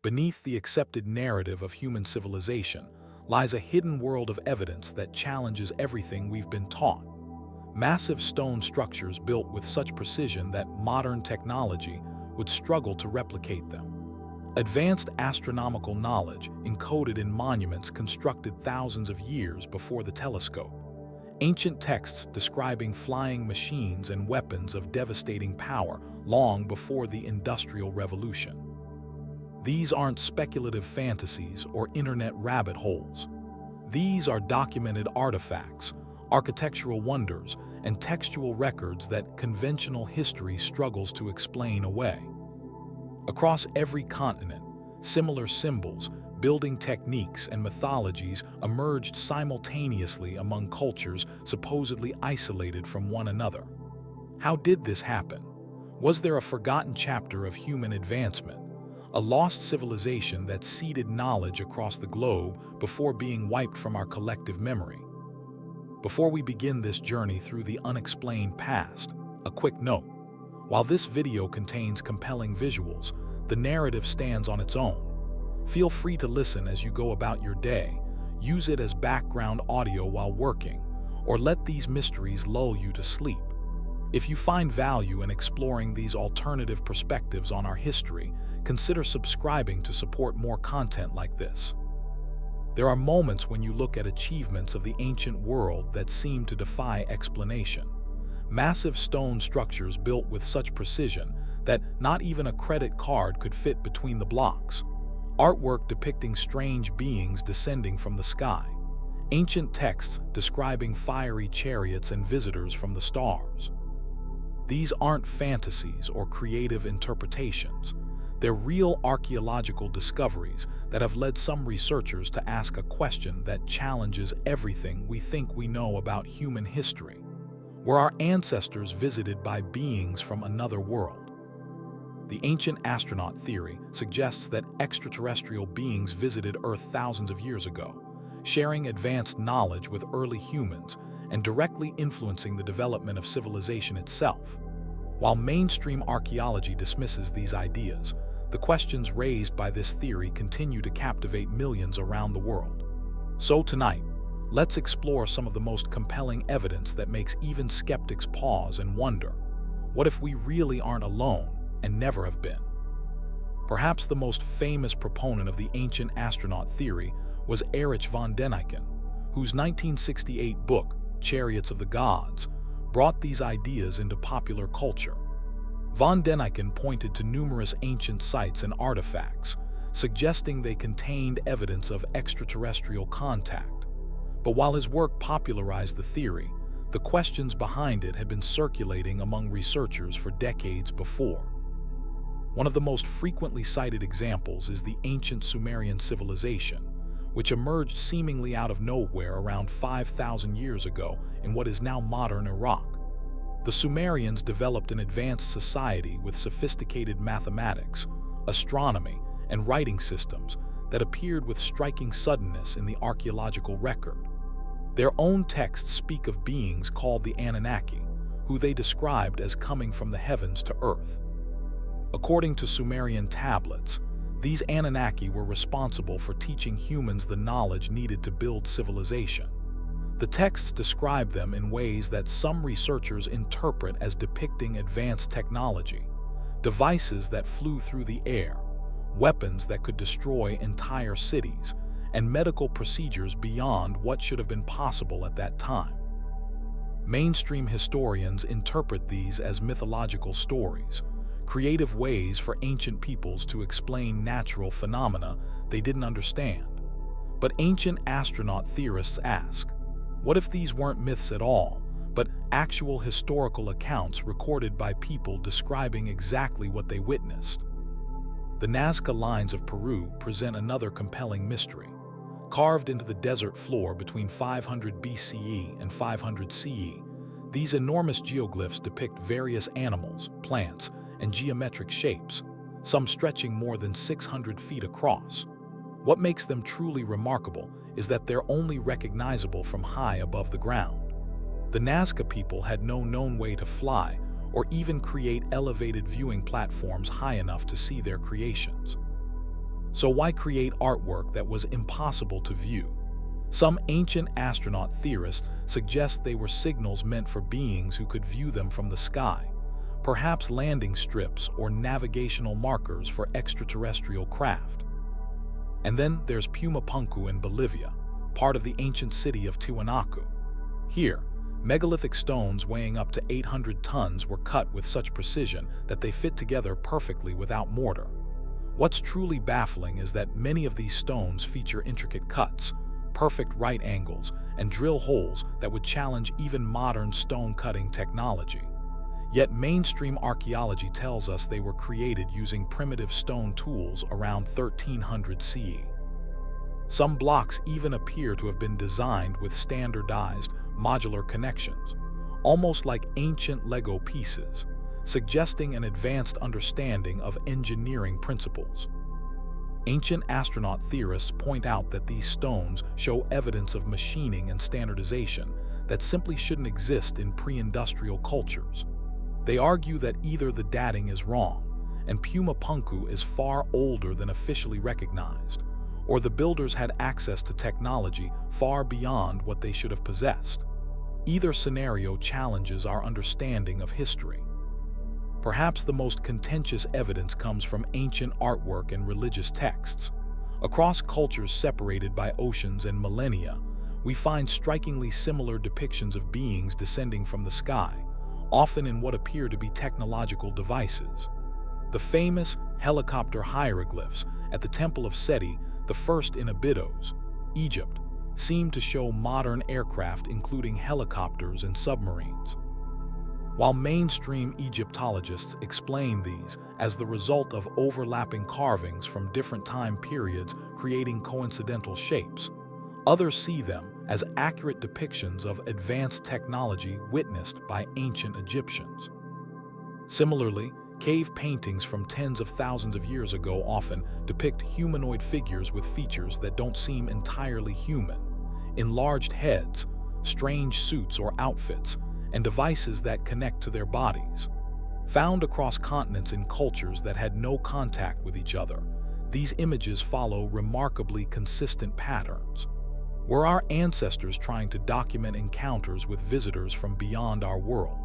Beneath the accepted narrative of human civilization lies a hidden world of evidence that challenges everything we've been taught. Massive stone structures built with such precision that modern technology would struggle to replicate them. Advanced astronomical knowledge encoded in monuments constructed thousands of years before the telescope. Ancient texts describing flying machines and weapons of devastating power long before the Industrial Revolution. These aren't speculative fantasies or internet rabbit holes. These are documented artifacts, architectural wonders, and textual records that conventional history struggles to explain away. Across every continent, similar symbols, building techniques, and mythologies emerged simultaneously among cultures supposedly isolated from one another. How did this happen? Was there a forgotten chapter of human advancement, a lost civilization that seeded knowledge across the globe before being wiped from our collective memory? Before we begin this journey through the unexplained past, a quick note. While this video contains compelling visuals, the narrative stands on its own. Feel free to listen as you go about your day, use it as background audio while working, or let these mysteries lull you to sleep. If you find value in exploring these alternative perspectives on our history, consider subscribing to support more content like this. There are moments when you look at achievements of the ancient world that seem to defy explanation. Massive stone structures built with such precision that not even a credit card could fit between the blocks. Artwork depicting strange beings descending from the sky. Ancient texts describing fiery chariots and visitors from the stars. These aren't fantasies or creative interpretations. They're real archaeological discoveries that have led some researchers to ask a question that challenges everything we think we know about human history. Were our ancestors visited by beings from another world? The ancient astronaut theory suggests that extraterrestrial beings visited Earth thousands of years ago, sharing advanced knowledge with early humans and directly influencing the development of civilization itself. While mainstream archaeology dismisses these ideas, the questions raised by this theory continue to captivate millions around the world. So tonight, let's explore some of the most compelling evidence that makes even skeptics pause and wonder, what if we really aren't alone and never have been? Perhaps the most famous proponent of the ancient astronaut theory was Erich von Däniken, whose 1968 book, Chariots of the Gods, brought these ideas into popular culture. Von Däniken pointed to numerous ancient sites and artifacts, suggesting they contained evidence of extraterrestrial contact. But while his work popularized the theory, the questions behind it had been circulating among researchers for decades before. One of the most frequently cited examples is the ancient Sumerian civilization, which emerged seemingly out of nowhere around 5,000 years ago in what is now modern Iraq. The Sumerians developed an advanced society with sophisticated mathematics, astronomy, and writing systems that appeared with striking suddenness in the archaeological record. Their own texts speak of beings called the Anunnaki, who they described as coming from the heavens to earth. According to Sumerian tablets, these Anunnaki were responsible for teaching humans the knowledge needed to build civilization. The texts describe them in ways that some researchers interpret as depicting advanced technology, devices that flew through the air, weapons that could destroy entire cities, and medical procedures beyond what should have been possible at that time. Mainstream historians interpret these as mythological stories, creative ways for ancient peoples to explain natural phenomena they didn't understand. But ancient astronaut theorists ask, what if these weren't myths at all, but actual historical accounts recorded by people describing exactly what they witnessed? The Nazca lines of Peru present another compelling mystery. Carved into the desert floor between 500 BCE and 500 CE, these enormous geoglyphs depict various animals, plants, and geometric shapes, some stretching more than 600 feet across. What makes them truly remarkable is that they're only recognizable from high above the ground. The Nazca people had no known way to fly or even create elevated viewing platforms high enough to see their creations. So why create artwork that was impossible to view? Some ancient astronaut theorists suggest they were signals meant for beings who could view them from the sky, perhaps landing strips or navigational markers for extraterrestrial craft. And then there's Pumapunku in Bolivia, part of the ancient city of Tiwanaku. Here, megalithic stones weighing up to 800 tons were cut with such precision that they fit together perfectly without mortar. What's truly baffling is that many of these stones feature intricate cuts, perfect right angles, and drill holes that would challenge even modern stone-cutting technology. Yet mainstream archaeology tells us they were created using primitive stone tools around 1300 CE. Some blocks even appear to have been designed with standardized, modular connections, almost like ancient Lego pieces, suggesting an advanced understanding of engineering principles. Ancient astronaut theorists point out that these stones show evidence of machining and standardization that simply shouldn't exist in pre-industrial cultures. They argue that either the dating is wrong, and Pumapunku is far older than officially recognized, or the builders had access to technology far beyond what they should have possessed. Either scenario challenges our understanding of history. Perhaps the most contentious evidence comes from ancient artwork and religious texts. Across cultures separated by oceans and millennia, we find strikingly similar depictions of beings descending from the sky, often in what appear to be technological devices. The famous helicopter hieroglyphs at the Temple of Seti, the first in Abydos, Egypt, seem to show modern aircraft including helicopters and submarines. While mainstream Egyptologists explain these as the result of overlapping carvings from different time periods creating coincidental shapes, others see them as accurate depictions of advanced technology witnessed by ancient Egyptians. Similarly, cave paintings from tens of thousands of years ago often depict humanoid figures with features that don't seem entirely human, enlarged heads, strange suits or outfits, and devices that connect to their bodies. Found across continents in cultures that had no contact with each other, these images follow remarkably consistent patterns. Were our ancestors trying to document encounters with visitors from beyond our world?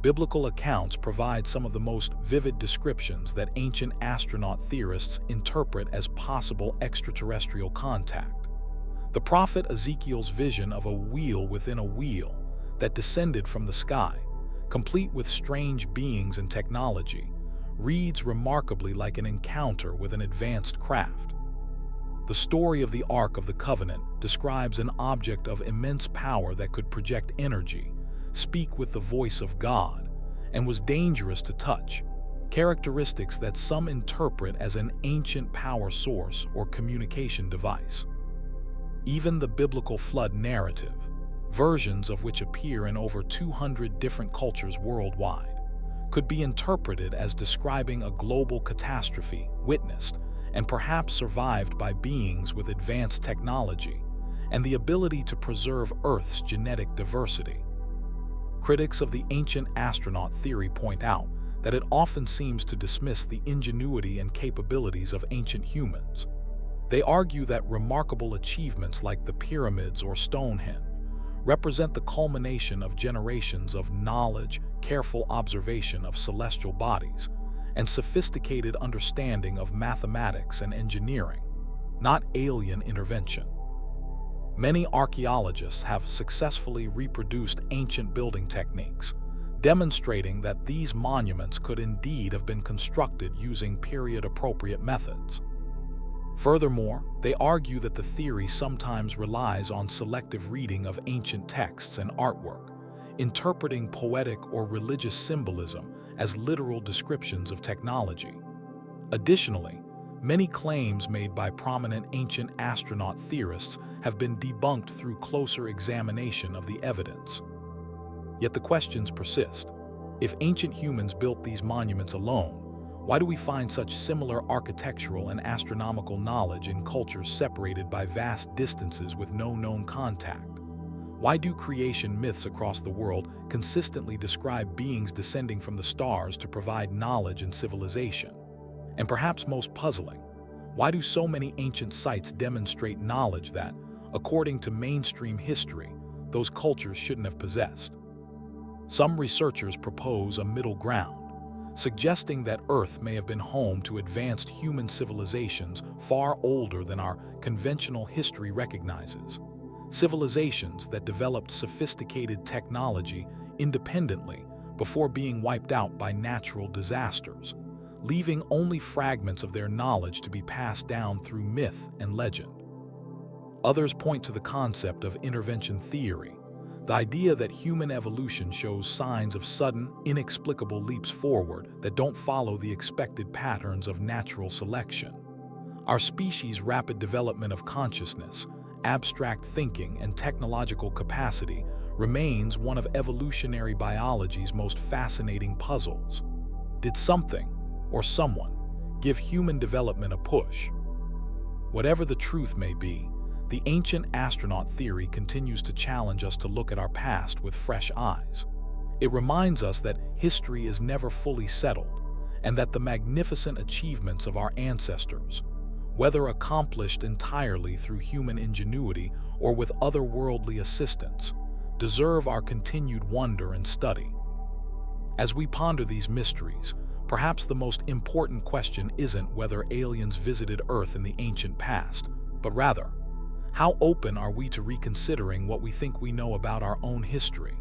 Biblical accounts provide some of the most vivid descriptions that ancient astronaut theorists interpret as possible extraterrestrial contact. The prophet Ezekiel's vision of a wheel within a wheel that descended from the sky, complete with strange beings and technology, reads remarkably like an encounter with an advanced craft. The story of the Ark of the Covenant describes an object of immense power that could project energy, speak with the voice of God, and was dangerous to touch, characteristics that some interpret as an ancient power source or communication device. Even the biblical flood narrative, versions of which appear in over 200 different cultures worldwide, could be interpreted as describing a global catastrophe witnessed and perhaps survived by beings with advanced technology and the ability to preserve Earth's genetic diversity. Critics of the ancient astronaut theory point out that it often seems to dismiss the ingenuity and capabilities of ancient humans. They argue that remarkable achievements like the pyramids or Stonehenge represent the culmination of generations of knowledge, careful observation of celestial bodies, and sophisticated understanding of mathematics and engineering, not alien intervention. Many archaeologists have successfully reproduced ancient building techniques, demonstrating that these monuments could indeed have been constructed using period-appropriate methods. Furthermore, they argue that the theory sometimes relies on selective reading of ancient texts and artwork, interpreting poetic or religious symbolism as literal descriptions of technology. Additionally, many claims made by prominent ancient astronaut theorists have been debunked through closer examination of the evidence. Yet the questions persist. If ancient humans built these monuments alone, why do we find such similar architectural and astronomical knowledge in cultures separated by vast distances with no known contact? Why do creation myths across the world consistently describe beings descending from the stars to provide knowledge and civilization? And perhaps most puzzling, Why do so many ancient sites demonstrate knowledge that, according to mainstream history, those cultures shouldn't have possessed? Some researchers propose a middle ground, suggesting that Earth may have been home to advanced human civilizations far older than our conventional history recognizes. Civilizations that developed sophisticated technology independently before being wiped out by natural disasters, leaving only fragments of their knowledge to be passed down through myth and legend. Others point to the concept of intervention theory, the idea that human evolution shows signs of sudden, inexplicable leaps forward that don't follow the expected patterns of natural selection. Our species' rapid development of consciousness, abstract thinking, and technological capacity remains one of evolutionary biology's most fascinating puzzles. Did something, or someone, give human development a push? Whatever the truth may be, the ancient astronaut theory continues to challenge us to look at our past with fresh eyes. It reminds us that history is never fully settled, and that the magnificent achievements of our ancestors, whether accomplished entirely through human ingenuity or with otherworldly assistance, deserve our continued wonder and study. As we ponder these mysteries, perhaps the most important question isn't whether aliens visited Earth in the ancient past, but rather, how open are we to reconsidering what we think we know about our own history?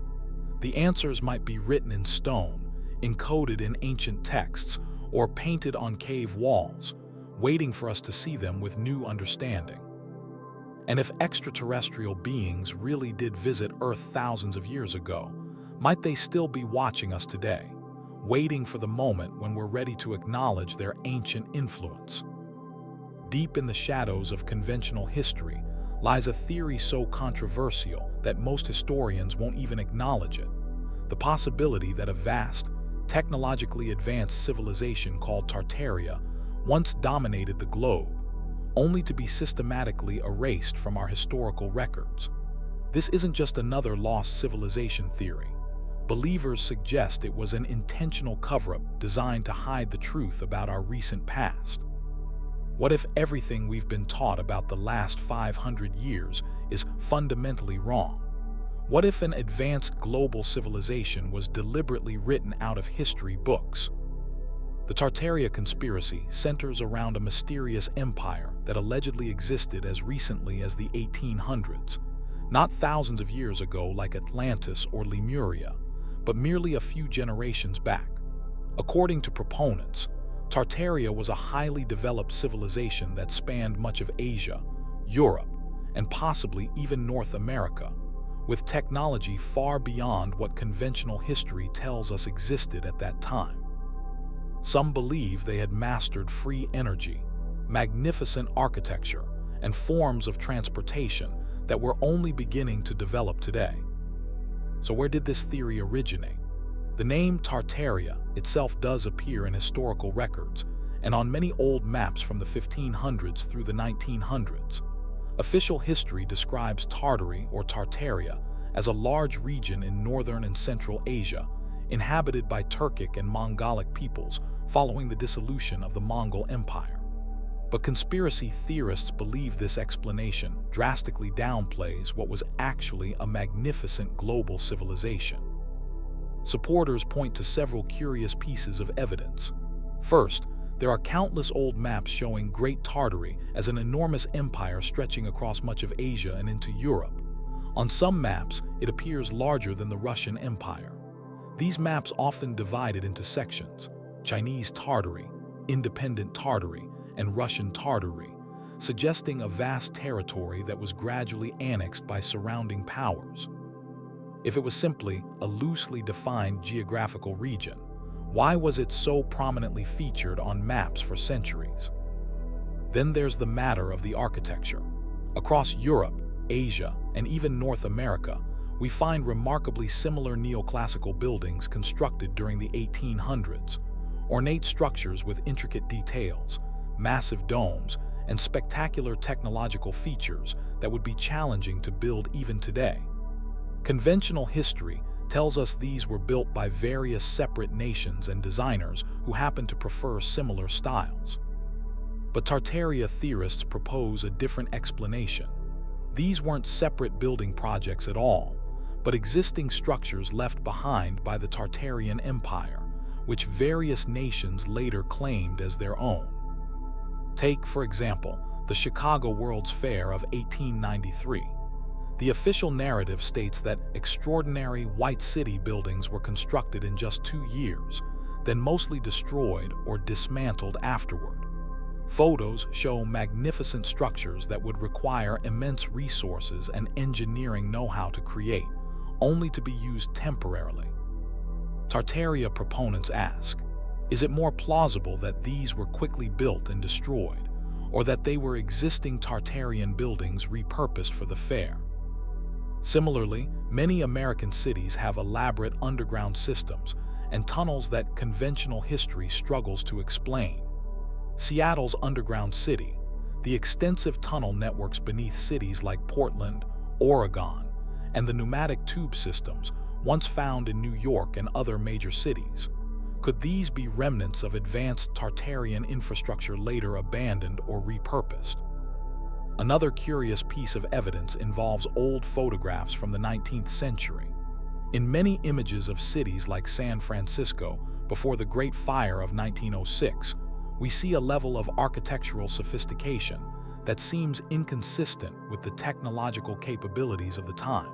The answers might be written in stone, encoded in ancient texts, or painted on cave walls, waiting for us to see them with new understanding. And if extraterrestrial beings really did visit Earth thousands of years ago, might they still be watching us today, waiting for the moment when we're ready to acknowledge their ancient influence? Deep in the shadows of conventional history lies a theory so controversial that most historians won't even acknowledge it: the possibility that a vast, technologically advanced civilization called Tartaria once dominated the globe, only to be systematically erased from our historical records. This isn't just another lost civilization theory. Believers suggest it was an intentional cover-up designed to hide the truth about our recent past. What if everything we've been taught about the last 500 years is fundamentally wrong? What if an advanced global civilization was deliberately written out of history books? The Tartaria conspiracy centers around a mysterious empire that allegedly existed as recently as the 1800s, not thousands of years ago like Atlantis or Lemuria, but merely a few generations back. According to proponents, Tartaria was a highly developed civilization that spanned much of Asia, Europe, and possibly even North America, with technology far beyond what conventional history tells us existed at that time. Some believe they had mastered free energy, magnificent architecture, and forms of transportation that we're only beginning to develop today. So where did this theory originate? The name Tartaria itself does appear in historical records and on many old maps from the 1500s through the 1900s. Official history describes Tartary or Tartaria as a large region in northern and central Asia, inhabited by Turkic and Mongolic peoples following the dissolution of the Mongol Empire. But conspiracy theorists believe this explanation drastically downplays what was actually a magnificent global civilization. Supporters point to several curious pieces of evidence. First, there are countless old maps showing Great Tartary as an enormous empire stretching across much of Asia and into Europe. On some maps, it appears larger than the Russian Empire. These maps often divided into sections: Chinese Tartary, Independent Tartary, and Russian Tartary, suggesting a vast territory that was gradually annexed by surrounding powers. If it was simply a loosely defined geographical region, why was it so prominently featured on maps for centuries? Then there's the matter of the architecture. Across Europe, Asia, and even North America, we find remarkably similar neoclassical buildings constructed during the 1800s, ornate structures with intricate details, massive domes, and spectacular technological features that would be challenging to build even today. Conventional history tells us these were built by various separate nations and designers who happen to prefer similar styles. But Tartaria theorists propose a different explanation. These weren't separate building projects at all, but existing structures left behind by the Tartarian Empire, which various nations later claimed as their own. Take, for example, the Chicago World's Fair of 1893. The official narrative states that extraordinary White City buildings were constructed in just 2 years, then mostly destroyed or dismantled afterward. Photos show magnificent structures that would require immense resources and engineering know-how to create, only to be used temporarily. Tartaria proponents ask, is it more plausible that these were quickly built and destroyed, or that they were existing Tartarian buildings repurposed for the fair? Similarly, many American cities have elaborate underground systems and tunnels that conventional history struggles to explain. Seattle's underground city, the extensive tunnel networks beneath cities like Portland, Oregon, and the pneumatic tube systems once found in New York and other major cities. Could these be remnants of advanced Tartarian infrastructure later abandoned or repurposed? Another curious piece of evidence involves old photographs from the 19th century. In many images of cities like San Francisco before the Great Fire of 1906, we see a level of architectural sophistication that seems inconsistent with the technological capabilities of the time.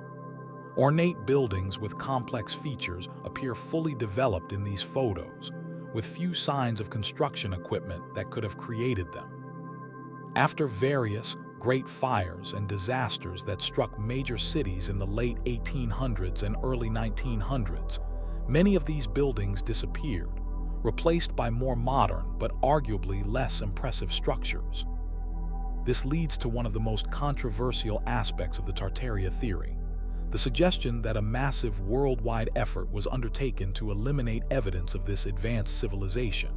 Ornate buildings with complex features appear fully developed in these photos, with few signs of construction equipment that could have created them. After various great fires and disasters that struck major cities in the late 1800s and early 1900s, many of these buildings disappeared, replaced by more modern but arguably less impressive structures. This leads to one of the most controversial aspects of the Tartaria theory, the suggestion that a massive worldwide effort was undertaken to eliminate evidence of this advanced civilization.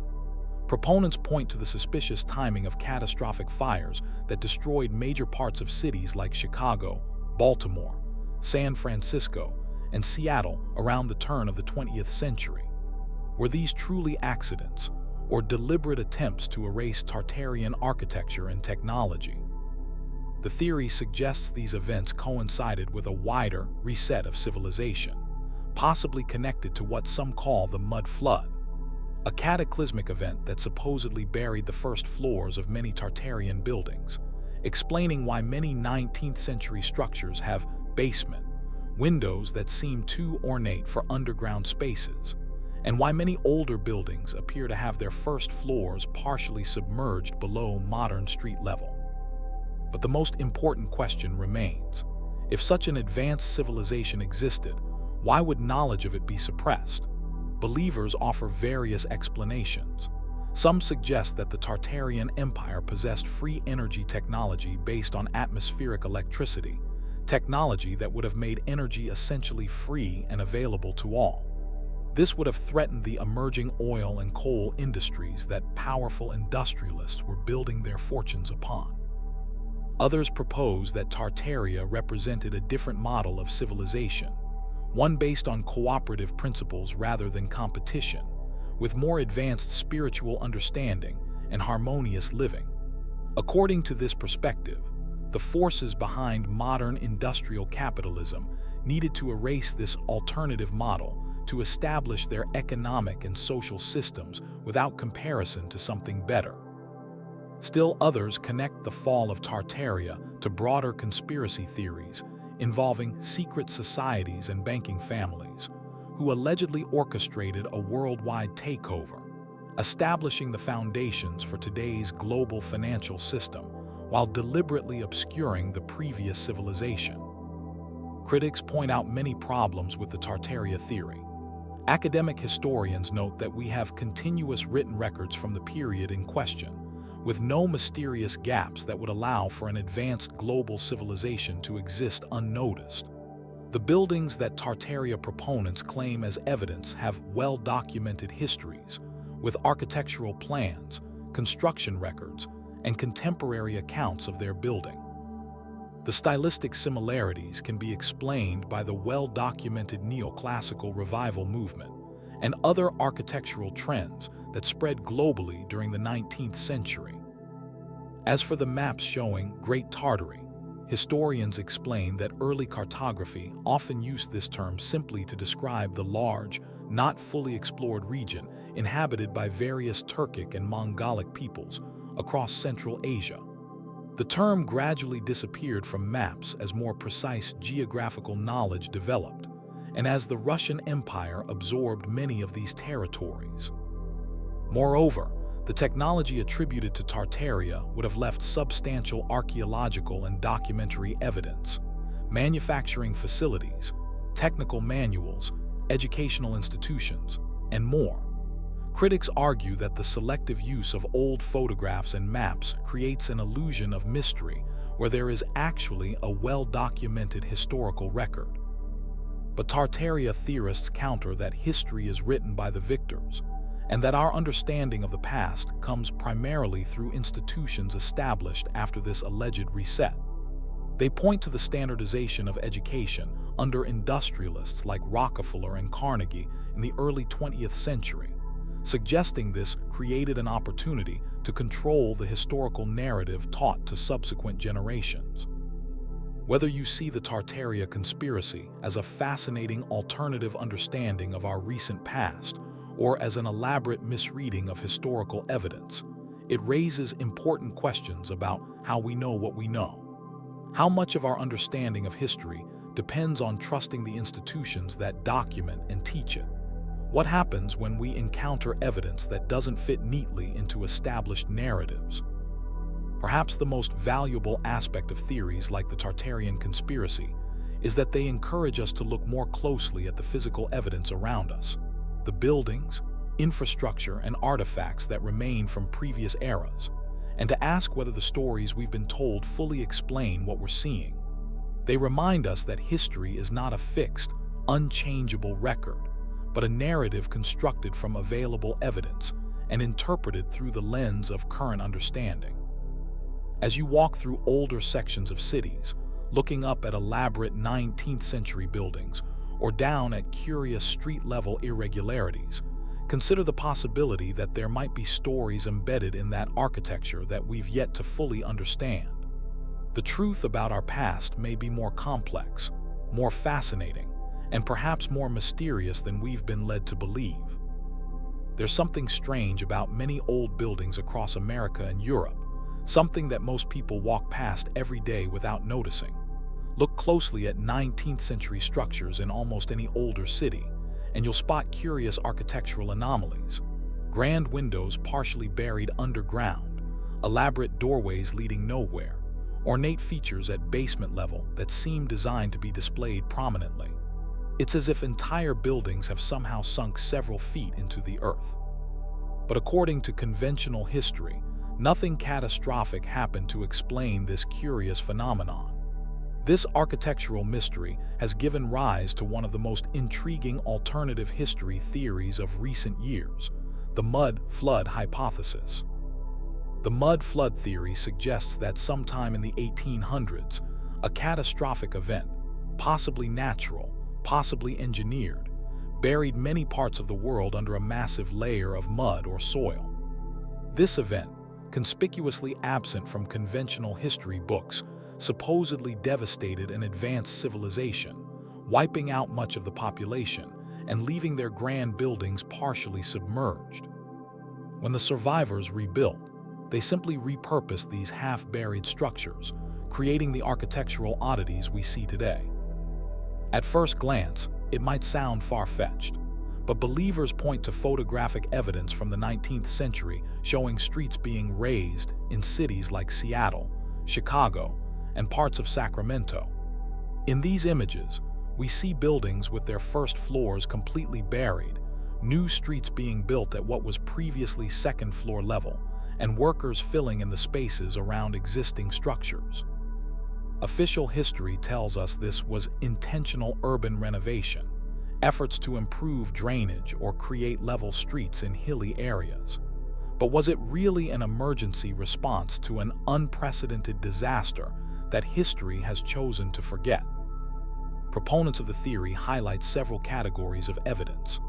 Proponents point to the suspicious timing of catastrophic fires that destroyed major parts of cities like Chicago, Baltimore, San Francisco, and Seattle around the turn of the 20th century. Were these truly accidents, or deliberate attempts to erase Tartarian architecture and technology? The theory suggests these events coincided with a wider reset of civilization, possibly connected to what some call the Mud Flood, a cataclysmic event that supposedly buried the first floors of many Tartarian buildings, explaining why many 19th century structures have basement windows that seem too ornate for underground spaces, and why many older buildings appear to have their first floors partially submerged below modern street level. But the most important question remains. If such an advanced civilization existed, why would knowledge of it be suppressed? Believers offer various explanations. Some suggest that the Tartarian Empire possessed free energy technology based on atmospheric electricity, technology that would have made energy essentially free and available to all. This would have threatened the emerging oil and coal industries that powerful industrialists were building their fortunes upon. Others propose that Tartaria represented a different model of civilization, one based on cooperative principles rather than competition, with more advanced spiritual understanding and harmonious living. According to this perspective, the forces behind modern industrial capitalism needed to erase this alternative model to establish their economic and social systems without comparison to something better. Still others connect the fall of Tartaria to broader conspiracy theories involving secret societies and banking families, who allegedly orchestrated a worldwide takeover, establishing the foundations for today's global financial system while deliberately obscuring the previous civilization. Critics point out many problems with the Tartaria theory. Academic historians note that we have continuous written records from the period in question, with no mysterious gaps that would allow for an advanced global civilization to exist unnoticed. The buildings that Tartaria proponents claim as evidence have well-documented histories, with architectural plans, construction records, and contemporary accounts of their building. The stylistic similarities can be explained by the well-documented neoclassical revival movement and other architectural trends that spread globally during the 19th century. As for the maps showing Great Tartary, historians explain that early cartography often used this term simply to describe the large, not fully explored region inhabited by various Turkic and Mongolic peoples across Central Asia. The term gradually disappeared from maps as more precise geographical knowledge developed, and as the Russian Empire absorbed many of these territories. Moreover, the technology attributed to Tartaria would have left substantial archaeological and documentary evidence, manufacturing facilities, technical manuals, educational institutions, and more. Critics argue that the selective use of old photographs and maps creates an illusion of mystery where there is actually a well-documented historical record. But Tartaria theorists counter that history is written by the victors, and that our understanding of the past comes primarily through institutions established after this alleged reset. They point to the standardization of education under industrialists like Rockefeller and Carnegie in the early 20th century, suggesting this created an opportunity to control the historical narrative taught to subsequent generations. Whether you see the Tartaria conspiracy as a fascinating alternative understanding of our recent past, or as an elaborate misreading of historical evidence, it raises important questions about how we know what we know. How much of our understanding of history depends on trusting the institutions that document and teach it? What happens when we encounter evidence that doesn't fit neatly into established narratives? Perhaps the most valuable aspect of theories like the Tartarian conspiracy is that they encourage us to look more closely at the physical evidence around us, the buildings, infrastructure, and artifacts that remain from previous eras, and to ask whether the stories we've been told fully explain what we're seeing. They remind us that history is not a fixed, unchangeable record, but a narrative constructed from available evidence and interpreted through the lens of current understanding. As you walk through older sections of cities, looking up at elaborate 19th century buildings, or down at curious street-level irregularities, consider the possibility that there might be stories embedded in that architecture that we've yet to fully understand. The truth about our past may be more complex, more fascinating, and perhaps more mysterious than we've been led to believe. There's something strange about many old buildings across America and Europe, something that most people walk past every day without noticing. Look closely at 19th century structures in almost any older city, and you'll spot curious architectural anomalies. Grand windows partially buried underground, elaborate doorways leading nowhere, ornate features at basement level that seem designed to be displayed prominently. It's as if entire buildings have somehow sunk several feet into the earth. But according to conventional history, nothing catastrophic happened to explain this curious phenomenon. This architectural mystery has given rise to one of the most intriguing alternative history theories of recent years, the mud flood hypothesis. The mud flood theory suggests that sometime in the 1800s, a catastrophic event, possibly natural, possibly engineered, buried many parts of the world under a massive layer of mud or soil. This event, conspicuously absent from conventional history books, supposedly devastated an advanced civilization, wiping out much of the population and leaving their grand buildings partially submerged. When the survivors rebuilt, they simply repurposed these half-buried structures, creating the architectural oddities we see today. At first glance, it might sound far-fetched, but believers point to photographic evidence from the 19th century showing streets being raised in cities like Seattle, Chicago, and parts of Sacramento. In these images, we see buildings with their first floors completely buried, new streets being built at what was previously second-floor level, and workers filling in the spaces around existing structures. Official history tells us this was intentional urban renovation, efforts to improve drainage or create level streets in hilly areas. But was it really an emergency response to an unprecedented disaster that history has chosen to forget? Proponents of the theory highlight several categories of evidence.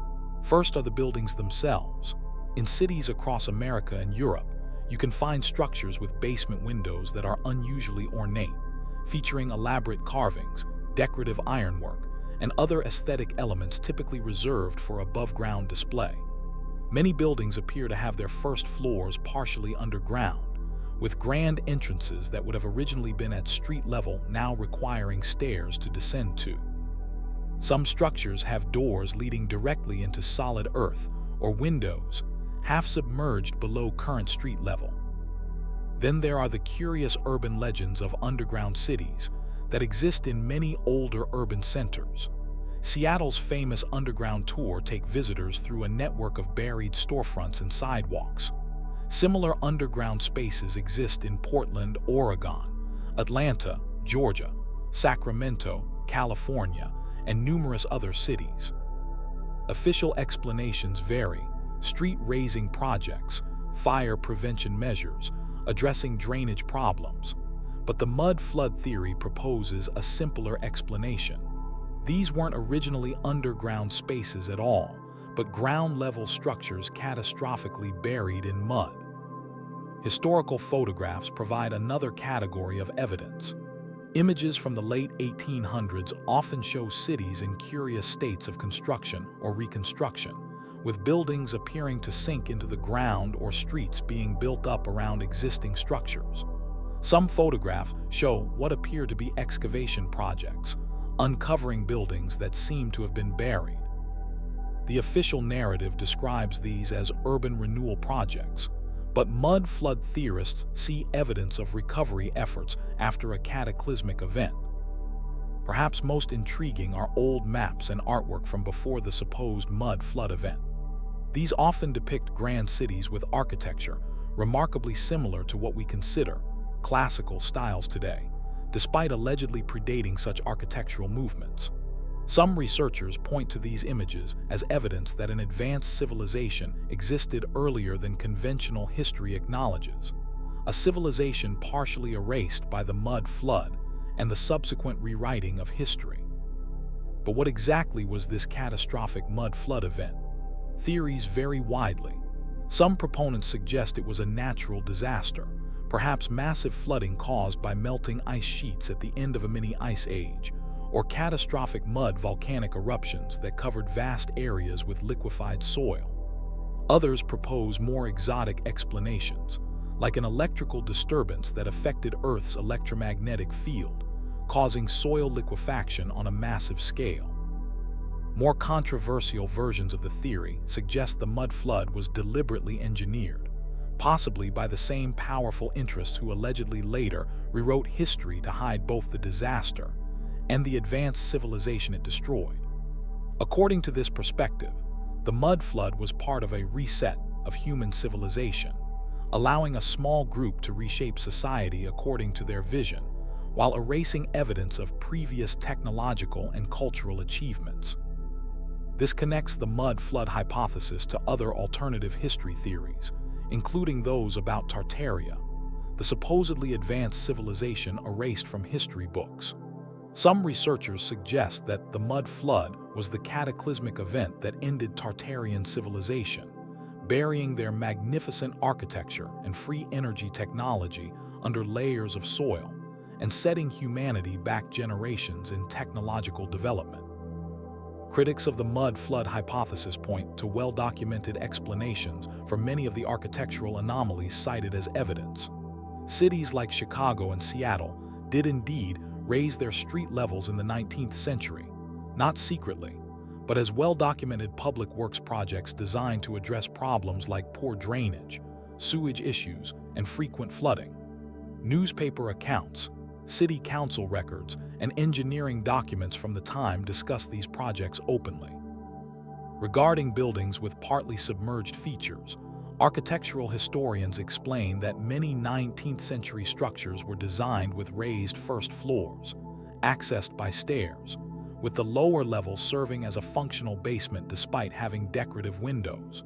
First are the buildings themselves. In cities across America and Europe, you can find structures with basement windows that are unusually ornate, featuring elaborate carvings, decorative ironwork, and other aesthetic elements typically reserved for above-ground display. Many buildings appear to have their first floors partially underground, with grand entrances that would have originally been at street level now requiring stairs to descend to. Some structures have doors leading directly into solid earth or windows, half submerged below current street level. Then there are the curious urban legends of underground cities that exist in many older urban centers. Seattle's famous underground tour takes visitors through a network of buried storefronts and sidewalks. Similar underground spaces exist in Portland, Oregon, Atlanta, Georgia, Sacramento, California, and numerous other cities. Official explanations vary: street raising projects, fire prevention measures, addressing drainage problems. But the mud flood theory proposes a simpler explanation. These weren't originally underground spaces at all, but ground-level structures catastrophically buried in mud. Historical photographs provide another category of evidence. Images from the late 1800s often show cities in curious states of construction or reconstruction, with buildings appearing to sink into the ground or streets being built up around existing structures. Some photographs show what appear to be excavation projects, uncovering buildings that seem to have been buried. The official narrative describes these as urban renewal projects, but mud flood theorists see evidence of recovery efforts after a cataclysmic event. Perhaps most intriguing are old maps and artwork from before the supposed mud flood event. These often depict grand cities with architecture remarkably similar to what we consider classical styles today, despite allegedly predating such architectural movements. Some researchers point to these images as evidence that an advanced civilization existed earlier than conventional history acknowledges, a civilization partially erased by the mud flood and the subsequent rewriting of history. But what exactly was this catastrophic mud flood event? Theories vary widely. Some proponents suggest it was a natural disaster, perhaps massive flooding caused by melting ice sheets at the end of a mini ice age, or catastrophic mud volcanic eruptions that covered vast areas with liquefied soil. Others propose more exotic explanations, like an electrical disturbance that affected Earth's electromagnetic field, causing soil liquefaction on a massive scale. More controversial versions of the theory suggest the mud flood was deliberately engineered, possibly by the same powerful interests who allegedly later rewrote history to hide both the disaster and the advanced civilization it destroyed. According to this perspective, the mud flood was part of a reset of human civilization, allowing a small group to reshape society according to their vision, while erasing evidence of previous technological and cultural achievements. This connects the mud flood hypothesis to other alternative history theories, including those about Tartaria, the supposedly advanced civilization erased from history books. Some researchers suggest that the mud flood was the cataclysmic event that ended Tartarian civilization, burying their magnificent architecture and free energy technology under layers of soil, and setting humanity back generations in technological development. Critics of the mud flood hypothesis point to well-documented explanations for many of the architectural anomalies cited as evidence. Cities like Chicago and Seattle did indeed raise their street levels in the 19th century, not secretly, but as well-documented public works projects designed to address problems like poor drainage, sewage issues, and frequent flooding. Newspaper accounts, city council records, and engineering documents from the time discuss these projects openly. Regarding buildings with partly submerged features, architectural historians explain that many 19th century structures were designed with raised first floors, accessed by stairs, with the lower level serving as a functional basement despite having decorative windows.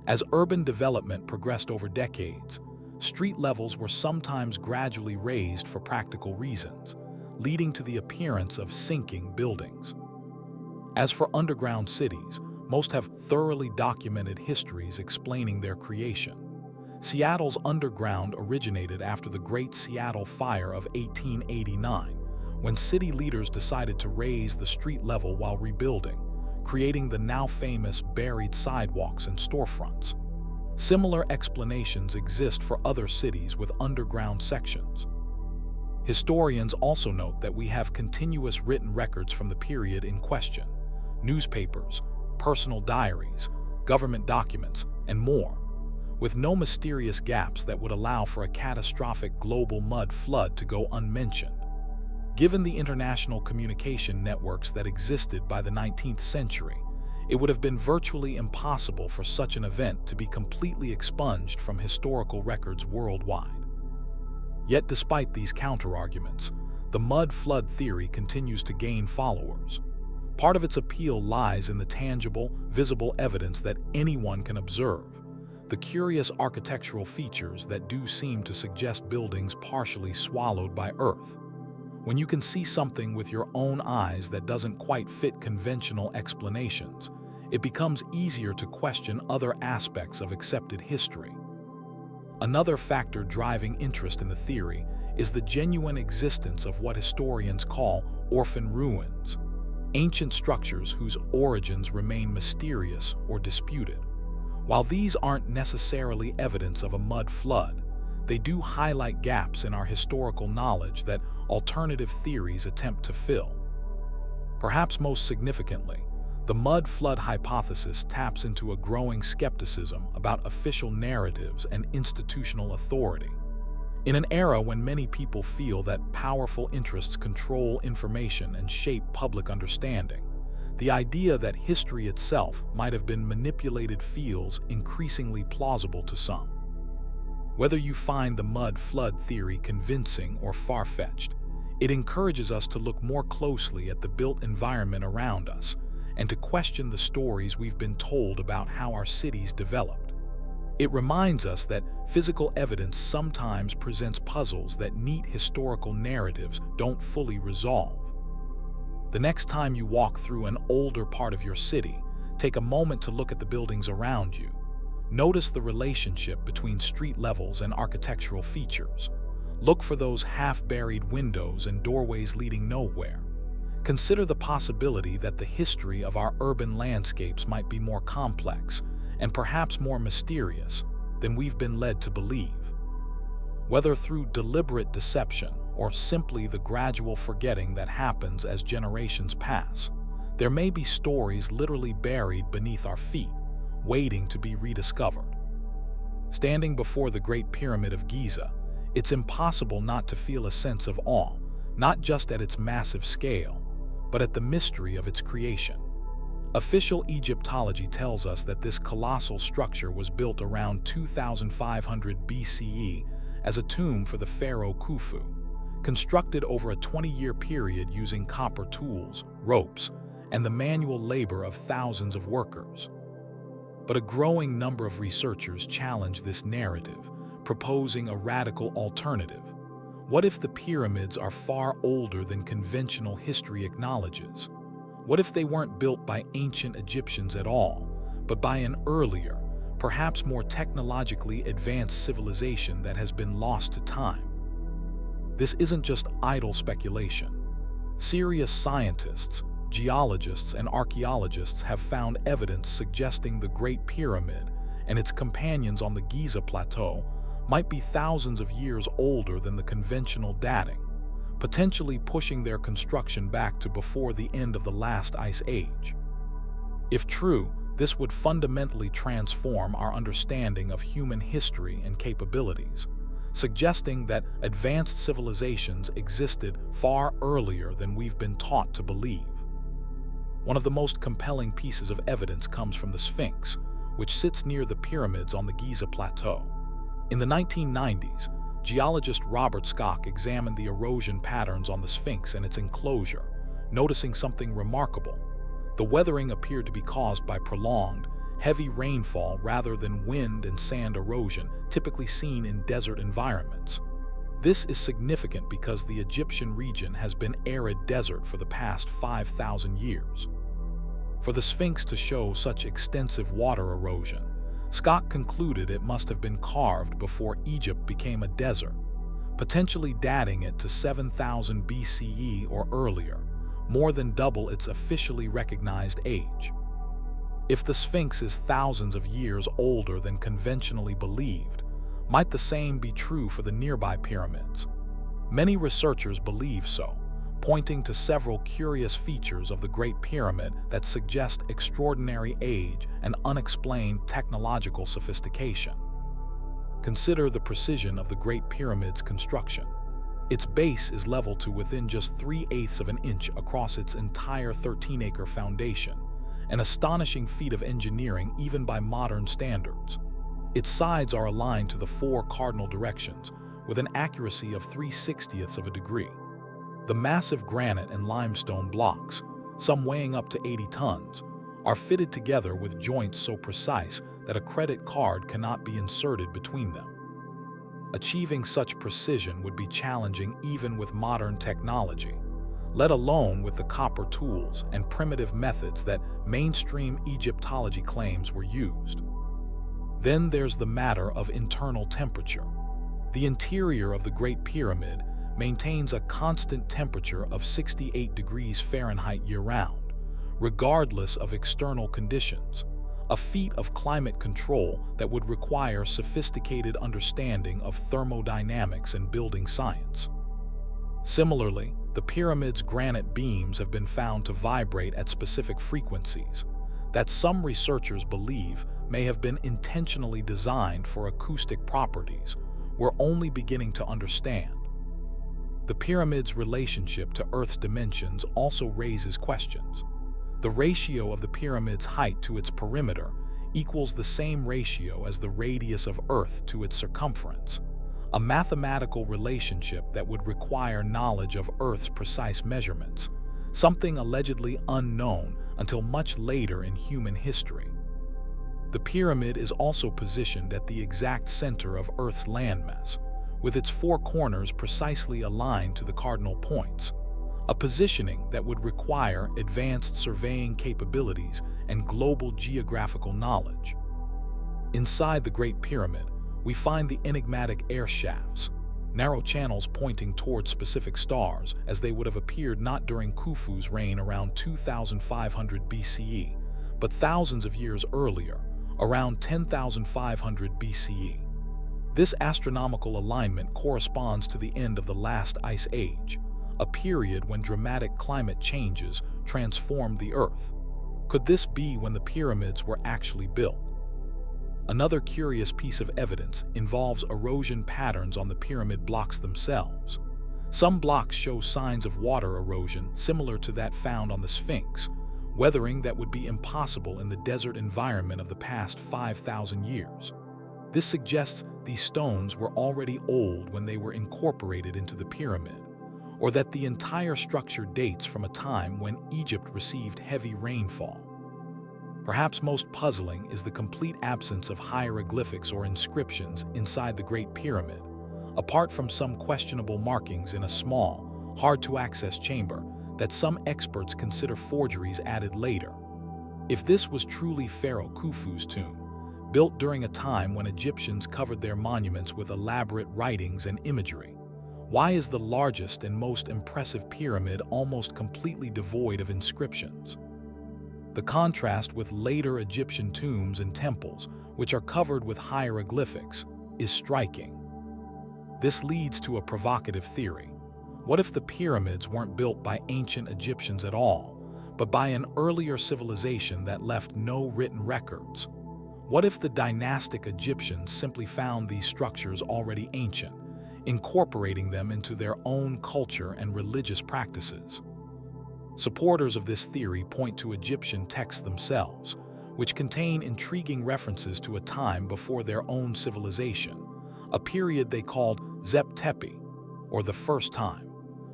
As urban development progressed over decades, street levels were sometimes gradually raised for practical reasons, leading to the appearance of sinking buildings. As for underground cities, most have thoroughly documented histories explaining their creation. Seattle's underground originated after the Great Seattle Fire of 1889, when city leaders decided to raise the street level while rebuilding, creating the now famous buried sidewalks and storefronts. Similar explanations exist for other cities with underground sections. Historians also note that we have continuous written records from the period in question: newspapers, personal diaries, government documents, and more, with no mysterious gaps that would allow for a catastrophic global mud flood to go unmentioned. Given the international communication networks that existed by the 19th century, it would have been virtually impossible for such an event to be completely expunged from historical records worldwide. Yet despite these counterarguments, the mud flood theory continues to gain followers. Part of its appeal lies in the tangible, visible evidence that anyone can observe, the curious architectural features that do seem to suggest buildings partially swallowed by Earth. When you can see something with your own eyes that doesn't quite fit conventional explanations, it becomes easier to question other aspects of accepted history. Another factor driving interest in the theory is the genuine existence of what historians call orphan ruins, ancient structures whose origins remain mysterious or disputed. While these aren't necessarily evidence of a mud flood, they do highlight gaps in our historical knowledge that alternative theories attempt to fill. Perhaps most significantly, the mud flood hypothesis taps into a growing skepticism about official narratives and institutional authority. In an era when many people feel that powerful interests control information and shape public understanding, the idea that history itself might have been manipulated feels increasingly plausible to some. Whether you find the mud flood theory convincing or far-fetched, it encourages us to look more closely at the built environment around us and to question the stories we've been told about how our cities developed. It reminds us that physical evidence sometimes presents puzzles that neat historical narratives don't fully resolve. The next time you walk through an older part of your city, take a moment to look at the buildings around you. Notice the relationship between street levels and architectural features. Look for those half-buried windows and doorways leading nowhere. Consider the possibility that the history of our urban landscapes might be more complex and perhaps more mysterious than we've been led to believe. Whether through deliberate deception or simply the gradual forgetting that happens as generations pass, there may be stories literally buried beneath our feet, waiting to be rediscovered. Standing before the Great Pyramid of Giza, it's impossible not to feel a sense of awe, not just at its massive scale, but at the mystery of its creation. Official Egyptology tells us that this colossal structure was built around 2500 BCE as a tomb for the pharaoh Khufu, constructed over a 20-year period using copper tools, ropes, and the manual labor of thousands of workers. But a growing number of researchers challenge this narrative, proposing a radical alternative. What if the pyramids are far older than conventional history acknowledges? What if they weren't built by ancient Egyptians at all, but by an earlier, perhaps more technologically advanced civilization that has been lost to time? This isn't just idle speculation. Serious scientists, geologists, and archaeologists have found evidence suggesting the Great Pyramid and its companions on the Giza Plateau might be thousands of years older than the conventional dating, potentially pushing their construction back to before the end of the last ice age. If true, this would fundamentally transform our understanding of human history and capabilities, suggesting that advanced civilizations existed far earlier than we've been taught to believe. One of the most compelling pieces of evidence comes from the Sphinx, which sits near the pyramids on the Giza Plateau. In the 1990s, geologist Robert Schoch examined the erosion patterns on the Sphinx and its enclosure, noticing something remarkable. The weathering appeared to be caused by prolonged, heavy rainfall rather than wind and sand erosion typically seen in desert environments. This is significant because the Egyptian region has been arid desert for the past 5,000 years. For the Sphinx to show such extensive water erosion Scott concluded it must have been carved before Egypt became a desert, potentially dating it to 7000 BCE or earlier, more than double its officially recognized age. If the Sphinx is thousands of years older than conventionally believed, might the same be true for the nearby pyramids? Many researchers believe so, pointing to several curious features of the Great Pyramid that suggest extraordinary age and unexplained technological sophistication. Consider the precision of the Great Pyramid's construction. Its base is leveled to within just 3/8 of an inch across its entire 13-acre foundation, an astonishing feat of engineering even by modern standards. Its sides are aligned to the 4 cardinal directions, with an accuracy of 3/60ths of a degree. The massive granite and limestone blocks, some weighing up to 80 tons, are fitted together with joints so precise that a credit card cannot be inserted between them. Achieving such precision would be challenging even with modern technology, let alone with the copper tools and primitive methods that mainstream Egyptology claims were used. Then there's the matter of internal temperature. The interior of the Great Pyramid maintains a constant temperature of 68 degrees Fahrenheit year-round, regardless of external conditions, a feat of climate control that would require sophisticated understanding of thermodynamics and building science. Similarly, the pyramid's granite beams have been found to vibrate at specific frequencies that some researchers believe may have been intentionally designed for acoustic properties we're only beginning to understand. The pyramid's relationship to Earth's dimensions also raises questions. The ratio of the pyramid's height to its perimeter equals the same ratio as the radius of Earth to its circumference, a mathematical relationship that would require knowledge of Earth's precise measurements, something allegedly unknown until much later in human history. The pyramid is also positioned at the exact center of Earth's landmass, with its 4 corners precisely aligned to the cardinal points, a positioning that would require advanced surveying capabilities and global geographical knowledge. Inside the Great Pyramid, we find the enigmatic air shafts, narrow channels pointing towards specific stars as they would have appeared not during Khufu's reign around 2500 BCE, but thousands of years earlier, around 10,500 BCE. This astronomical alignment corresponds to the end of the last ice age, a period when dramatic climate changes transformed the Earth. Could this be when the pyramids were actually built? Another curious piece of evidence involves erosion patterns on the pyramid blocks themselves. Some blocks show signs of water erosion similar to that found on the Sphinx, weathering that would be impossible in the desert environment of the past 5,000 years. This suggests these stones were already old when they were incorporated into the pyramid, or that the entire structure dates from a time when Egypt received heavy rainfall. Perhaps most puzzling is the complete absence of hieroglyphics or inscriptions inside the Great Pyramid, apart from some questionable markings in a small, hard-to-access chamber that some experts consider forgeries added later. If this was truly Pharaoh Khufu's tomb, built during a time when Egyptians covered their monuments with elaborate writings and imagery, why is the largest and most impressive pyramid almost completely devoid of inscriptions? The contrast with later Egyptian tombs and temples, which are covered with hieroglyphics, is striking. This leads to a provocative theory. What if the pyramids weren't built by ancient Egyptians at all, but by an earlier civilization that left no written records? What if the dynastic Egyptians simply found these structures already ancient, incorporating them into their own culture and religious practices? Supporters of this theory point to Egyptian texts themselves, which contain intriguing references to a time before their own civilization, a period they called Zep Tepi, or the first time,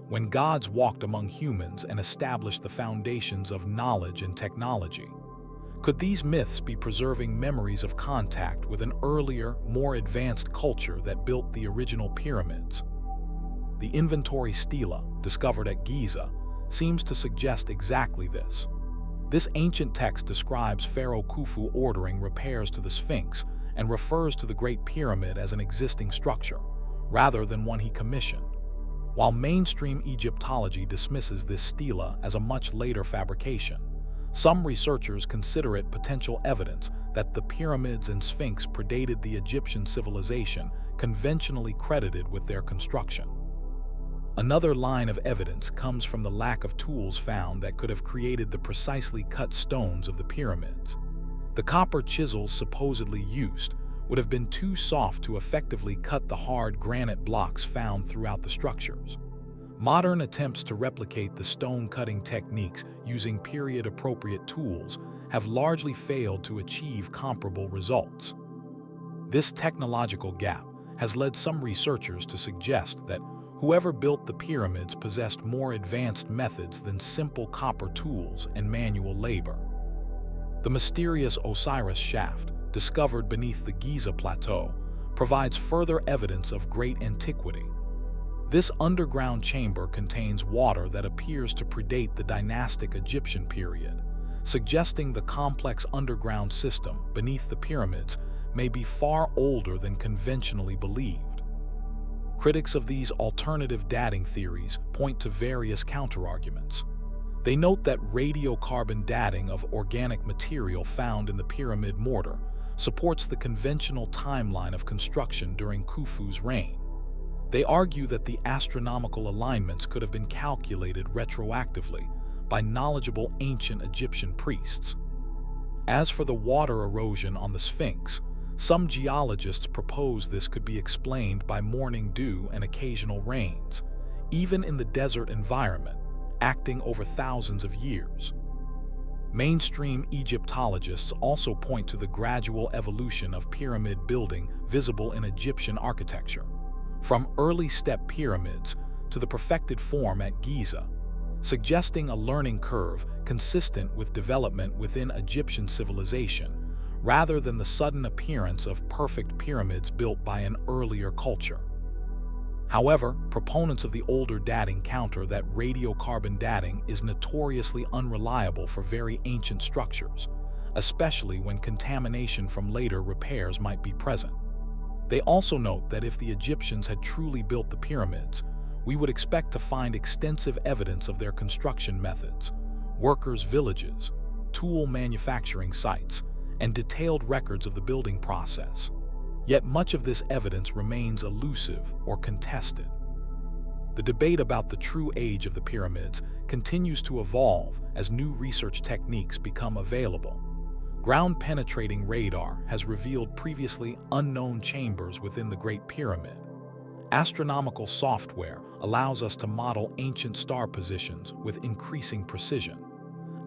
when gods walked among humans and established the foundations of knowledge and technology. Could these myths be preserving memories of contact with an earlier, more advanced culture that built the original pyramids? The inventory stela, discovered at Giza, seems to suggest exactly this. This ancient text describes Pharaoh Khufu ordering repairs to the Sphinx and refers to the Great Pyramid as an existing structure, rather than one he commissioned. While mainstream Egyptology dismisses this stela as a much later fabrication, some researchers consider it potential evidence that the pyramids and Sphinx predated the Egyptian civilization conventionally credited with their construction. Another line of evidence comes from the lack of tools found that could have created the precisely cut stones of the pyramids. The copper chisels supposedly used would have been too soft to effectively cut the hard granite blocks found throughout the structures. Modern attempts to replicate the stone-cutting techniques using period-appropriate tools have largely failed to achieve comparable results. This technological gap has led some researchers to suggest that whoever built the pyramids possessed more advanced methods than simple copper tools and manual labor. The mysterious Osiris shaft, discovered beneath the Giza Plateau, provides further evidence of great antiquity. This underground chamber contains water that appears to predate the dynastic Egyptian period, suggesting the complex underground system beneath the pyramids may be far older than conventionally believed. Critics of these alternative dating theories point to various counterarguments. They note that radiocarbon dating of organic material found in the pyramid mortar supports the conventional timeline of construction during Khufu's reign. They argue that the astronomical alignments could have been calculated retroactively by knowledgeable ancient Egyptian priests. As for the water erosion on the Sphinx, some geologists propose this could be explained by morning dew and occasional rains, even in the desert environment, acting over thousands of years. Mainstream Egyptologists also point to the gradual evolution of pyramid building visible in Egyptian architecture, from early step pyramids to the perfected form at Giza, suggesting a learning curve consistent with development within Egyptian civilization, rather than the sudden appearance of perfect pyramids built by an earlier culture. However, proponents of the older dating counter that radiocarbon dating is notoriously unreliable for very ancient structures, especially when contamination from later repairs might be present. They also note that if the Egyptians had truly built the pyramids, we would expect to find extensive evidence of their construction methods, workers' villages, tool manufacturing sites, and detailed records of the building process. Yet much of this evidence remains elusive or contested. The debate about the true age of the pyramids continues to evolve as new research techniques become available. Ground-penetrating radar has revealed previously unknown chambers within the Great Pyramid. Astronomical software allows us to model ancient star positions with increasing precision.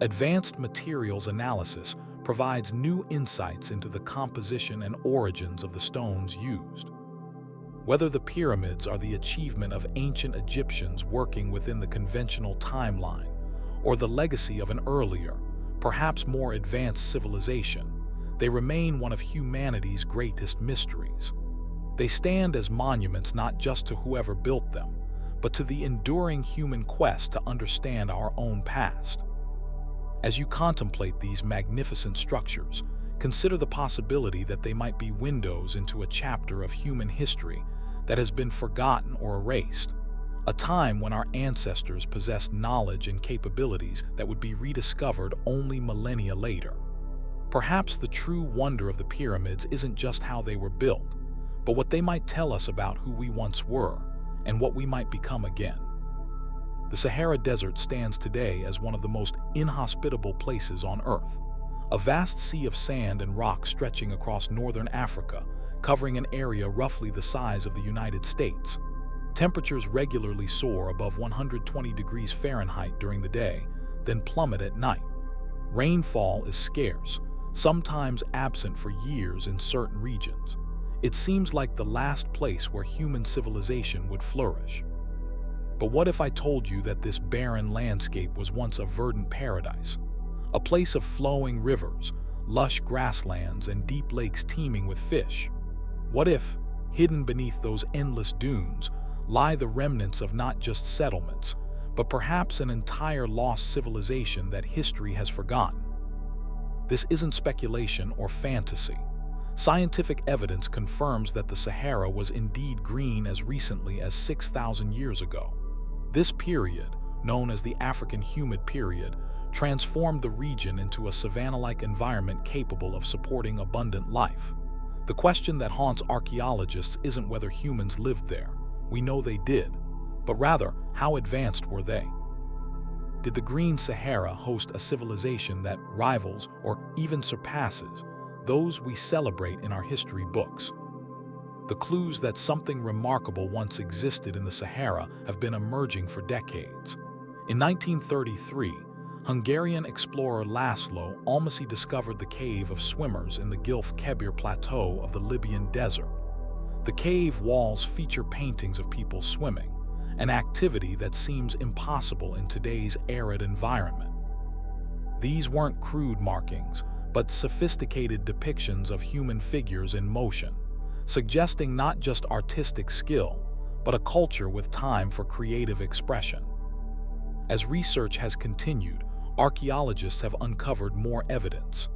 Advanced materials analysis provides new insights into the composition and origins of the stones used. Whether the pyramids are the achievement of ancient Egyptians working within the conventional timeline, or the legacy of an earlier, perhaps more advanced civilization, they remain one of humanity's greatest mysteries. They stand as monuments not just to whoever built them, but to the enduring human quest to understand our own past. As you contemplate these magnificent structures, consider the possibility that they might be windows into a chapter of human history that has been forgotten or erased, a time when our ancestors possessed knowledge and capabilities that would be rediscovered only millennia later. Perhaps the true wonder of the pyramids isn't just how they were built, but what they might tell us about who we once were and what we might become again. The Sahara Desert stands today as one of the most inhospitable places on Earth, a vast sea of sand and rock stretching across northern Africa, covering an area roughly the size of the United States. Temperatures regularly soar above 120 degrees Fahrenheit during the day, then plummet at night. Rainfall is scarce, sometimes absent for years in certain regions. It seems like the last place where human civilization would flourish. But what if I told you that this barren landscape was once a verdant paradise? A place of flowing rivers, lush grasslands, and deep lakes teeming with fish? What if, hidden beneath those endless dunes, lie the remnants of not just settlements, but but perhaps an entire lost civilization that history has forgotten. This isn't speculation or fantasy. Scientific evidence confirms that the Sahara was indeed green as recently as 6,000 years ago. This period, known as the African Humid Period, transformed the region into a savanna-like environment capable of supporting abundant life. The question that haunts archaeologists isn't whether humans lived there. We know they did. But rather, how advanced were they? Did the Green Sahara host a civilization that rivals or even surpasses those we celebrate in our history books? The clues that something remarkable once existed in the Sahara have been emerging for decades. In 1933, Hungarian explorer Laszlo Almasi discovered the Cave of Swimmers in the Gilf Kebir Plateau of the Libyan desert. The cave walls feature paintings of people swimming, an activity that seems impossible in today's arid environment. These weren't crude markings, but sophisticated depictions of human figures in motion, suggesting not just artistic skill, but a culture with time for creative expression. As research has continued, archaeologists have uncovered more evidence.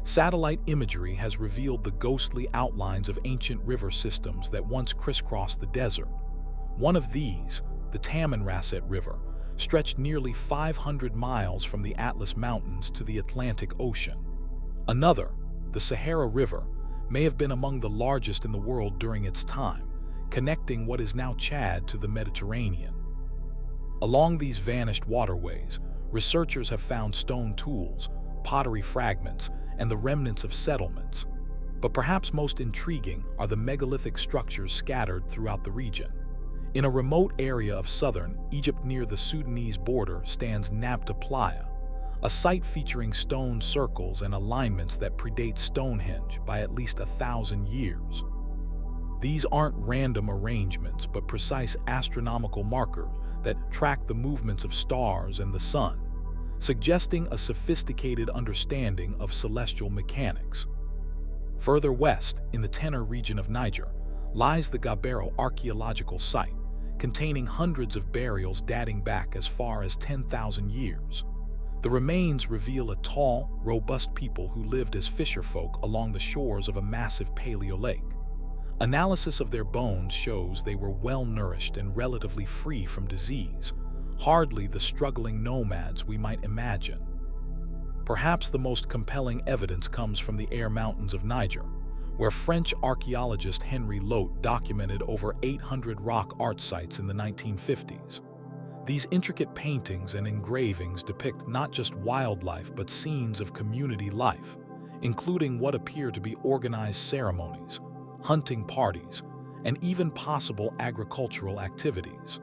Satellite imagery has revealed the ghostly outlines of ancient river systems that once crisscrossed the desert. One of these, the Tamanrasset River, stretched nearly 500 miles from the Atlas Mountains to the Atlantic Ocean. Another, the Sahara River, may have been among the largest in the world during its time, connecting what is now Chad to the Mediterranean. Along these vanished waterways, researchers have found stone tools, pottery fragments, and the remnants of settlements. But perhaps most intriguing are the megalithic structures scattered throughout the region. In a remote area of southern Egypt near the Sudanese border stands Nabta Playa, a site featuring stone circles and alignments that predate Stonehenge by at least 1,000 years. These aren't random arrangements, but precise astronomical markers that track the movements of stars and the sun, suggesting a sophisticated understanding of celestial mechanics. Further west, in the Tenor region of Niger, lies the Gabero archaeological site, containing hundreds of burials dating back as far as 10,000 years. The remains reveal a tall, robust people who lived as fisherfolk along the shores of a massive paleo lake. Analysis of their bones shows they were well-nourished and relatively free from disease, hardly the struggling nomads we might imagine. Perhaps the most compelling evidence comes from the Air Mountains of Niger, where French archaeologist Henri Lot documented over 800 rock art sites in the 1950s. These intricate paintings and engravings depict not just wildlife but scenes of community life, including what appear to be organized ceremonies, hunting parties, and even possible agricultural activities.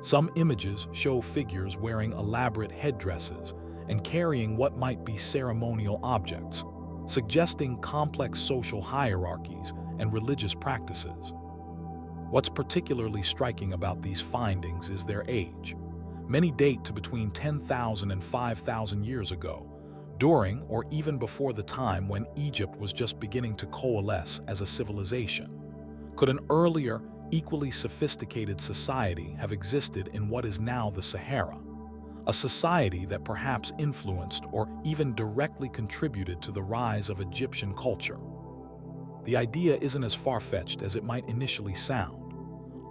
Some images show figures wearing elaborate headdresses and carrying what might be ceremonial objects, suggesting complex social hierarchies and religious practices. What's particularly striking about these findings is their age. Many date to between 10,000 and 5,000 years ago, during or even before the time when Egypt was just beginning to coalesce as a civilization. Could an earlier, equally sophisticated society have existed in what is now the Sahara? A society that perhaps influenced or even directly contributed to the rise of Egyptian culture. The idea isn't as far-fetched as it might initially sound.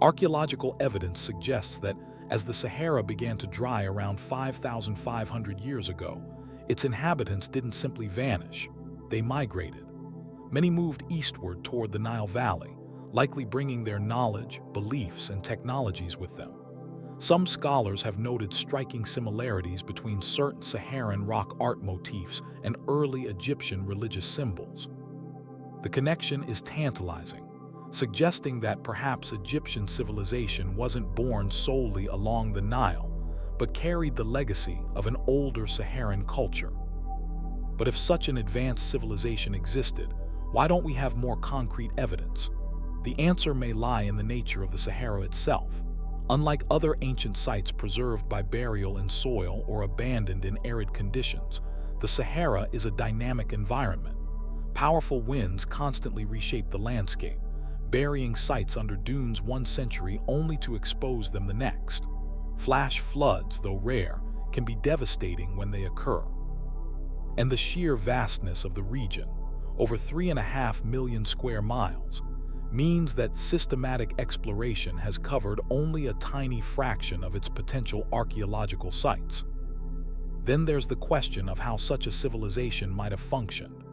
Archaeological evidence suggests that as the Sahara began to dry around 5,500 years ago, its inhabitants didn't simply vanish, they migrated. Many moved eastward toward the Nile Valley, likely bringing their knowledge, beliefs, and technologies with them. Some scholars have noted striking similarities between certain Saharan rock art motifs and early Egyptian religious symbols. The connection is tantalizing, suggesting that perhaps Egyptian civilization wasn't born solely along the Nile, but carried the legacy of an older Saharan culture. But if such an advanced civilization existed, why don't we have more concrete evidence? The answer may lie in the nature of the Sahara itself. Unlike other ancient sites preserved by burial in soil or abandoned in arid conditions, the Sahara is a dynamic environment. Powerful winds constantly reshape the landscape, burying sites under dunes one century only to expose them the next. Flash floods, though rare, can be devastating when they occur. And the sheer vastness of the region, over 3.5 million square miles, means that systematic exploration has covered only a tiny fraction of its potential archaeological sites. Then there's the question of how such a civilization might have functioned.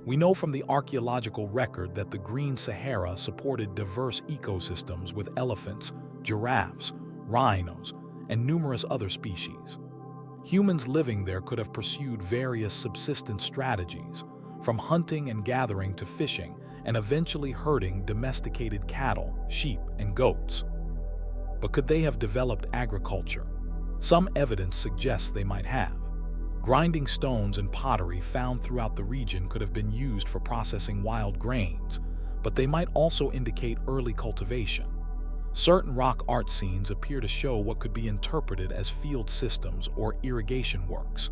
We know from the archaeological record that the Green Sahara supported diverse ecosystems with elephants, giraffes, rhinos, and numerous other species. Humans living there could have pursued various subsistence strategies, from hunting and gathering to fishing, and eventually herding domesticated cattle, sheep, and goats. But could they have developed agriculture? Some evidence suggests they might have. Grinding stones and pottery found throughout the region could have been used for processing wild grains, but they might also indicate early cultivation. Certain rock art scenes appear to show what could be interpreted as field systems or irrigation works.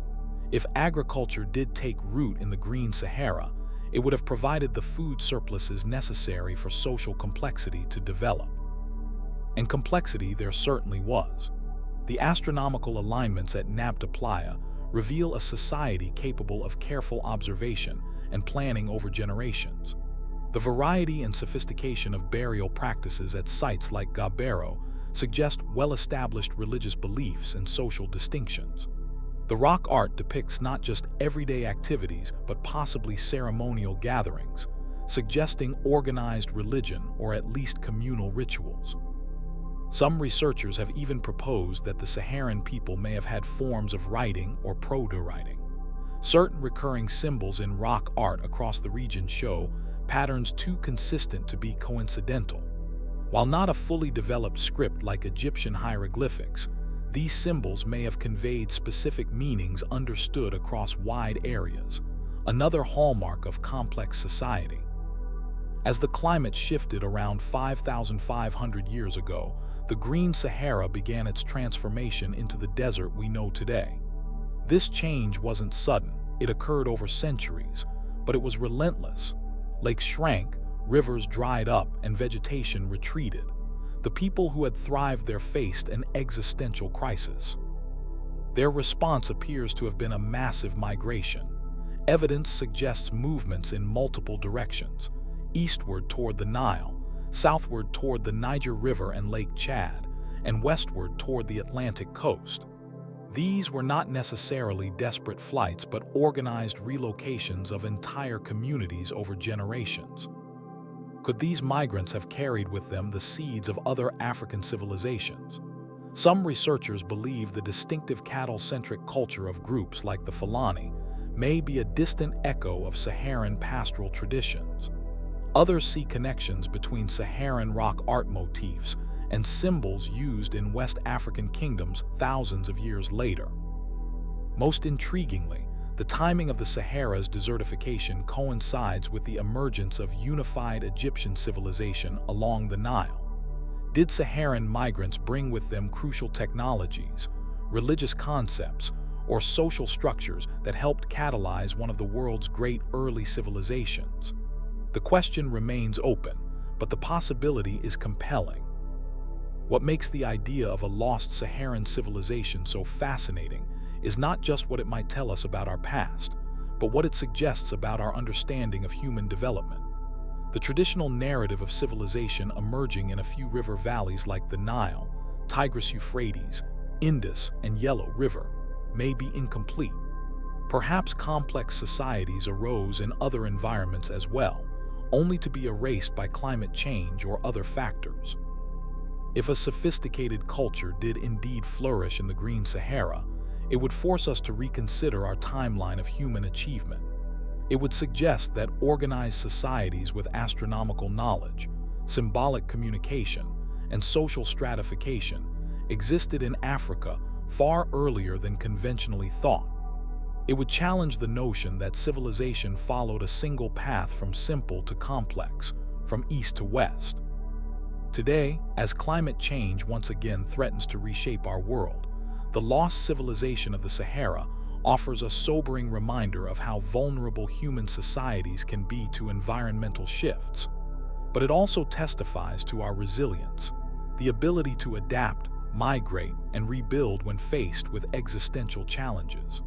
If agriculture did take root in the Green Sahara, it would have provided the food surpluses necessary for social complexity to develop. And complexity there certainly was. The astronomical alignments at Nabta Playa reveal a society capable of careful observation and planning over generations. The variety and sophistication of burial practices at sites like Gabbero suggest well-established religious beliefs and social distinctions. The rock art depicts not just everyday activities, but possibly ceremonial gatherings, suggesting organized religion or at least communal rituals. Some researchers have even proposed that the Saharan people may have had forms of writing or proto-writing. Certain recurring symbols in rock art across the region show patterns too consistent to be coincidental. While not a fully developed script like Egyptian hieroglyphics, these symbols may have conveyed specific meanings understood across wide areas, another hallmark of complex society. As the climate shifted around 5,500 years ago, the Green Sahara began its transformation into the desert we know today. This change wasn't sudden, it occurred over centuries, but it was relentless. Lakes shrank, rivers dried up, and vegetation retreated. The people who had thrived there faced an existential crisis. Their response appears to have been a massive migration. Evidence suggests movements in multiple directions, eastward toward the Nile, southward toward the Niger River and Lake Chad, and westward toward the Atlantic coast. These were not necessarily desperate flights, but organized relocations of entire communities over generations. Could these migrants have carried with them the seeds of other African civilizations? Some researchers believe the distinctive cattle-centric culture of groups like the Fulani may be a distant echo of Saharan pastoral traditions. Others see connections between Saharan rock art motifs and symbols used in West African kingdoms thousands of years later. Most intriguingly, the timing of the Sahara's desertification coincides with the emergence of unified Egyptian civilization along the Nile. Did Saharan migrants bring with them crucial technologies, religious concepts, or social structures that helped catalyze one of the world's great early civilizations? The question remains open, but the possibility is compelling. What makes the idea of a lost Saharan civilization so fascinating is not just what it might tell us about our past, but what it suggests about our understanding of human development. The traditional narrative of civilization emerging in a few river valleys like the Nile, Tigris-Euphrates, Indus, and Yellow River may be incomplete. Perhaps complex societies arose in other environments as well, only to be erased by climate change or other factors. If a sophisticated culture did indeed flourish in the Green Sahara, it would force us to reconsider our timeline of human achievement. It would suggest that organized societies with astronomical knowledge, symbolic communication, and social stratification existed in Africa far earlier than conventionally thought. It would challenge the notion that civilization followed a single path from simple to complex, from east to west. Today, as climate change once again threatens to reshape our world, the lost civilization of the Sahara offers a sobering reminder of how vulnerable human societies can be to environmental shifts. But it also testifies to our resilience, the ability to adapt, migrate, and rebuild when faced with existential challenges.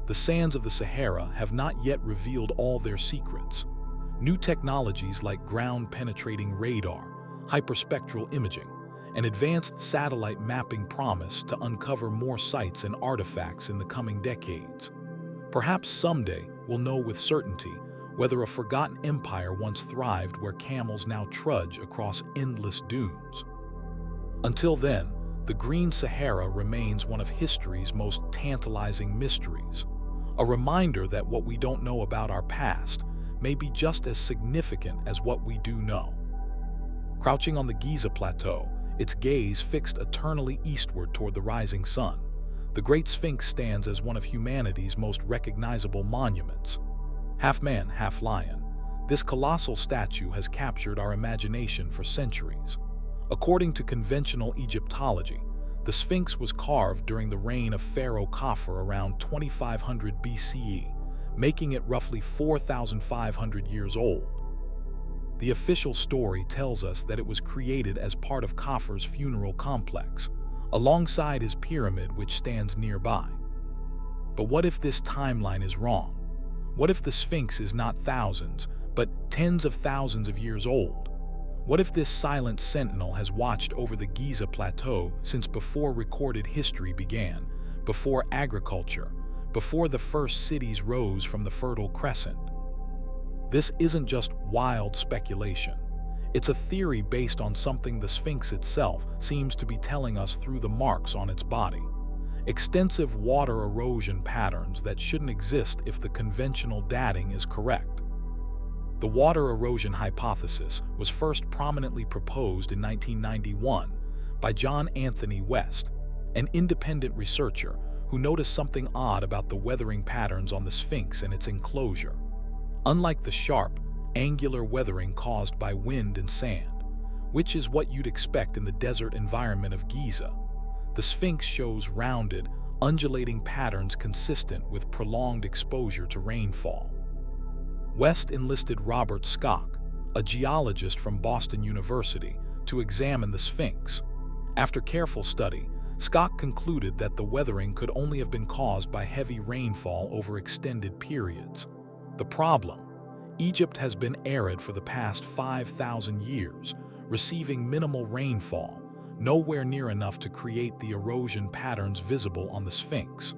The sands of the Sahara have not yet revealed all their secrets. New technologies like ground-penetrating radar, hyperspectral imaging, and advanced satellite mapping promise to uncover more sites and artifacts in the coming decades. Perhaps someday we'll know with certainty whether a forgotten empire once thrived where camels now trudge across endless dunes. Until then, the Green Sahara remains one of history's most tantalizing mysteries, a reminder that what we don't know about our past may be just as significant as what we do know. Crouching on the Giza Plateau, its gaze fixed eternally eastward toward the rising sun, the Great Sphinx stands as one of humanity's most recognizable monuments. Half man, half lion, this colossal statue has captured our imagination for centuries. According to conventional Egyptology, the Sphinx was carved during the reign of Pharaoh Khafre around 2500 BCE, making it roughly 4,500 years old. The official story tells us that it was created as part of Khafre's funeral complex, alongside his pyramid which stands nearby. But what if this timeline is wrong? What if the Sphinx is not thousands, but tens of thousands of years old? What if this silent sentinel has watched over the Giza Plateau since before recorded history began, before agriculture, before the first cities rose from the Fertile Crescent? This isn't just wild speculation. It's a theory based on something the Sphinx itself seems to be telling us through the marks on its body. Extensive water erosion patterns that shouldn't exist if the conventional dating is correct. The water erosion hypothesis was first prominently proposed in 1991 by John Anthony West, an independent researcher who noticed something odd about the weathering patterns on the Sphinx and its enclosure. Unlike the sharp, angular weathering caused by wind and sand, which is what you'd expect in the desert environment of Giza, the Sphinx shows rounded, undulating patterns consistent with prolonged exposure to rainfall. West enlisted Robert Schoch, a geologist from Boston University, to examine the Sphinx. After careful study, Schoch concluded that the weathering could only have been caused by heavy rainfall over extended periods. The problem: Egypt has been arid for the past 5,000 years, receiving minimal rainfall, nowhere near enough to create the erosion patterns visible on the Sphinx.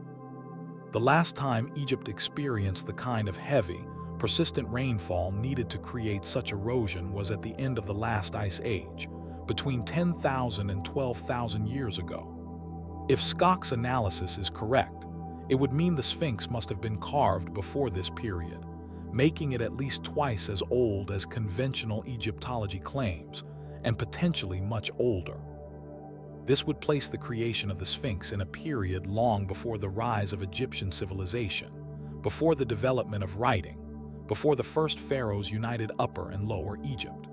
The last time Egypt experienced the kind of heavy, persistent rainfall needed to create such erosion was at the end of the last ice age, between 10,000 and 12,000 years ago. If Schoch's analysis is correct, it would mean the Sphinx must have been carved before this period, making it at least twice as old as conventional Egyptology claims, and potentially much older. This would place the creation of the Sphinx in a period long before the rise of Egyptian civilization, before the development of writing, before the first pharaohs united Upper and Lower Egypt.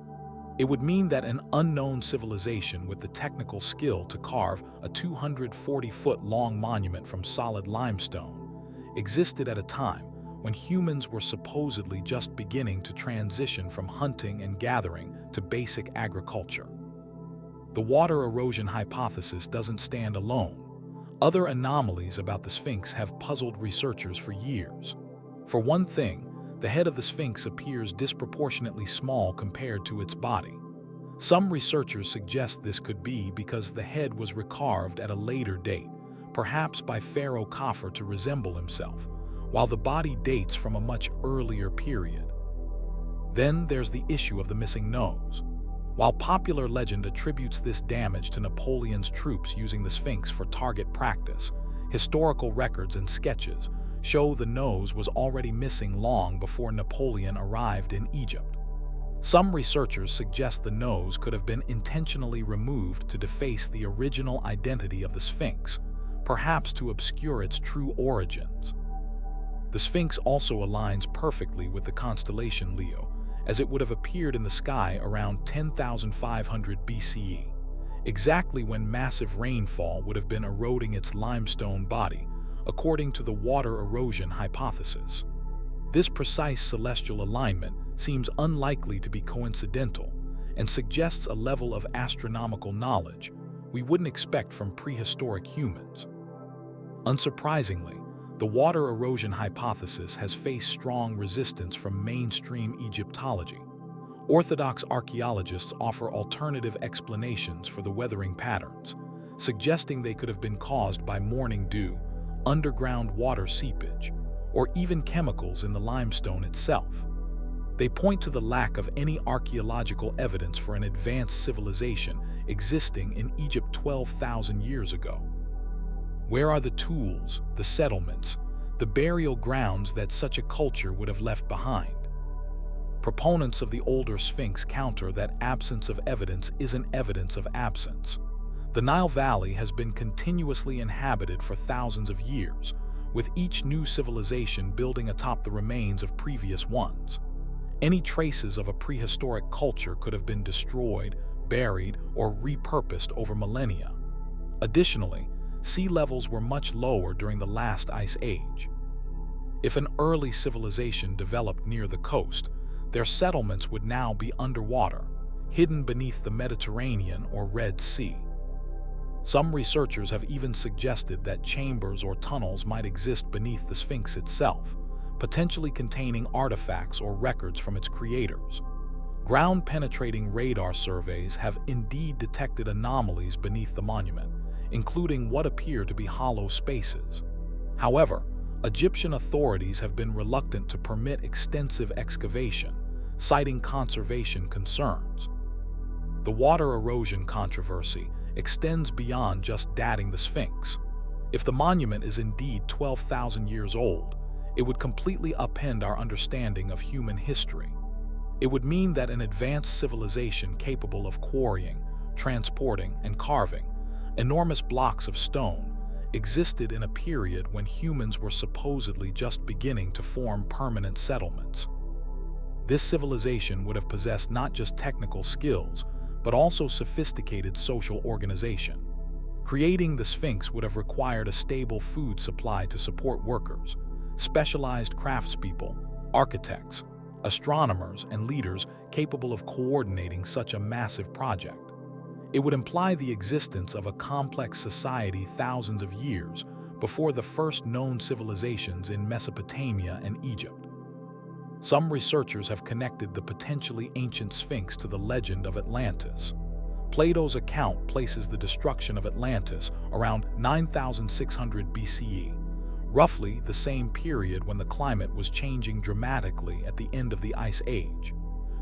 It would mean that an unknown civilization with the technical skill to carve a 240-foot-long monument from solid limestone existed at a time when humans were supposedly just beginning to transition from hunting and gathering to basic agriculture. The water erosion hypothesis doesn't stand alone. Other anomalies about the Sphinx have puzzled researchers for years. For one thing, the head of the Sphinx appears disproportionately small compared to its body. Some researchers suggest this could be because the head was recarved at a later date, perhaps by Pharaoh Khafre to resemble himself, while the body dates from a much earlier period. Then there's the issue of the missing nose. While popular legend attributes this damage to Napoleon's troops using the Sphinx for target practice, historical records and sketches show the nose was already missing long before Napoleon arrived in Egypt. Some researchers suggest the nose could have been intentionally removed to deface the original identity of the Sphinx, perhaps to obscure its true origins. The Sphinx also aligns perfectly with the constellation Leo, as it would have appeared in the sky around 10,500 BCE, exactly when massive rainfall would have been eroding its limestone body, according to the water erosion hypothesis. This precise celestial alignment seems unlikely to be coincidental and suggests a level of astronomical knowledge, we wouldn't expect from prehistoric humans. Unsurprisingly, the water erosion hypothesis has faced strong resistance from mainstream Egyptology. Orthodox archaeologists offer alternative explanations for the weathering patterns, suggesting they could have been caused by morning dew, underground water seepage, or even chemicals in the limestone itself. They point to the lack of any archaeological evidence for an advanced civilization existing in Egypt 12,000 years ago. Where are the tools, the settlements, the burial grounds that such a culture would have left behind? Proponents of the older Sphinx counter that absence of evidence isn't evidence of absence. The Nile Valley has been continuously inhabited for thousands of years, with each new civilization building atop the remains of previous ones. Any traces of a prehistoric culture could have been destroyed, buried, or repurposed over millennia. Additionally, sea levels were much lower during the last ice age. If an early civilization developed near the coast, their settlements would now be underwater, hidden beneath the Mediterranean or Red Sea. Some researchers have even suggested that chambers or tunnels might exist beneath the Sphinx itself, potentially containing artifacts or records from its creators. Ground-penetrating radar surveys have indeed detected anomalies beneath the monument, including what appear to be hollow spaces. However, Egyptian authorities have been reluctant to permit extensive excavation, citing conservation concerns. The water erosion controversy extends beyond just dating the Sphinx. If the monument is indeed 12,000 years old, it would completely upend our understanding of human history. It would mean that an advanced civilization capable of quarrying, transporting, and carving enormous blocks of stone existed in a period when humans were supposedly just beginning to form permanent settlements. This civilization would have possessed not just technical skills, but also sophisticated social organization. Creating the Sphinx would have required a stable food supply to support workers, specialized craftspeople, architects, astronomers, and leaders capable of coordinating such a massive project. It would imply the existence of a complex society thousands of years before the first known civilizations in Mesopotamia and Egypt. Some researchers have connected the potentially ancient Sphinx to the legend of Atlantis. Plato's account places the destruction of Atlantis around 9,600 BCE, roughly the same period when the climate was changing dramatically at the end of the Ice Age.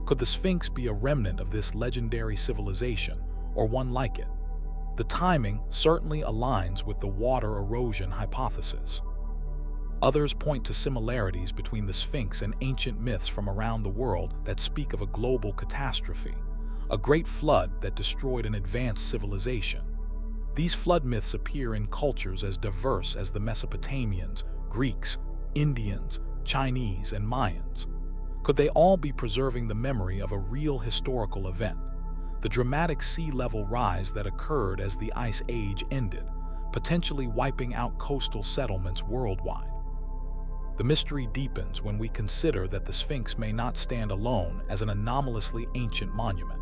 Could the Sphinx be a remnant of this legendary civilization, or one like it? The timing certainly aligns with the water erosion hypothesis. Others point to similarities between the Sphinx and ancient myths from around the world that speak of a global catastrophe, a great flood that destroyed an advanced civilization. These flood myths appear in cultures as diverse as the Mesopotamians, Greeks, Indians, Chinese, and Mayans. Could they all be preserving the memory of a real historical event? The dramatic sea level rise that occurred as the Ice Age ended, potentially wiping out coastal settlements worldwide. The mystery deepens when we consider that the Sphinx may not stand alone as an anomalously ancient monument.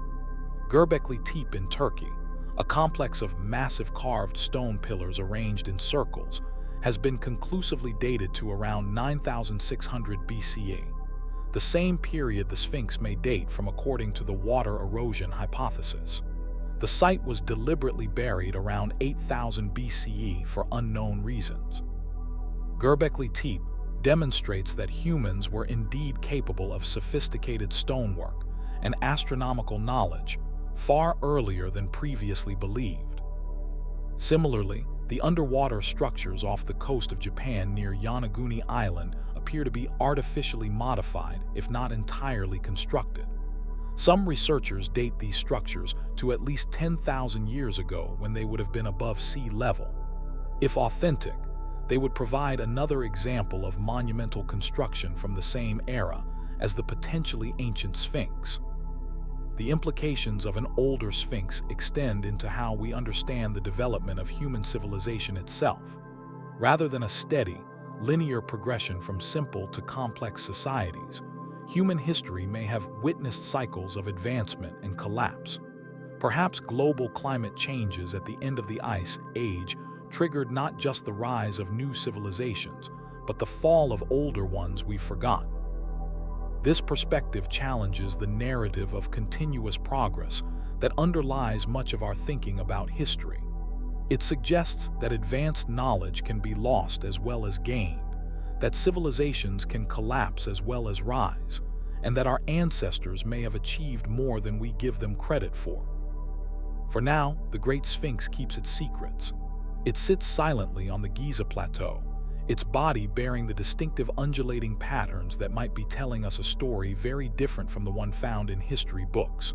Göbekli Tepe in Turkey, a complex of massive carved stone pillars arranged in circles, has been conclusively dated to around 9,600 BCE, the same period the Sphinx may date from according to the water erosion hypothesis. The site was deliberately buried around 8,000 BCE for unknown reasons. Göbekli Tepe demonstrates that humans were indeed capable of sophisticated stonework and astronomical knowledge far earlier than previously believed. Similarly, the underwater structures off the coast of Japan near Yonaguni Island appear to be artificially modified, if not entirely constructed. Some researchers date these structures to at least 10,000 years ago when they would have been above sea level. If authentic, they would provide another example of monumental construction from the same era as the potentially ancient Sphinx. The implications of an older Sphinx extend into how we understand the development of human civilization itself. Rather than a steady, linear progression from simple to complex societies, human history may have witnessed cycles of advancement and collapse. Perhaps global climate changes at the end of the Ice Age triggered not just the rise of new civilizations, but the fall of older ones we've forgotten. This perspective challenges the narrative of continuous progress that underlies much of our thinking about history. It suggests that advanced knowledge can be lost as well as gained, that civilizations can collapse as well as rise, and that our ancestors may have achieved more than we give them credit for. For now, the Great Sphinx keeps its secrets. It sits silently on the Giza Plateau, its body bearing the distinctive undulating patterns that might be telling us a story very different from the one found in history books.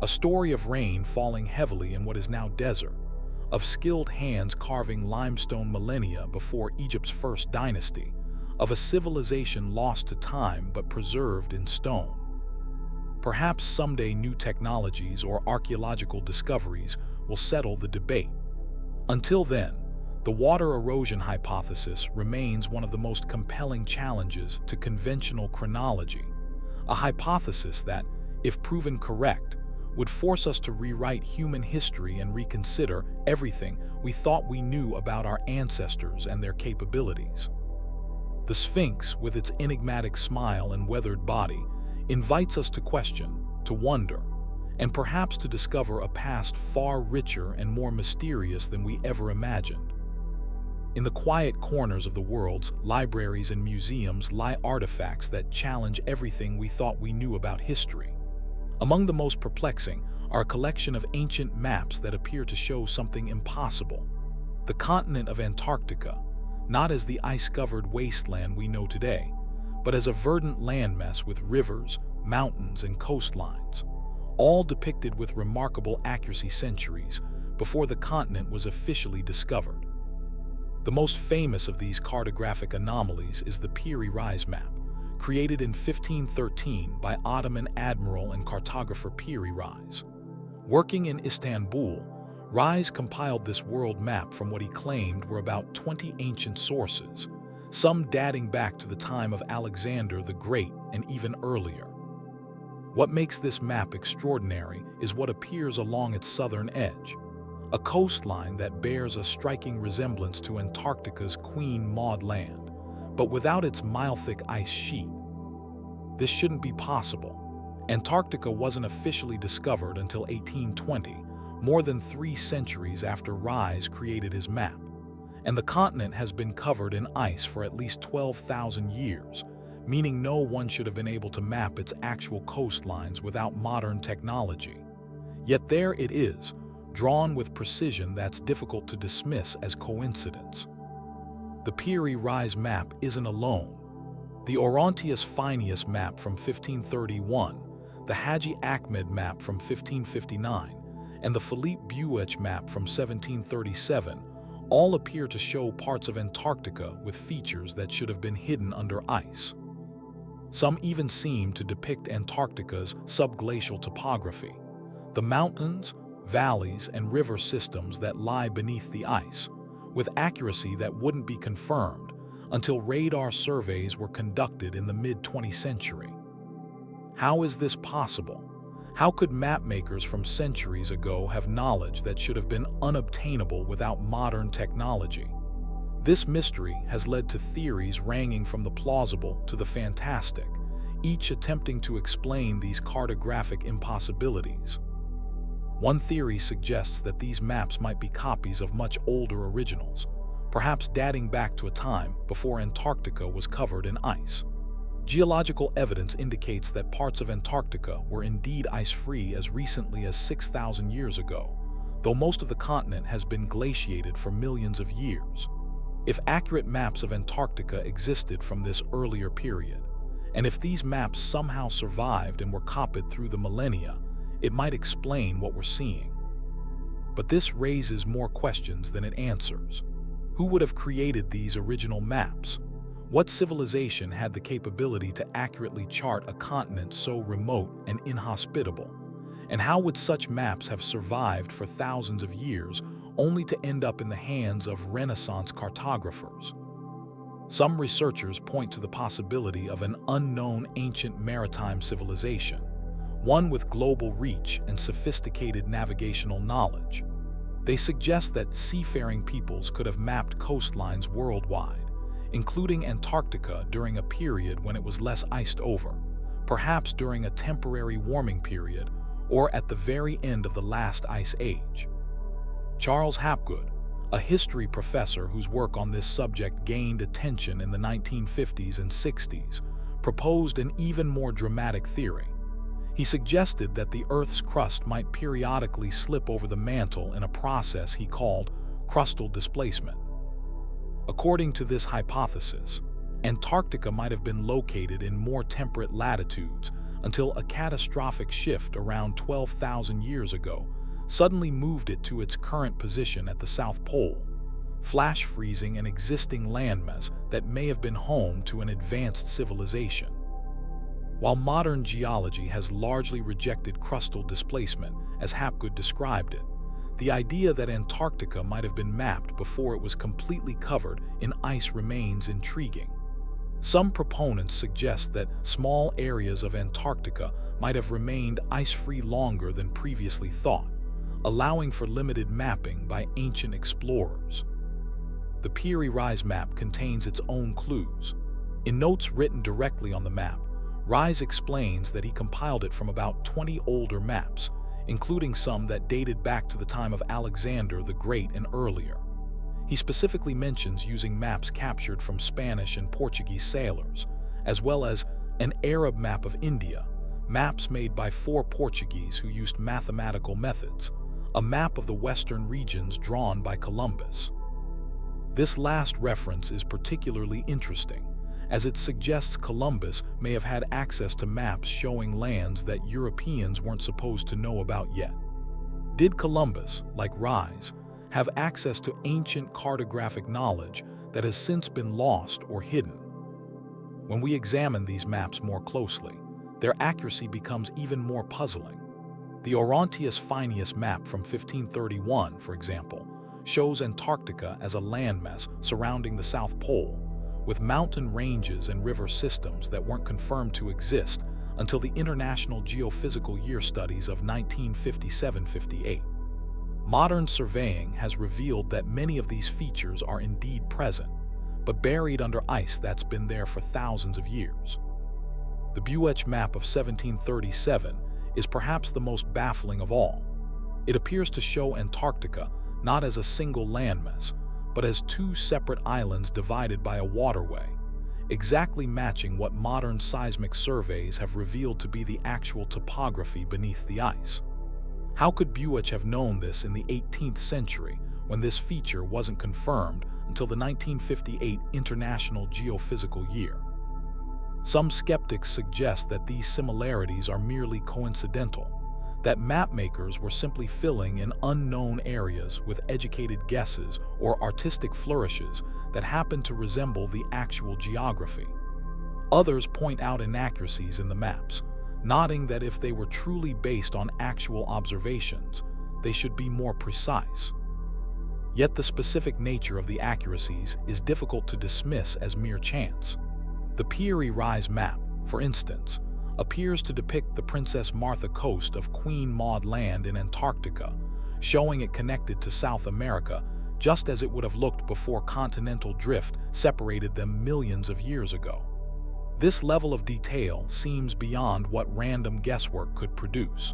A story of rain falling heavily in what is now desert, of skilled hands carving limestone millennia before Egypt's first dynasty, of a civilization lost to time but preserved in stone. Perhaps someday new technologies or archaeological discoveries will settle the debate. Until then, the water erosion hypothesis remains one of the most compelling challenges to conventional chronology, a hypothesis that, if proven correct, would force us to rewrite human history and reconsider everything we thought we knew about our ancestors and their capabilities. The Sphinx, with its enigmatic smile and weathered body, invites us to question, to wonder, and perhaps to discover a past far richer and more mysterious than we ever imagined. In the quiet corners of the world's libraries and museums lie artifacts that challenge everything we thought we knew about history. Among the most perplexing are a collection of ancient maps that appear to show something impossible. The continent of Antarctica, not as the ice-covered wasteland we know today, but as a verdant landmass with rivers, mountains, and coastlines, all depicted with remarkable accuracy centuries before the continent was officially discovered. The most famous of these cartographic anomalies is the Piri Reis map, created in 1513 by Ottoman admiral and cartographer Piri Reis. Working in Istanbul, Reis compiled this world map from what he claimed were about 20 ancient sources, some dating back to the time of Alexander the Great and even earlier. What makes this map extraordinary is what appears along its southern edge, a coastline that bears a striking resemblance to Antarctica's Queen Maud Land, but without its mile-thick ice sheet. This shouldn't be possible. Antarctica wasn't officially discovered until 1820, more than 3 centuries after Reis created his map, and the continent has been covered in ice for at least 12,000 years, meaning no one should have been able to map its actual coastlines without modern technology. Yet there it is, drawn with precision that's difficult to dismiss as coincidence. The Piri Reis map isn't alone. The Orontius Phineus map from 1531, the Haji Ahmed map from 1559, and the Philippe Buech map from 1737 all appear to show parts of Antarctica with features that should have been hidden under ice. Some even seem to depict Antarctica's subglacial topography, the mountains, valleys, and river systems that lie beneath the ice, with accuracy that wouldn't be confirmed until radar surveys were conducted in the mid-20th century. How is this possible? How could mapmakers from centuries ago have knowledge that should have been unobtainable without modern technology? This mystery has led to theories ranging from the plausible to the fantastic, each attempting to explain these cartographic impossibilities. One theory suggests that these maps might be copies of much older originals, perhaps dating back to a time before Antarctica was covered in ice. Geological evidence indicates that parts of Antarctica were indeed ice-free as recently as 6,000 years ago, though most of the continent has been glaciated for millions of years. If accurate maps of Antarctica existed from this earlier period, and if these maps somehow survived and were copied through the millennia, it might explain what we're seeing. But this raises more questions than it answers. Who would have created these original maps? What civilization had the capability to accurately chart a continent so remote and inhospitable? And how would such maps have survived for thousands of years only to end up in the hands of Renaissance cartographers? Some researchers point to the possibility of an unknown ancient maritime civilization, one with global reach and sophisticated navigational knowledge. They suggest that seafaring peoples could have mapped coastlines worldwide, including Antarctica during a period when it was less iced over, perhaps during a temporary warming period or at the very end of the last ice age. Charles Hapgood, a history professor whose work on this subject gained attention in the 1950s and 60s, proposed an even more dramatic theory. He suggested that the Earth's crust might periodically slip over the mantle in a process he called crustal displacement. According to this hypothesis, Antarctica might have been located in more temperate latitudes until a catastrophic shift around 12,000 years ago suddenly moved it to its current position at the South Pole, flash freezing an existing landmass that may have been home to an advanced civilization. While modern geology has largely rejected crustal displacement, as Hapgood described it, the idea that Antarctica might have been mapped before it was completely covered in ice remains intriguing. Some proponents suggest that small areas of Antarctica might have remained ice-free longer than previously thought, allowing for limited mapping by ancient explorers. The Peary Rise map contains its own clues. In notes written directly on the map, Rise explains that he compiled it from about 20 older maps, including some that dated back to the time of Alexander the Great and earlier. He specifically mentions using maps captured from Spanish and Portuguese sailors, as well as an Arab map of India, maps made by 4 Portuguese who used mathematical methods, a map of the western regions drawn by Columbus. This last reference is particularly interesting, as it suggests Columbus may have had access to maps showing lands that Europeans weren't supposed to know about yet. Did Columbus, like Rise, have access to ancient cartographic knowledge that has since been lost or hidden? When we examine these maps more closely, their accuracy becomes even more puzzling. The Orontius Phineus map from 1531, for example, shows Antarctica as a landmass surrounding the South Pole, with mountain ranges and river systems that weren't confirmed to exist until the International Geophysical Year studies of 1957-58. Modern surveying has revealed that many of these features are indeed present, but buried under ice that's been there for thousands of years. The Buech map of 1737 is perhaps the most baffling of all. It appears to show Antarctica not as a single landmass, but as 2 separate islands divided by a waterway, exactly matching what modern seismic surveys have revealed to be the actual topography beneath the ice. How could Buech have known this in the 18th century when this feature wasn't confirmed until the 1958 International Geophysical Year? Some skeptics suggest that these similarities are merely coincidental, that mapmakers were simply filling in unknown areas with educated guesses or artistic flourishes that happen to resemble the actual geography. Others point out inaccuracies in the maps, noting that if they were truly based on actual observations, they should be more precise. Yet the specific nature of the accuracies is difficult to dismiss as mere chance. The Peary Rise map, for instance, appears to depict the Princess Martha coast of Queen Maud Land in Antarctica, showing it connected to South America just as it would have looked before continental drift separated them millions of years ago. This level of detail seems beyond what random guesswork could produce.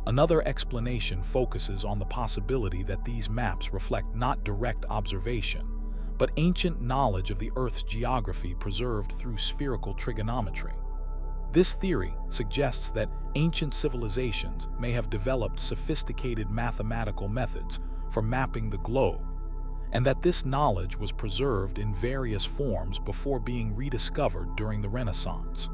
Another explanation focuses on the possibility that these maps reflect not direct observation, but ancient knowledge of the Earth's geography preserved through spherical trigonometry. This theory suggests that ancient civilizations may have developed sophisticated mathematical methods for mapping the globe, and that this knowledge was preserved in various forms before being rediscovered during the Renaissance.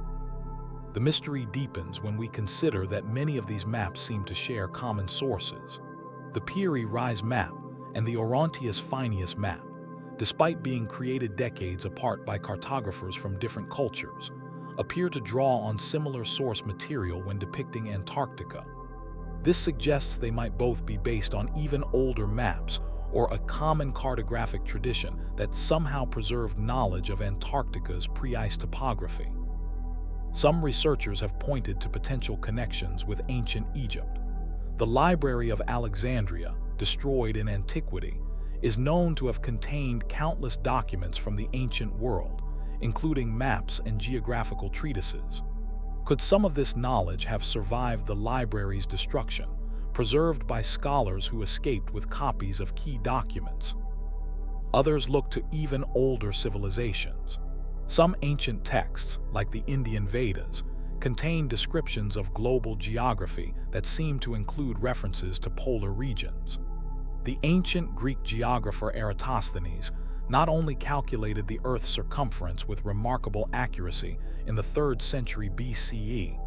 The mystery deepens when we consider that many of these maps seem to share common sources. The Peary Rise map and the Orontius Phineus map, despite being created decades apart by cartographers from different cultures, appear to draw on similar source material when depicting Antarctica. This suggests they might both be based on even older maps or a common cartographic tradition that somehow preserved knowledge of Antarctica's pre-ice topography. Some researchers have pointed to potential connections with ancient Egypt. The Library of Alexandria, destroyed in antiquity, is known to have contained countless documents from the ancient world, including maps and geographical treatises. Could some of this knowledge have survived the library's destruction, preserved by scholars who escaped with copies of key documents? Others look to even older civilizations. Some ancient texts, like the Indian Vedas, contain descriptions of global geography that seem to include references to polar regions. The ancient Greek geographer Eratosthenes not only calculated the Earth's circumference with remarkable accuracy in the 3rd century BCE,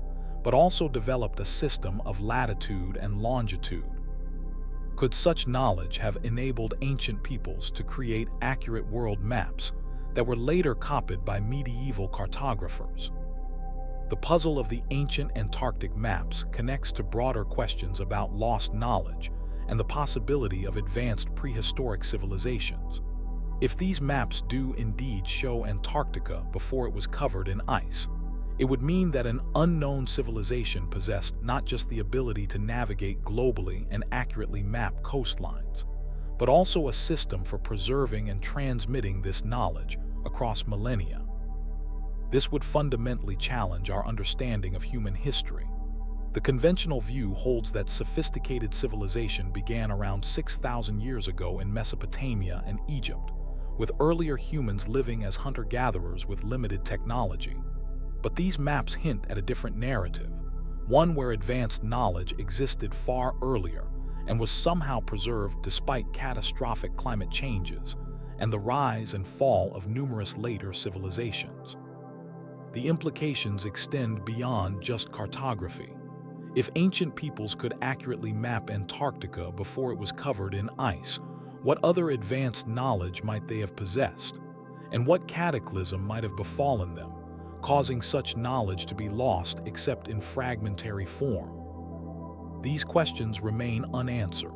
but also developed a system of latitude and longitude. Could such knowledge have enabled ancient peoples to create accurate world maps that were later copied by medieval cartographers? The puzzle of the ancient Antarctic maps connects to broader questions about lost knowledge and the possibility of advanced prehistoric civilizations. If these maps do indeed show Antarctica before it was covered in ice, it would mean that an unknown civilization possessed not just the ability to navigate globally and accurately map coastlines, but also a system for preserving and transmitting this knowledge across millennia. This would fundamentally challenge our understanding of human history. The conventional view holds that sophisticated civilization began around 6,000 years ago in Mesopotamia and Egypt, with earlier humans living as hunter-gatherers with limited technology. But these maps hint at a different narrative, one where advanced knowledge existed far earlier and was somehow preserved despite catastrophic climate changes and the rise and fall of numerous later civilizations. The implications extend beyond just cartography. If ancient peoples could accurately map Antarctica before it was covered in ice, what other advanced knowledge might they have possessed? And what cataclysm might have befallen them, causing such knowledge to be lost except in fragmentary form? These questions remain unanswered.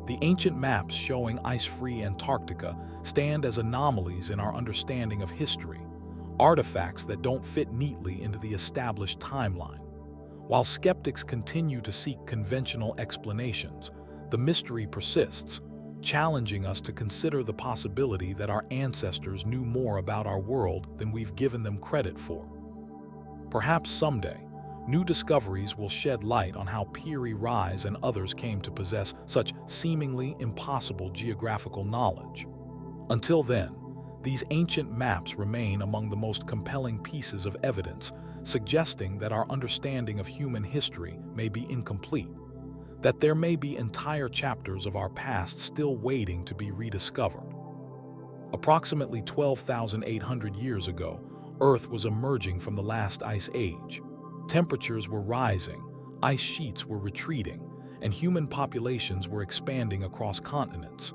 The ancient maps showing ice-free Antarctica stand as anomalies in our understanding of history, artifacts that don't fit neatly into the established timeline. While skeptics continue to seek conventional explanations, the mystery persists, challenging us to consider the possibility that our ancestors knew more about our world than we've given them credit for. Perhaps someday, new discoveries will shed light on how Piri Reis and others came to possess such seemingly impossible geographical knowledge. Until then, these ancient maps remain among the most compelling pieces of evidence, suggesting that our understanding of human history may be incomplete, that there may be entire chapters of our past still waiting to be rediscovered. Approximately 12,800 years ago, Earth was emerging from the last ice age. Temperatures were rising, ice sheets were retreating, and human populations were expanding across continents.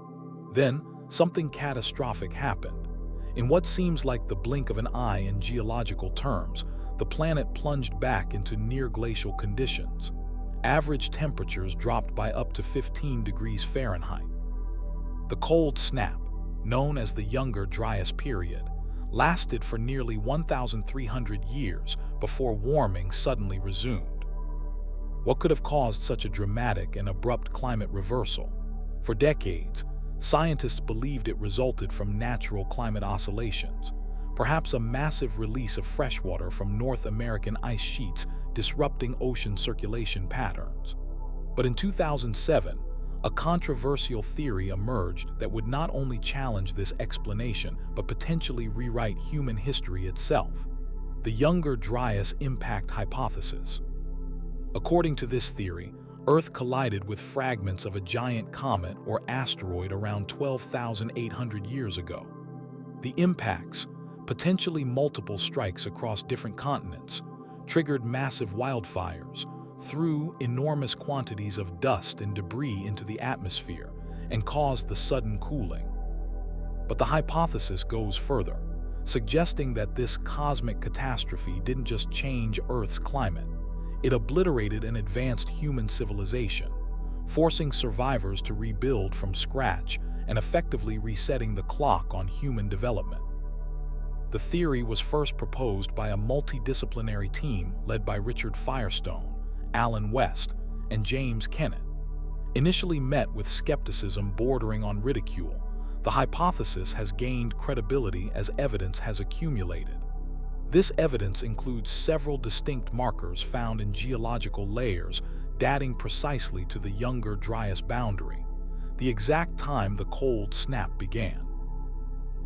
Then, something catastrophic happened. In what seems like the blink of an eye in geological terms, the planet plunged back into near-glacial conditions. Average temperatures dropped by up to 15 degrees Fahrenheit. The cold snap, known as the Younger Dryas period, lasted for nearly 1,300 years before warming suddenly resumed. What could have caused such a dramatic and abrupt climate reversal? For decades, scientists believed it resulted from natural climate oscillations, perhaps a massive release of freshwater from North American ice sheets disrupting ocean circulation patterns. But in 2007, a controversial theory emerged that would not only challenge this explanation but potentially rewrite human history itself: the Younger Dryas impact hypothesis. According to this theory, Earth collided with fragments of a giant comet or asteroid around 12,800 years ago. The impacts, potentially multiple strikes across different continents, triggered massive wildfires, threw enormous quantities of dust and debris into the atmosphere, and caused the sudden cooling. But the hypothesis goes further, suggesting that this cosmic catastrophe didn't just change Earth's climate, it obliterated an advanced human civilization, forcing survivors to rebuild from scratch and effectively resetting the clock on human development. The theory was first proposed by a multidisciplinary team led by Richard Firestone, Alan West, and James Kennett. Initially met with skepticism bordering on ridicule, the hypothesis has gained credibility as evidence has accumulated. This evidence includes several distinct markers found in geological layers dating precisely to the younger Dryas boundary, the exact time the cold snap began.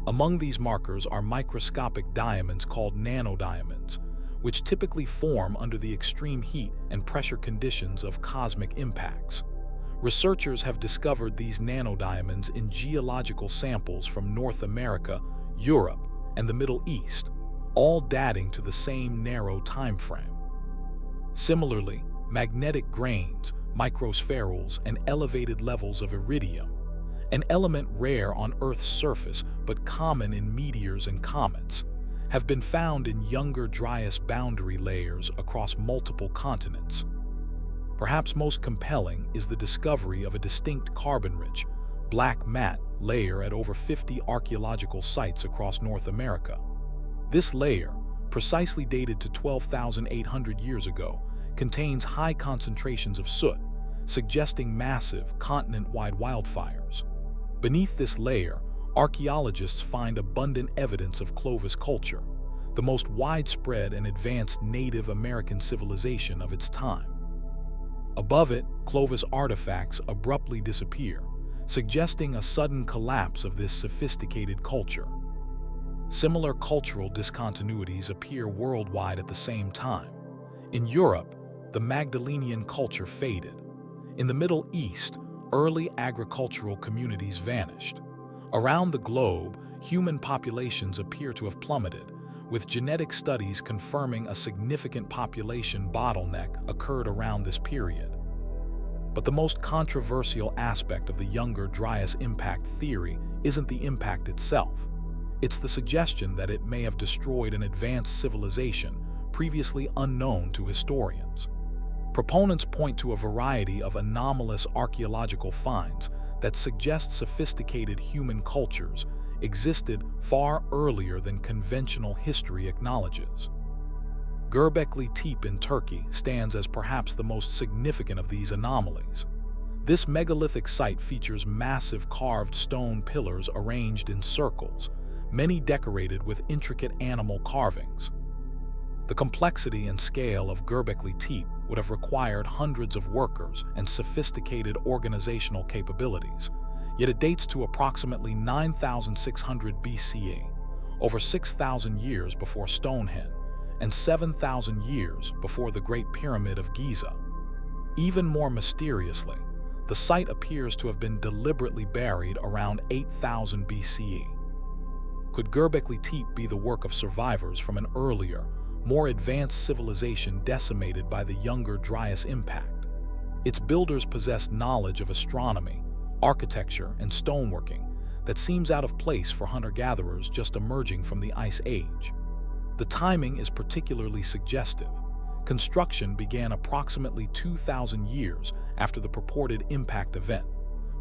Among these markers are microscopic diamonds called nanodiamonds, which typically form under the extreme heat and pressure conditions of cosmic impacts. Researchers have discovered these nanodiamonds in geological samples from North America, Europe, and the Middle East, all dating to the same narrow time frame. Similarly, magnetic grains, microspherules, and elevated levels of iridium, an element rare on Earth's surface but common in meteors and comets, have been found in younger Dryas boundary layers across multiple continents. Perhaps most compelling is the discovery of a distinct carbon-rich, black matte layer at over 50 archaeological sites across North America. This layer, precisely dated to 12,800 years ago, contains high concentrations of soot, suggesting massive, continent-wide wildfires. Beneath this layer, archaeologists find abundant evidence of Clovis culture, the most widespread and advanced Native American civilization of its time. Above it, Clovis artifacts abruptly disappear, suggesting a sudden collapse of this sophisticated culture. Similar cultural discontinuities appear worldwide at the same time. In Europe, the Magdalenian culture faded. In the Middle East, early agricultural communities vanished. Around the globe, human populations appear to have plummeted, with genetic studies confirming a significant population bottleneck occurred around this period. But the most controversial aspect of the younger Dryas impact theory isn't the impact itself. It's the suggestion that it may have destroyed an advanced civilization previously unknown to historians. Proponents point to a variety of anomalous archaeological finds that suggest sophisticated human cultures existed far earlier than conventional history acknowledges. Göbekli Tepe in Turkey stands as perhaps the most significant of these anomalies. This megalithic site features massive carved stone pillars arranged in circles, many decorated with intricate animal carvings. The complexity and scale of Göbekli Tepe would have required hundreds of workers and sophisticated organizational capabilities, yet it dates to approximately 9,600 BCE, over 6,000 years before Stonehenge, and 7,000 years before the Great Pyramid of Giza. Even more mysteriously, the site appears to have been deliberately buried around 8,000 BCE. Could Göbekli Tepe be the work of survivors from an earlier, more advanced civilization decimated by the younger Dryas impact? Its builders possessed knowledge of astronomy, architecture, and stoneworking that seems out of place for hunter-gatherers just emerging from the Ice Age. The timing is particularly suggestive. Construction began approximately 2,000 years after the purported impact event,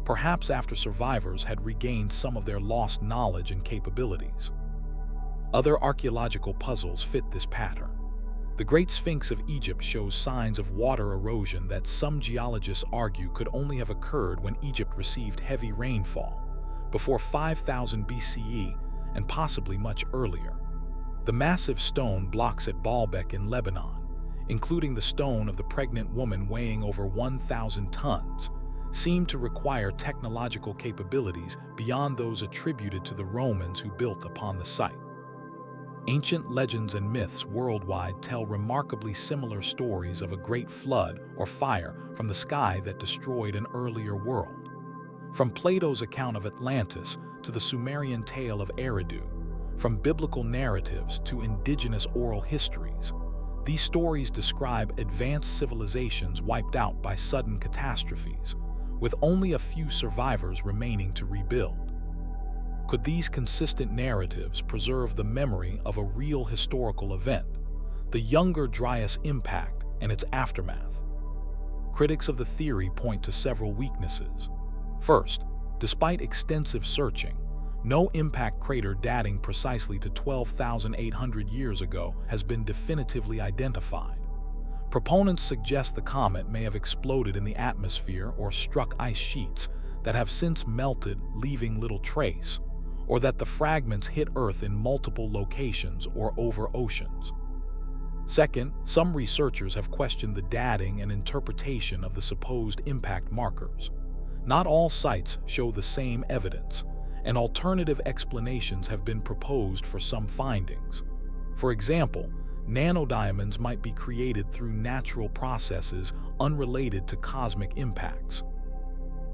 perhaps after survivors had regained some of their lost knowledge and capabilities. Other archaeological puzzles fit this pattern. The Great Sphinx of Egypt shows signs of water erosion that some geologists argue could only have occurred when Egypt received heavy rainfall, before 5000 BCE and possibly much earlier. The massive stone blocks at Baalbek in Lebanon, including the stone of the pregnant woman weighing over 1,000 tons, seem to require technological capabilities beyond those attributed to the Romans who built upon the site. Ancient legends and myths worldwide tell remarkably similar stories of a great flood or fire from the sky that destroyed an earlier world. From Plato's account of Atlantis to the Sumerian tale of Eridu, from biblical narratives to indigenous oral histories, these stories describe advanced civilizations wiped out by sudden catastrophes, with only a few survivors remaining to rebuild. Could these consistent narratives preserve the memory of a real historical event, the younger Dryas impact and its aftermath? Critics of the theory point to several weaknesses. First, despite extensive searching, no impact crater dating precisely to 12,800 years ago has been definitively identified. Proponents suggest the comet may have exploded in the atmosphere or struck ice sheets that have since melted, leaving little trace, or that the fragments hit Earth in multiple locations or over oceans. Second, some researchers have questioned the dating and interpretation of the supposed impact markers. Not all sites show the same evidence, and alternative explanations have been proposed for some findings. For example, nanodiamonds might be created through natural processes unrelated to cosmic impacts.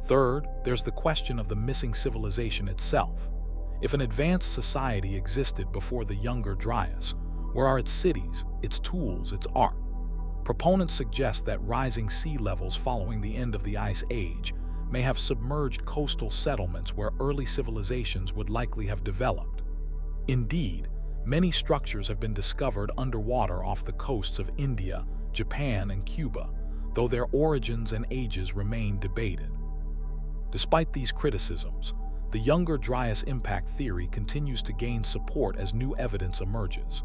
Third, there's the question of the missing civilization itself. If an advanced society existed before the younger Dryas, where are its cities, its tools, its art? Proponents suggest that rising sea levels following the end of the Ice Age may have submerged coastal settlements where early civilizations would likely have developed. Indeed, many structures have been discovered underwater off the coasts of India, Japan, and Cuba, though their origins and ages remain debated. Despite these criticisms, the younger Dryas impact theory continues to gain support as new evidence emerges.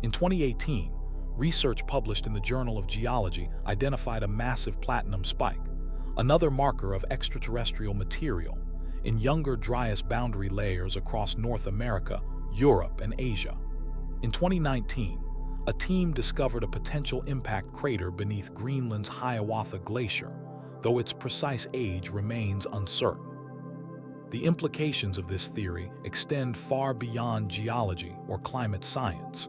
In 2018, research published in the Journal of Geology identified a massive platinum spike, another marker of extraterrestrial material, in younger Dryas boundary layers across North America, Europe, and Asia. In 2019, a team discovered a potential impact crater beneath Greenland's Hiawatha Glacier, though its precise age remains uncertain. The implications of this theory extend far beyond geology or climate science.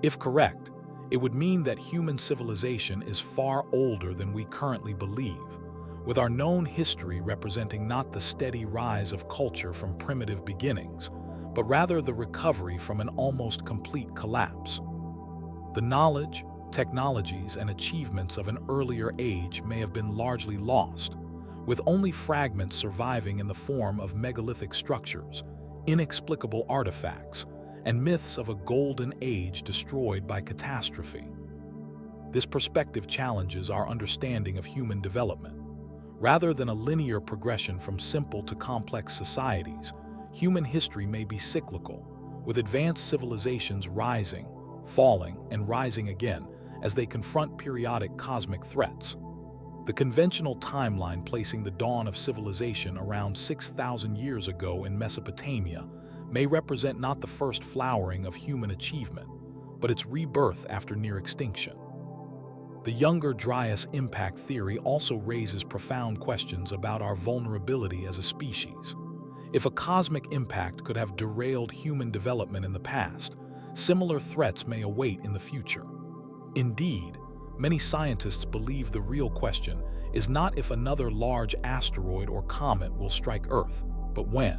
If correct, it would mean that human civilization is far older than we currently believe, with our known history representing not the steady rise of culture from primitive beginnings, but rather the recovery from an almost complete collapse. The knowledge, technologies, and achievements of an earlier age may have been largely lost, with only fragments surviving in the form of megalithic structures, inexplicable artifacts, and myths of a golden age destroyed by catastrophe. This perspective challenges our understanding of human development. Rather than a linear progression from simple to complex societies, human history may be cyclical, with advanced civilizations rising, falling, and rising again as they confront periodic cosmic threats. The conventional timeline placing the dawn of civilization around 6,000 years ago in Mesopotamia may represent not the first flowering of human achievement, but its rebirth after near extinction. The younger Dryas impact theory also raises profound questions about our vulnerability as a species. If a cosmic impact could have derailed human development in the past, similar threats may await in the future. Indeed, many scientists believe the real question is not if another large asteroid or comet will strike Earth, but when.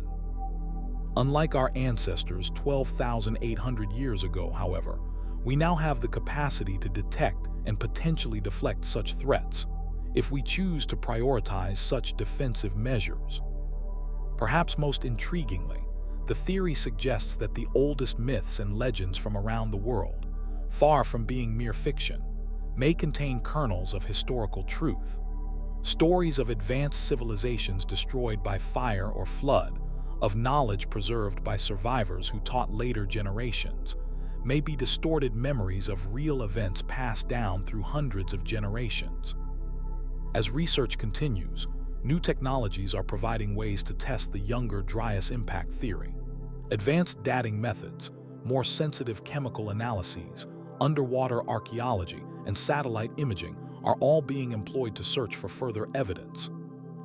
Unlike our ancestors 12,800 years ago, however, we now have the capacity to detect and potentially deflect such threats, if we choose to prioritize such defensive measures. Perhaps most intriguingly, the theory suggests that the oldest myths and legends from around the world, far from being mere fiction, may contain kernels of historical truth. Stories of advanced civilizations destroyed by fire or flood, of knowledge preserved by survivors who taught later generations, may be distorted memories of real events passed down through hundreds of generations. As research continues, new technologies are providing ways to test the younger Dryas impact theory. Advanced dating methods, more sensitive chemical analyses, underwater archaeology, and satellite imaging are all being employed to search for further evidence.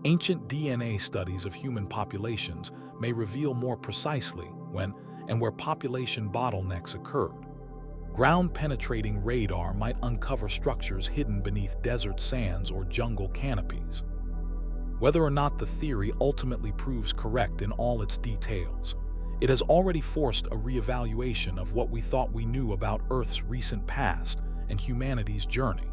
Ancient DNA studies of human populations may reveal more precisely when and where population bottlenecks occurred. Ground-penetrating radar might uncover structures hidden beneath desert sands or jungle canopies. Whether or not the theory ultimately proves correct in all its details, it has already forced a reevaluation of what we thought we knew about Earth's recent past and humanity's journey.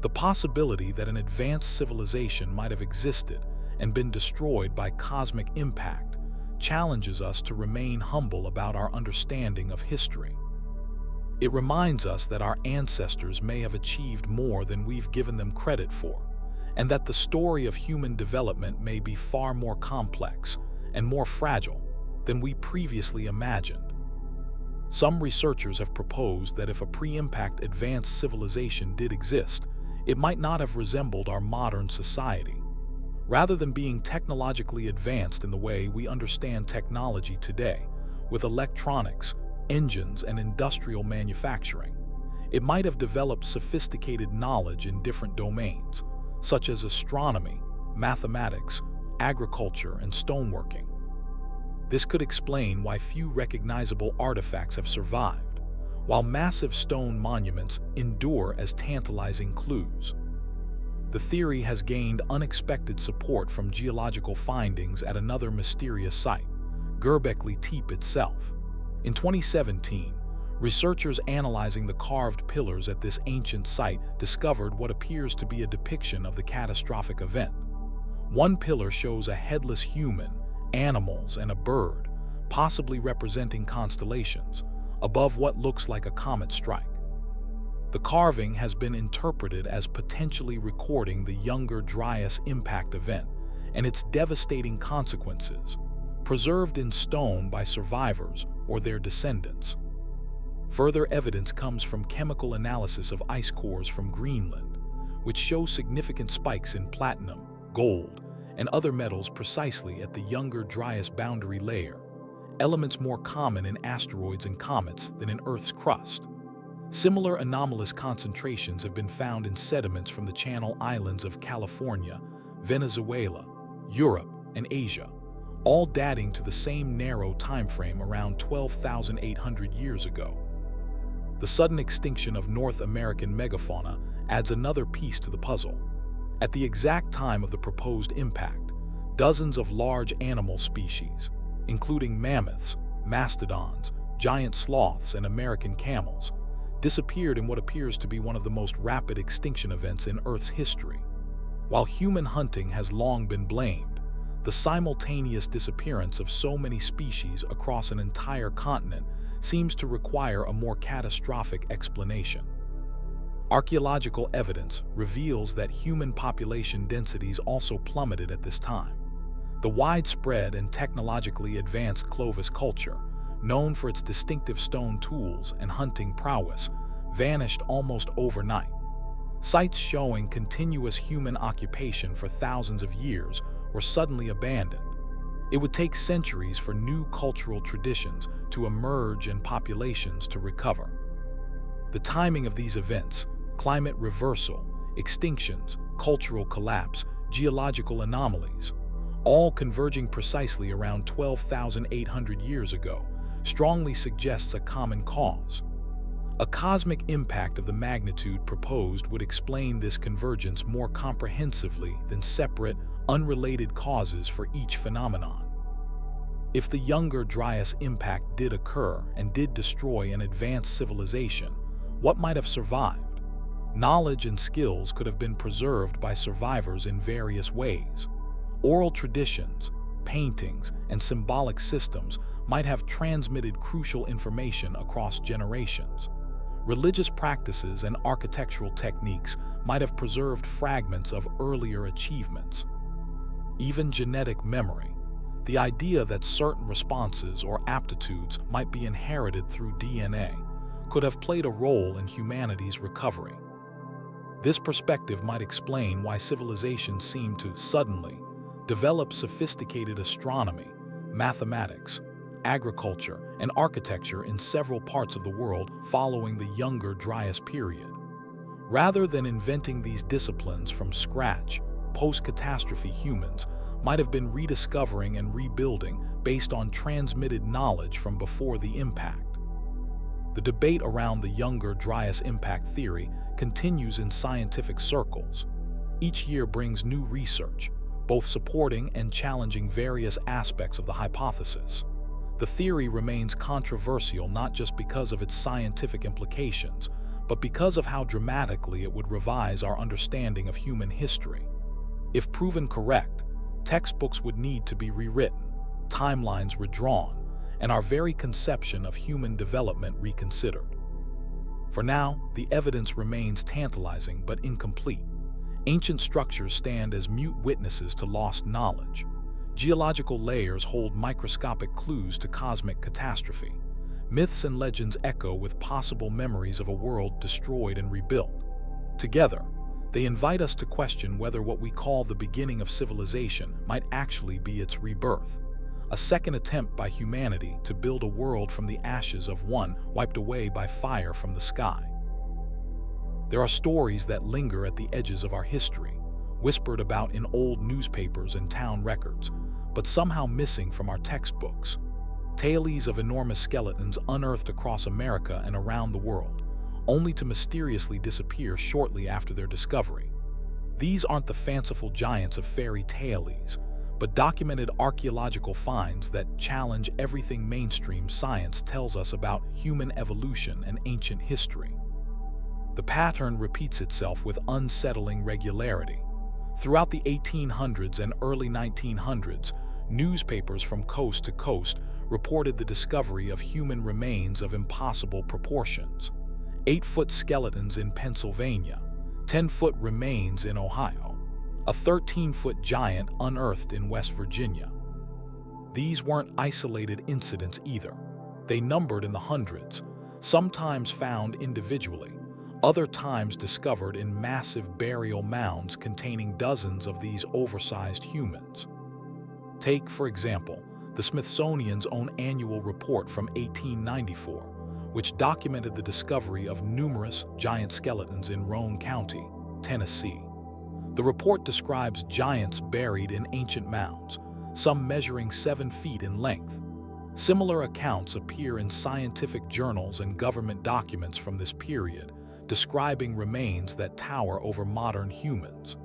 The possibility that an advanced civilization might have existed and been destroyed by cosmic impact challenges us to remain humble about our understanding of history. It reminds us that our ancestors may have achieved more than we've given them credit for, and that the story of human development may be far more complex and more fragile than we previously imagined. Some researchers have proposed that if a pre-impact advanced civilization did exist, it might not have resembled our modern society. Rather than being technologically advanced in the way we understand technology today, with electronics, engines, and industrial manufacturing, it might have developed sophisticated knowledge in different domains, such as astronomy, mathematics, agriculture, and stoneworking. This could explain why few recognizable artifacts have survived, while massive stone monuments endure as tantalizing clues. The theory has gained unexpected support from geological findings at another mysterious site, Göbekli Tepe itself. In 2017, researchers analyzing the carved pillars at this ancient site discovered what appears to be a depiction of the catastrophic event. One pillar shows a headless human, animals, and a bird, possibly representing constellations, above what looks like a comet strike. The carving has been interpreted as potentially recording the younger Dryas impact event and its devastating consequences, preserved in stone by survivors or their descendants. Further evidence comes from chemical analysis of ice cores from Greenland, which show significant spikes in platinum, gold, and other metals precisely at the younger Dryas boundary layer, elements more common in asteroids and comets than in Earth's crust. Similar anomalous concentrations have been found in sediments from the Channel Islands of California, Venezuela, Europe, and Asia, all dating to the same narrow timeframe around 12,800 years ago. The sudden extinction of North American megafauna adds another piece to the puzzle. At the exact time of the proposed impact, dozens of large animal species, including mammoths, mastodons, giant sloths, and American camels, disappeared in what appears to be one of the most rapid extinction events in Earth's history. While human hunting has long been blamed, the simultaneous disappearance of so many species across an entire continent seems to require a more catastrophic explanation. Archaeological evidence reveals that human population densities also plummeted at this time. The widespread and technologically advanced Clovis culture, known for its distinctive stone tools and hunting prowess, vanished almost overnight. Sites showing continuous human occupation for thousands of years were suddenly abandoned. It would take centuries for new cultural traditions to emerge and populations to recover. The timing of these events, climate reversal, extinctions, cultural collapse, geological anomalies, all converging precisely around 12,800 years ago, strongly suggests a common cause. A cosmic impact of the magnitude proposed would explain this convergence more comprehensively than separate, unrelated causes for each phenomenon. If the younger Dryas impact did occur and did destroy an advanced civilization, what might have survived? Knowledge and skills could have been preserved by survivors in various ways. Oral traditions, paintings, and symbolic systems might have transmitted crucial information across generations. Religious practices and architectural techniques might have preserved fragments of earlier achievements. Even genetic memory, the idea that certain responses or aptitudes might be inherited through DNA, could have played a role in humanity's recovery. This perspective might explain why civilizations seem to suddenly develop sophisticated astronomy, mathematics, agriculture, and architecture in several parts of the world following the younger Dryas period. Rather than inventing these disciplines from scratch, post-catastrophe humans might have been rediscovering and rebuilding based on transmitted knowledge from before the impact. The debate around the younger Dryas impact theory continues in scientific circles. Each year brings new research, both supporting and challenging various aspects of the hypothesis. The theory remains controversial not just because of its scientific implications, but because of how dramatically it would revise our understanding of human history. If proven correct, textbooks would need to be rewritten, timelines redrawn, and our very conception of human development reconsidered. For now, the evidence remains tantalizing but incomplete. Ancient structures stand as mute witnesses to lost knowledge. Geological layers hold microscopic clues to cosmic catastrophe. Myths and legends echo with possible memories of a world destroyed and rebuilt. Together, they invite us to question whether what we call the beginning of civilization might actually be its rebirth, a second attempt by humanity to build a world from the ashes of one wiped away by fire from the sky. There are stories that linger at the edges of our history, whispered about in old newspapers and town records, but somehow missing from our textbooks. Tales of enormous skeletons unearthed across America and around the world, only to mysteriously disappear shortly after their discovery. These aren't the fanciful giants of fairy tales, but documented archaeological finds that challenge everything mainstream science tells us about human evolution and ancient history. The pattern repeats itself with unsettling regularity. Throughout the 1800s and early 1900s, newspapers from coast to coast reported the discovery of human remains of impossible proportions. 8-foot skeletons in Pennsylvania, 10-foot remains in Ohio, a 13-foot giant unearthed in West Virginia. These weren't isolated incidents either. They numbered in the hundreds, sometimes found individually, other times discovered in massive burial mounds containing dozens of these oversized humans. Take, for example, the Smithsonian's own annual report from 1894, which documented the discovery of numerous giant skeletons in Roane County, Tennessee. The report describes giants buried in ancient mounds, some measuring 7 feet in length. Similar accounts appear in scientific journals and government documents from this period, describing remains that tower over modern humans.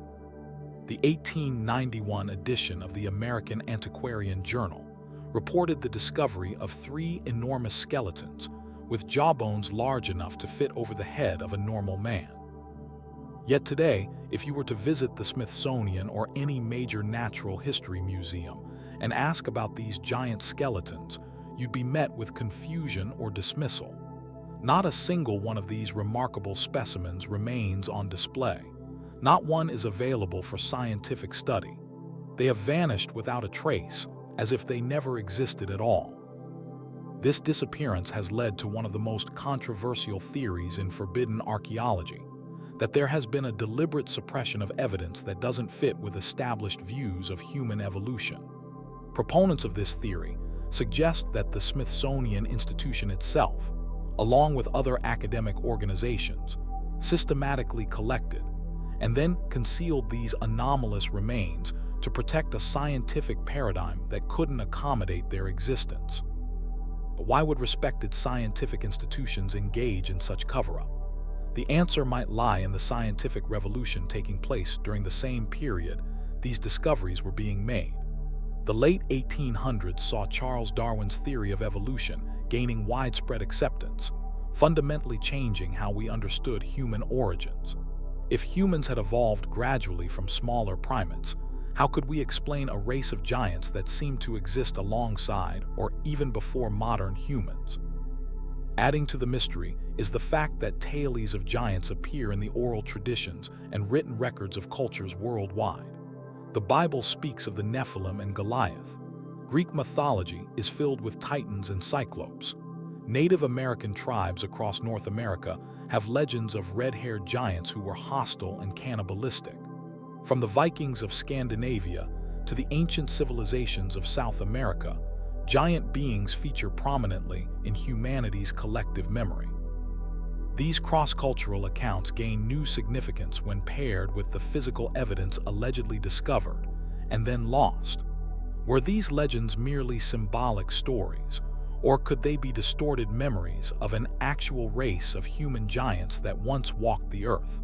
The 1891 edition of the American Antiquarian Journal reported the discovery of 3 enormous skeletons with jawbones large enough to fit over the head of a normal man. Yet today, if you were to visit the Smithsonian or any major natural history museum and ask about these giant skeletons, you'd be met with confusion or dismissal. Not a single one of these remarkable specimens remains on display. Not one is available for scientific study. They have vanished without a trace, as if they never existed at all. This disappearance has led to one of the most controversial theories in forbidden archaeology, that there has been a deliberate suppression of evidence that doesn't fit with established views of human evolution. Proponents of this theory suggest that the Smithsonian Institution itself, along with other academic organizations, systematically collected and then concealed these anomalous remains to protect a scientific paradigm that couldn't accommodate their existence. But why would respected scientific institutions engage in such cover-up? The answer might lie in the scientific revolution taking place during the same period these discoveries were being made. The late 1800s saw Charles Darwin's theory of evolution gaining widespread acceptance, fundamentally changing how we understood human origins. If humans had evolved gradually from smaller primates, how could we explain a race of giants that seemed to exist alongside or even before modern humans? Adding to the mystery is the fact that tales of giants appear in the oral traditions and written records of cultures worldwide. The Bible speaks of the Nephilim and Goliath. Greek mythology is filled with titans and cyclopes. Native American tribes across North America have legends of red-haired giants who were hostile and cannibalistic. From the Vikings of Scandinavia to the ancient civilizations of South America, giant beings feature prominently in humanity's collective memory. These cross-cultural accounts gain new significance when paired with the physical evidence allegedly discovered and then lost. Were these legends merely symbolic stories, or could they be distorted memories of an actual race of human giants that once walked the earth?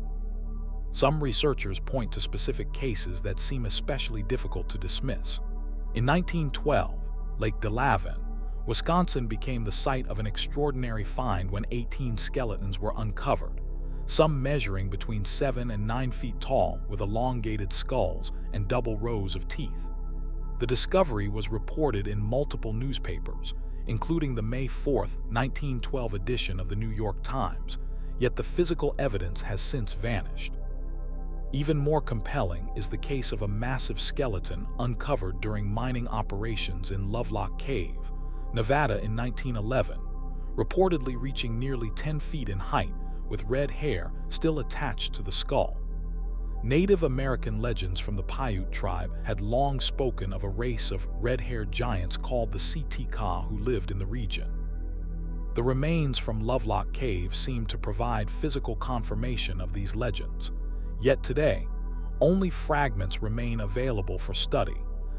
Some researchers point to specific cases that seem especially difficult to dismiss. In 1912, Lake Delavan, Wisconsin became the site of an extraordinary find when 18 skeletons were uncovered, some measuring between 7 and 9 feet tall with elongated skulls and double rows of teeth. The discovery was reported in multiple newspapers, including the May 4, 1912 edition of the New York Times, yet the physical evidence has since vanished. Even more compelling is the case of a massive skeleton uncovered during mining operations in Longyou Cave, Nevada in 1911, reportedly reaching nearly 10 feet in height with red hair still attached to the skull. Native American legends from the Paiute tribe had long spoken of a race of red-haired giants called the Ct'ka who lived in the region. The remains from Longyou Cave seem to provide physical confirmation of these legends. Yet today, only fragments remain available for study,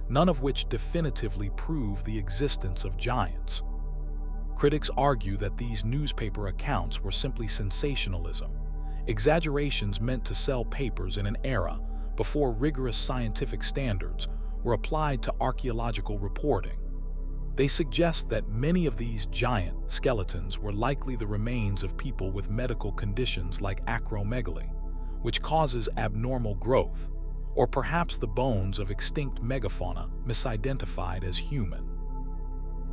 none of which definitively prove the existence of giants. Critics argue that these newspaper accounts were simply sensationalism, exaggerations meant to sell papers in an era before rigorous scientific standards were applied to archaeological reporting. They suggest that many of these giant skeletons were likely the remains of people with medical conditions like acromegaly, which causes abnormal growth, or perhaps the bones of extinct megafauna misidentified as human.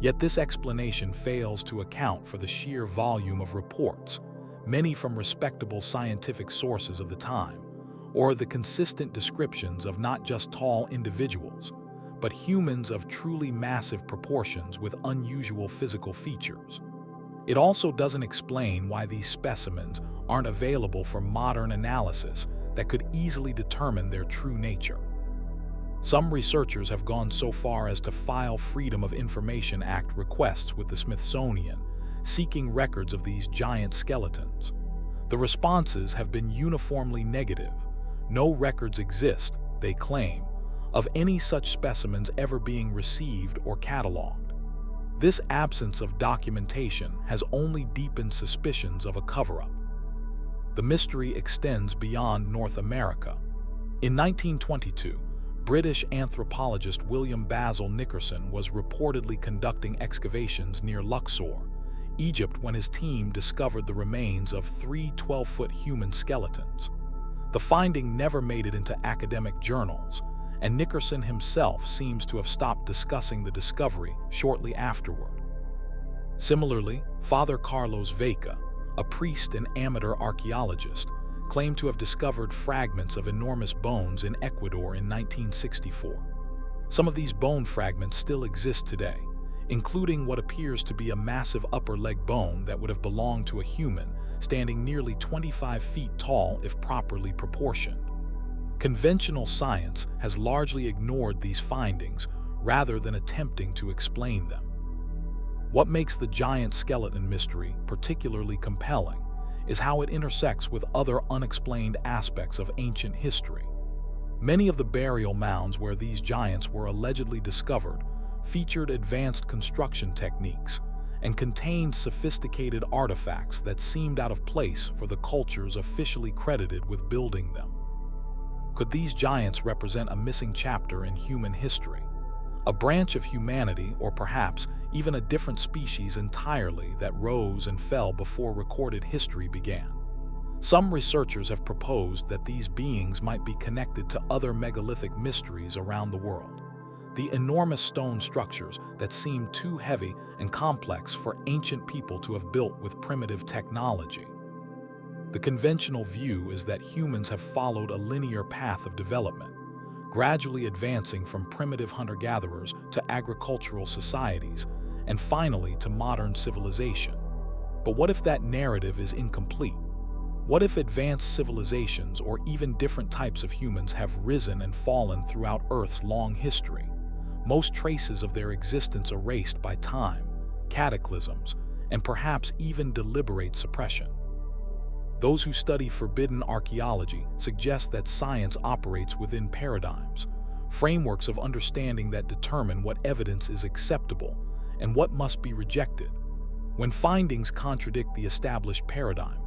Yet this explanation fails to account for the sheer volume of reports, many from respectable scientific sources of the time, or the consistent descriptions of not just tall individuals, but humans of truly massive proportions with unusual physical features. It also doesn't explain why these specimens aren't available for modern analysis that could easily determine their true nature. Some researchers have gone so far as to file Freedom of Information Act requests with the Smithsonian, seeking records of these giant skeletons. The responses have been uniformly negative. No records exist, they claim, of any such specimens ever being received or cataloged. This absence of documentation has only deepened suspicions of a cover-up. The mystery extends beyond North America. In 1922, British anthropologist William Basil Nickerson was reportedly conducting excavations near Luxor, Egypt, when his team discovered the remains of 3 12-foot human skeletons. The finding never made it into academic journals, and Nickerson himself seems to have stopped discussing the discovery shortly afterward. Similarly, Father Carlos Veiga, a priest and amateur archaeologist, claimed to have discovered fragments of enormous bones in Ecuador in 1964. Some of these bone fragments still exist today, including what appears to be a massive upper leg bone that would have belonged to a human, standing nearly 25 feet tall if properly proportioned. Conventional science has largely ignored these findings rather than attempting to explain them. What makes the giant skeleton mystery particularly compelling is how it intersects with other unexplained aspects of ancient history. Many of the burial mounds where these giants were allegedly discovered featured advanced construction techniques and contained sophisticated artifacts that seemed out of place for the cultures officially credited with building them. Could these giants represent a missing chapter in human history? A branch of humanity, or perhaps even a different species entirely that rose and fell before recorded history began? Some researchers have proposed that these beings might be connected to other megalithic mysteries around the world. The enormous stone structures that seem too heavy and complex for ancient people to have built with primitive technology. The conventional view is that humans have followed a linear path of development, gradually advancing from primitive hunter-gatherers to agricultural societies, and finally to modern civilization. But what if that narrative is incomplete? What if advanced civilizations or even different types of humans have risen and fallen throughout Earth's long history, most traces of their existence erased by time, cataclysms, and perhaps even deliberate suppression? Those who study forbidden archaeology suggest that science operates within paradigms, frameworks of understanding that determine what evidence is acceptable and what must be rejected. When findings contradict the established paradigm,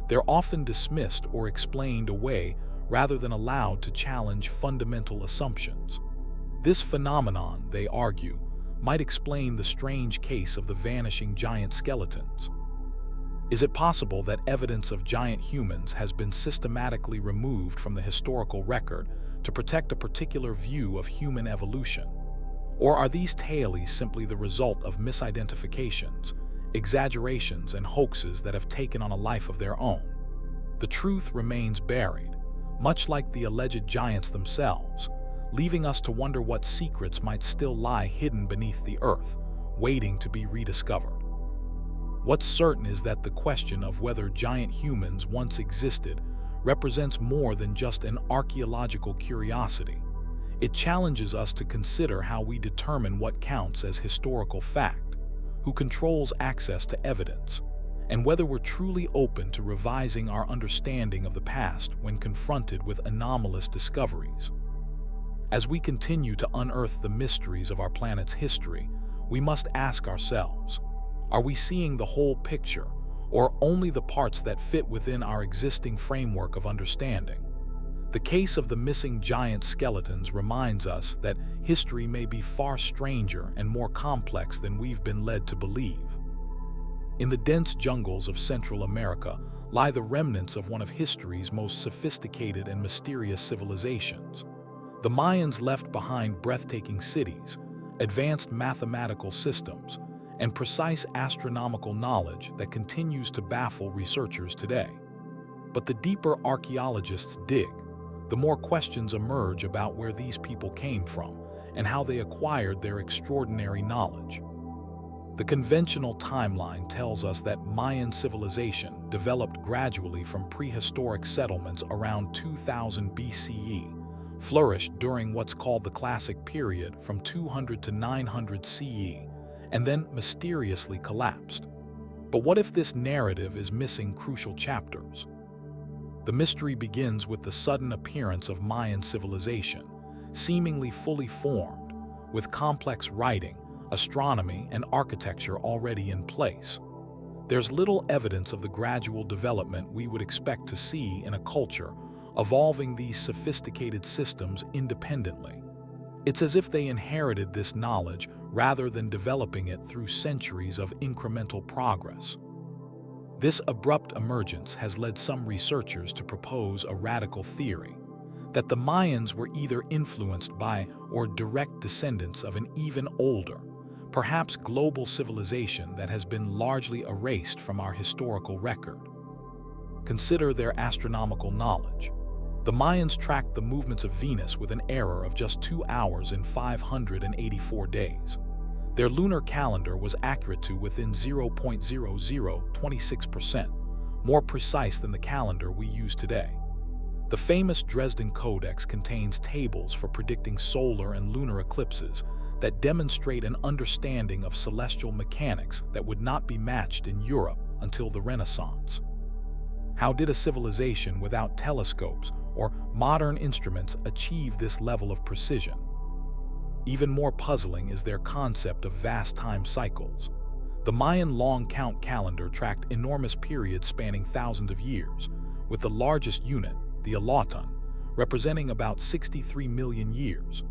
they're often dismissed or explained away rather than allowed to challenge fundamental assumptions. This phenomenon, they argue, might explain the strange case of the vanishing giant skeletons. Is it possible that evidence of giant humans has been systematically removed from the historical record to protect a particular view of human evolution? Or are these tales simply the result of misidentifications, exaggerations, and hoaxes that have taken on a life of their own? The truth remains buried, much like the alleged giants themselves, leaving us to wonder what secrets might still lie hidden beneath the earth, waiting to be rediscovered. What's certain is that the question of whether giant humans once existed represents more than just an archaeological curiosity. It challenges us to consider how we determine what counts as historical fact, who controls access to evidence, and whether we're truly open to revising our understanding of the past when confronted with anomalous discoveries. As we continue to unearth the mysteries of our planet's history, we must ask ourselves, are we seeing the whole picture, or only the parts that fit within our existing framework of understanding? The case of the missing giant skeletons reminds us that history may be far stranger and more complex than we've been led to believe. In the dense jungles of Central America lie the remnants of one of history's most sophisticated and mysterious civilizations. The Mayans left behind breathtaking cities, advanced mathematical systems, and precise astronomical knowledge that continues to baffle researchers today. But the deeper archaeologists dig, the more questions emerge about where these people came from and how they acquired their extraordinary knowledge. The conventional timeline tells us that Mayan civilization developed gradually from prehistoric settlements around 2000 BCE, flourished during what's called the Classic Period from 200 to 900 CE, and then mysteriously collapsed. But what if this narrative is missing crucial chapters? The mystery begins with the sudden appearance of Mayan civilization, seemingly fully formed, with complex writing, astronomy, and architecture already in place. There's little evidence of the gradual development we would expect to see in a culture evolving these sophisticated systems independently. It's as if they inherited this knowledge rather than developing it through centuries of incremental progress. This abrupt emergence has led some researchers to propose a radical theory, that the Mayans were either influenced by or direct descendants of an even older, perhaps global civilization that has been largely erased from our historical record. Consider their astronomical knowledge. The Mayans tracked the movements of Venus with an error of just 2 hours in 584 days. Their lunar calendar was accurate to within 0.0026%, more precise than the calendar we use today. The famous Dresden Codex contains tables for predicting solar and lunar eclipses that demonstrate an understanding of celestial mechanics that would not be matched in Europe until the Renaissance. How did a civilization without telescopes or modern instruments achieve this level of precision? Even more puzzling is their concept of vast time cycles. The Mayan long count calendar tracked enormous periods spanning thousands of years, with the largest unit, the aloton, representing about 63 million years.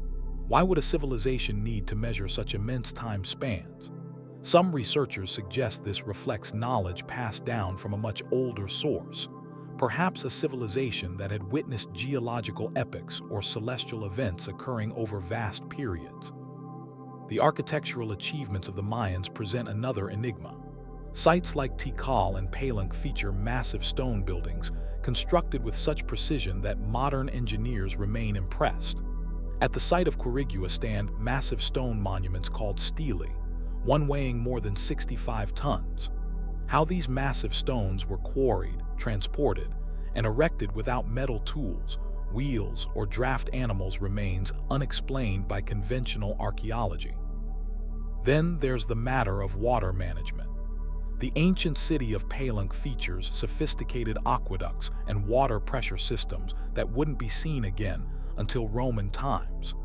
Why would a civilization need to measure such immense time spans? Some researchers suggest this reflects knowledge passed down from a much older source, perhaps a civilization that had witnessed geological epochs or celestial events occurring over vast periods. The architectural achievements of the Mayans present another enigma. Sites like Tikal and Palenque feature massive stone buildings constructed with such precision that modern engineers remain impressed. At the site of Quirigua stand massive stone monuments called stelae, one weighing more than 65 tons. How these massive stones were quarried, transported, and erected without metal tools, wheels, or draft animals remains unexplained by conventional archaeology. Then there's the matter of water management. The ancient city of Palenque features sophisticated aqueducts and water pressure systems that wouldn't be seen again until Roman times.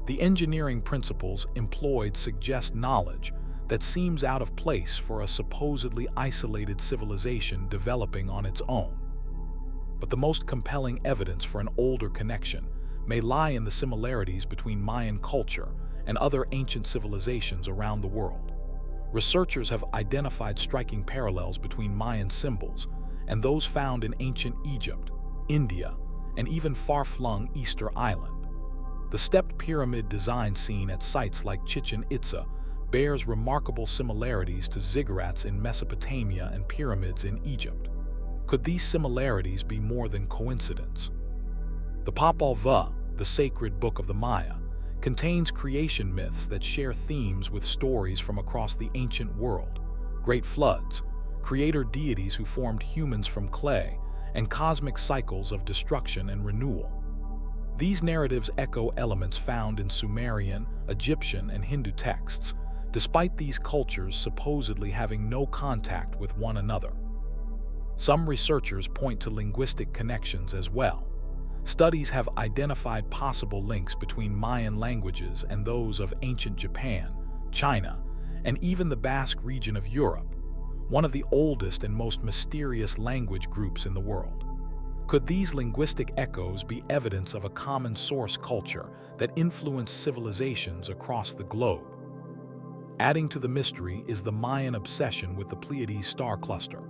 The engineering principles employed suggest knowledge that seems out of place for a supposedly isolated civilization developing on its own. But the most compelling evidence for an older connection may lie in the similarities between Mayan culture and other ancient civilizations around the world. Researchers have identified striking parallels between Mayan symbols and those found in ancient Egypt, India, and even far-flung Easter Island. The stepped pyramid design seen at sites like Chichen Itza bears remarkable similarities to ziggurats in Mesopotamia and pyramids in Egypt. Could these similarities be more than coincidence? The Popol Vuh, the sacred book of the Maya, contains creation myths that share themes with stories from across the ancient world: great floods, creator deities who formed humans from clay, and cosmic cycles of destruction and renewal. These narratives echo elements found in Sumerian, Egyptian, and Hindu texts, despite these cultures supposedly having no contact with one another. Some researchers point to linguistic connections as well. Studies have identified possible links between Mayan languages and those of ancient Japan, China, and even the Basque region of Europe, one of the oldest and most mysterious language groups in the world. Could these linguistic echoes be evidence of a common source culture that influenced civilizations across the globe? Adding to the mystery is the Mayan obsession with the Pleiades star cluster.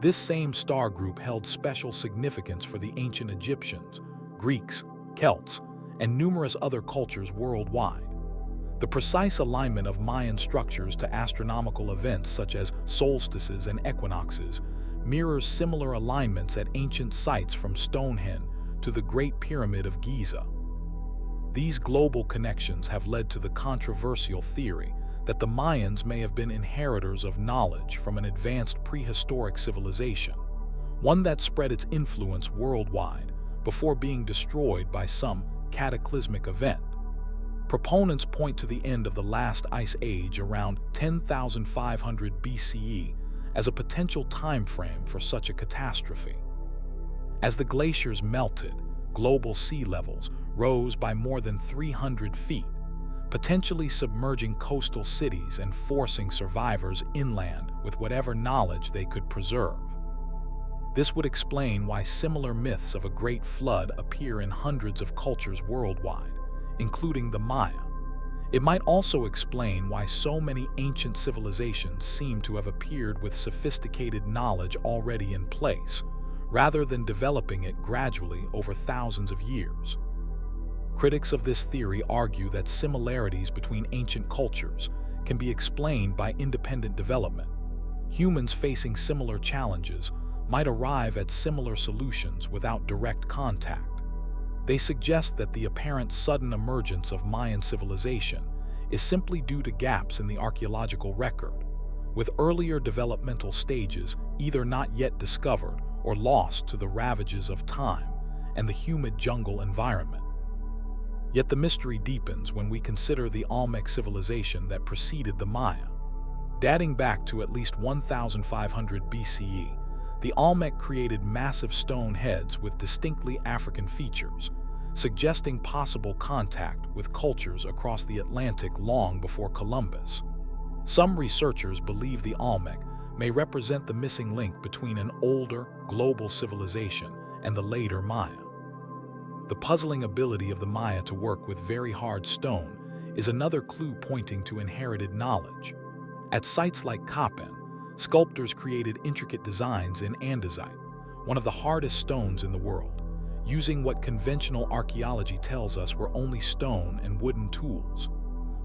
This same star group held special significance for the ancient Egyptians, Greeks, Celts, and numerous other cultures worldwide. The precise alignment of Mayan structures to astronomical events such as solstices and equinoxes mirrors similar alignments at ancient sites from Stonehenge to the Great Pyramid of Giza. These global connections have led to the controversial theory that the Mayans may have been inheritors of knowledge from an advanced prehistoric civilization, one that spread its influence worldwide before being destroyed by some cataclysmic event. Proponents point to the end of the last ice age around 10,500 BCE as a potential time frame for such a catastrophe. As the glaciers melted, global sea levels rose by more than 300 feet, potentially submerging coastal cities and forcing survivors inland with whatever knowledge they could preserve. This would explain why similar myths of a great flood appear in hundreds of cultures worldwide, including the Maya. It might also explain why so many ancient civilizations seem to have appeared with sophisticated knowledge already in place, rather than developing it gradually over thousands of years. Critics of this theory argue that similarities between ancient cultures can be explained by independent development. Humans facing similar challenges might arrive at similar solutions without direct contact. They suggest that the apparent sudden emergence of Mayan civilization is simply due to gaps in the archaeological record, with earlier developmental stages either not yet discovered or lost to the ravages of time and the humid jungle environment. Yet the mystery deepens when we consider the Olmec civilization that preceded the Maya. Dating back to at least 1,500 BCE, the Olmec created massive stone heads with distinctly African features, suggesting possible contact with cultures across the Atlantic long before Columbus. Some researchers believe the Olmec may represent the missing link between an older, global civilization and the later Maya. The puzzling ability of the Maya to work with very hard stone is another clue pointing to inherited knowledge. At sites like Comet, sculptors created intricate designs in andesite, one of the hardest stones in the world, using what conventional archaeology tells us were only stone and wooden tools.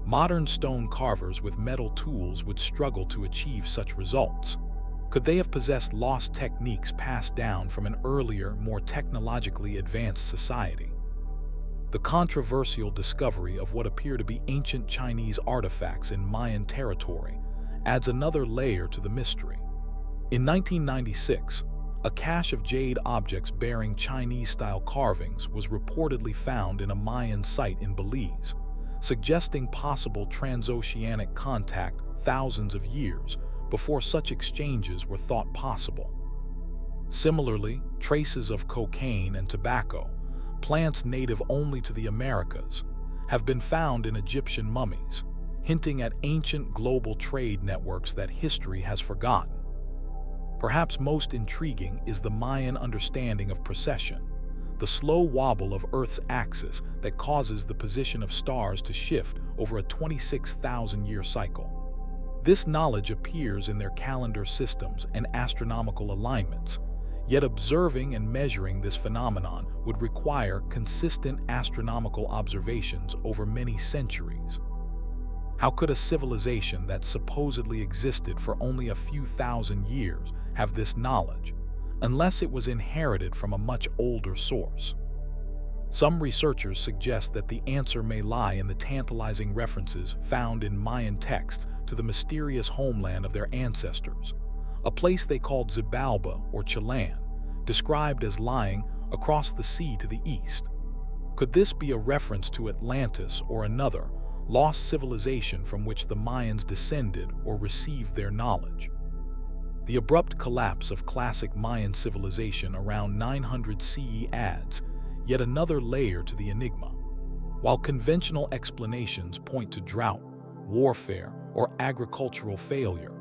Modern stone carvers with metal tools would struggle to achieve such results. Could they have possessed lost techniques passed down from an earlier, more technologically advanced society? The controversial discovery of what appear to be ancient Chinese artifacts in Mayan territory adds another layer to the mystery. In 1996, a cache of jade objects bearing Chinese-style carvings was reportedly found in a Mayan site in Belize, suggesting possible transoceanic contact thousands of years before such exchanges were thought possible. Similarly, traces of cocaine and tobacco, plants native only to the Americas, have been found in Egyptian mummies, hinting at ancient global trade networks that history has forgotten. Perhaps most intriguing is the Mayan understanding of precession, the slow wobble of Earth's axis that causes the position of stars to shift over a 26,000-year cycle. This knowledge appears in their calendar systems and astronomical alignments, yet observing and measuring this phenomenon would require consistent astronomical observations over many centuries. How could a civilization that supposedly existed for only a few thousand years have this knowledge, unless it was inherited from a much older source? Some researchers suggest that the answer may lie in the tantalizing references found in Mayan texts to the mysterious homeland of their ancestors, a place they called Xibalba or Chilan, described as lying across the sea to the east. Could this be a reference to Atlantis or another lost civilization from which the Mayans descended or received their knowledge? The abrupt collapse of classic Mayan civilization around 900 CE adds yet another layer to the enigma. While conventional explanations point to drought, warfare, or agricultural failure,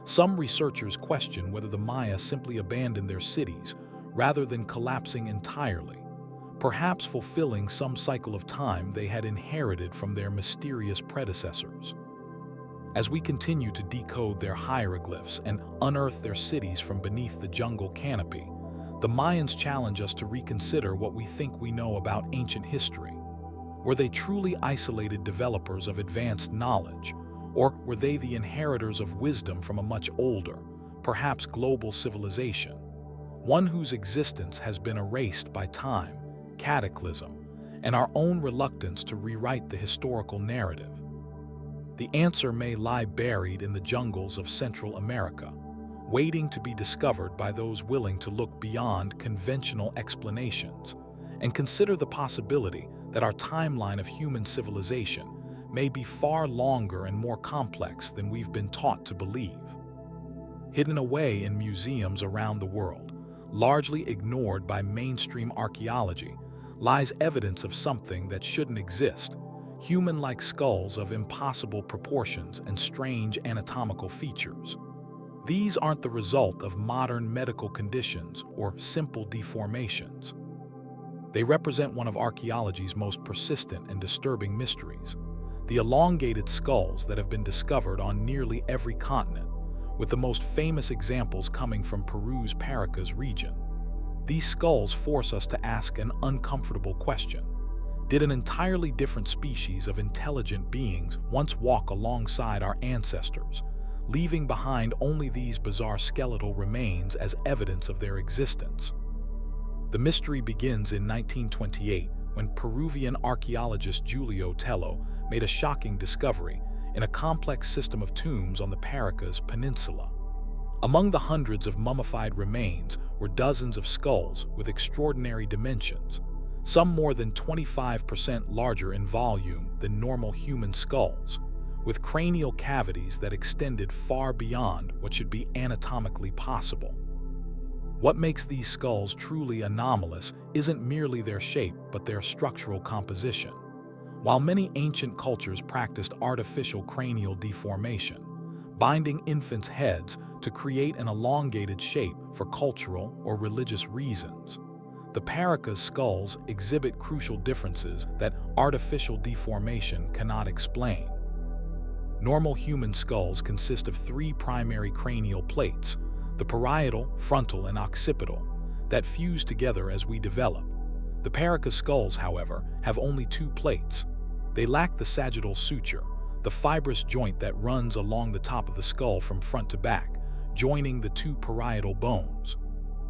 some researchers question whether the Maya simply abandoned their cities rather than collapsing entirely, perhaps fulfilling some cycle of time they had inherited from their mysterious predecessors. As we continue to decode their hieroglyphs and unearth their cities from beneath the jungle canopy, the Mayans challenge us to reconsider what we think we know about ancient history. Were they truly isolated developers of advanced knowledge, or were they the inheritors of wisdom from a much older, perhaps global civilization, one whose existence has been erased by time, cataclysm, and our own reluctance to rewrite the historical narrative? The answer may lie buried in the jungles of Central America, waiting to be discovered by those willing to look beyond conventional explanations and consider the possibility that our timeline of human civilization may be far longer and more complex than we've been taught to believe. Hidden away in museums around the world, largely ignored by mainstream archaeology, lies evidence of something that shouldn't exist: human-like skulls of impossible proportions and strange anatomical features. These aren't the result of modern medical conditions or simple deformations. They represent one of archaeology's most persistent and disturbing mysteries: the elongated skulls that have been discovered on nearly every continent, with the most famous examples coming from Peru's Paracas region. These skulls force us to ask an uncomfortable question. Did an entirely different species of intelligent beings once walk alongside our ancestors, leaving behind only these bizarre skeletal remains as evidence of their existence? The mystery begins in 1928 when Peruvian archaeologist Julio Tello made a shocking discovery in a complex system of tombs on the Paracas Peninsula. Among the hundreds of mummified remains were dozens of skulls with extraordinary dimensions, some more than 25% larger in volume than normal human skulls, with cranial cavities that extended far beyond what should be anatomically possible. What makes these skulls truly anomalous isn't merely their shape, but their structural composition. While many ancient cultures practiced artificial cranial deformation, binding infants' heads to create an elongated shape for cultural or religious reasons, the Paracas skulls exhibit crucial differences that artificial deformation cannot explain. Normal human skulls consist of three primary cranial plates: the parietal, frontal, and occipital, that fuse together as we develop. The Paracas skulls, however, have only two plates. They lack the sagittal suture, the fibrous joint that runs along the top of the skull from front to back, joining the two parietal bones.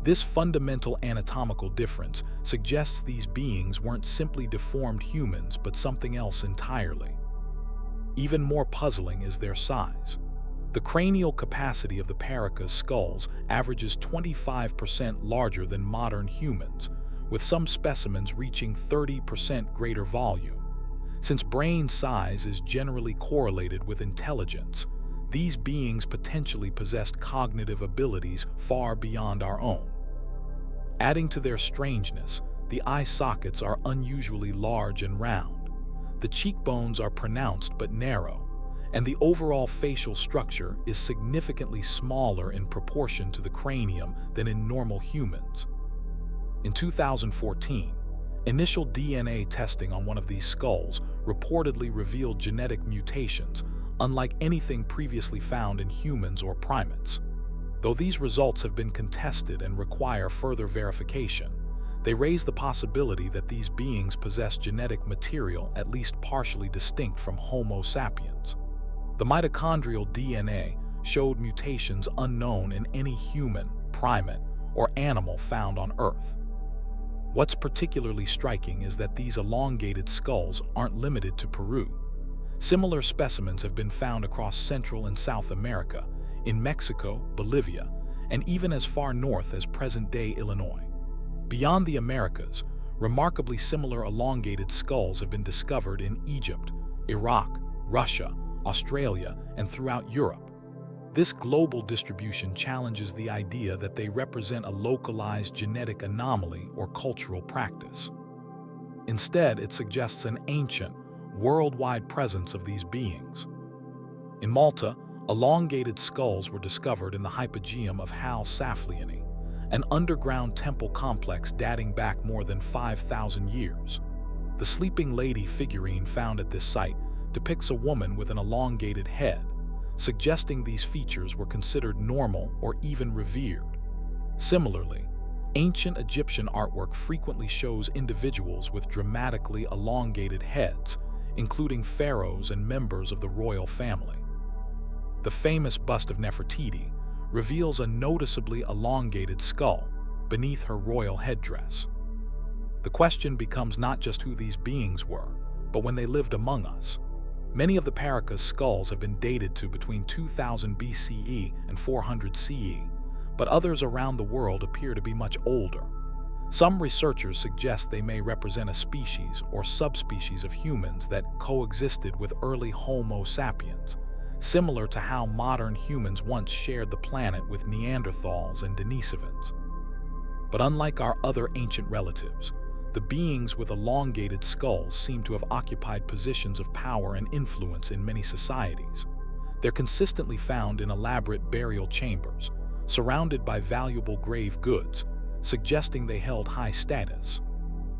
This fundamental anatomical difference suggests these beings weren't simply deformed humans, but something else entirely. Even more puzzling is their size. The cranial capacity of the Paracas skulls averages 25% larger than modern humans, with some specimens reaching 30% greater volume. Since brain size is generally correlated with intelligence, these beings potentially possessed cognitive abilities far beyond our own. Adding to their strangeness, the eye sockets are unusually large and round. The cheekbones are pronounced but narrow, and the overall facial structure is significantly smaller in proportion to the cranium than in normal humans. In 2014, initial DNA testing on one of these skulls reportedly revealed genetic mutations unlike anything previously found in humans or primates. Though these results have been contested and require further verification, they raise the possibility that these beings possess genetic material at least partially distinct from Homo sapiens. The mitochondrial DNA showed mutations unknown in any human, primate, or animal found on Earth. What's particularly striking is that these elongated skulls aren't limited to Peru. Similar specimens have been found across Central and South America, in Mexico, Bolivia, and even as far north as present-day Illinois. Beyond the Americas, remarkably similar elongated skulls have been discovered in Egypt, Iraq, Russia, Australia, and throughout Europe. This global distribution challenges the idea that they represent a localized genetic anomaly or cultural practice. Instead, it suggests an ancient, worldwide presence of these beings. In Malta, elongated skulls were discovered in the hypogeum of Hal Saflieni, an underground temple complex dating back more than 5,000 years. The sleeping lady figurine found at this site depicts a woman with an elongated head, suggesting these features were considered normal or even revered. Similarly, ancient Egyptian artwork frequently shows individuals with dramatically elongated heads, including pharaohs and members of the royal family. The famous bust of Nefertiti reveals a noticeably elongated skull beneath her royal headdress. The question becomes not just who these beings were, but when they lived among us. Many of the Paracas skulls have been dated to between 2000 BCE and 400 CE, but others around the world appear to be much older. Some researchers suggest they may represent a species or subspecies of humans that coexisted with early Homo sapiens, similar to how modern humans once shared the planet with Neanderthals and Denisovans. But unlike our other ancient relatives, the beings with elongated skulls seem to have occupied positions of power and influence in many societies. They're consistently found in elaborate burial chambers, surrounded by valuable grave goods, suggesting they held high status.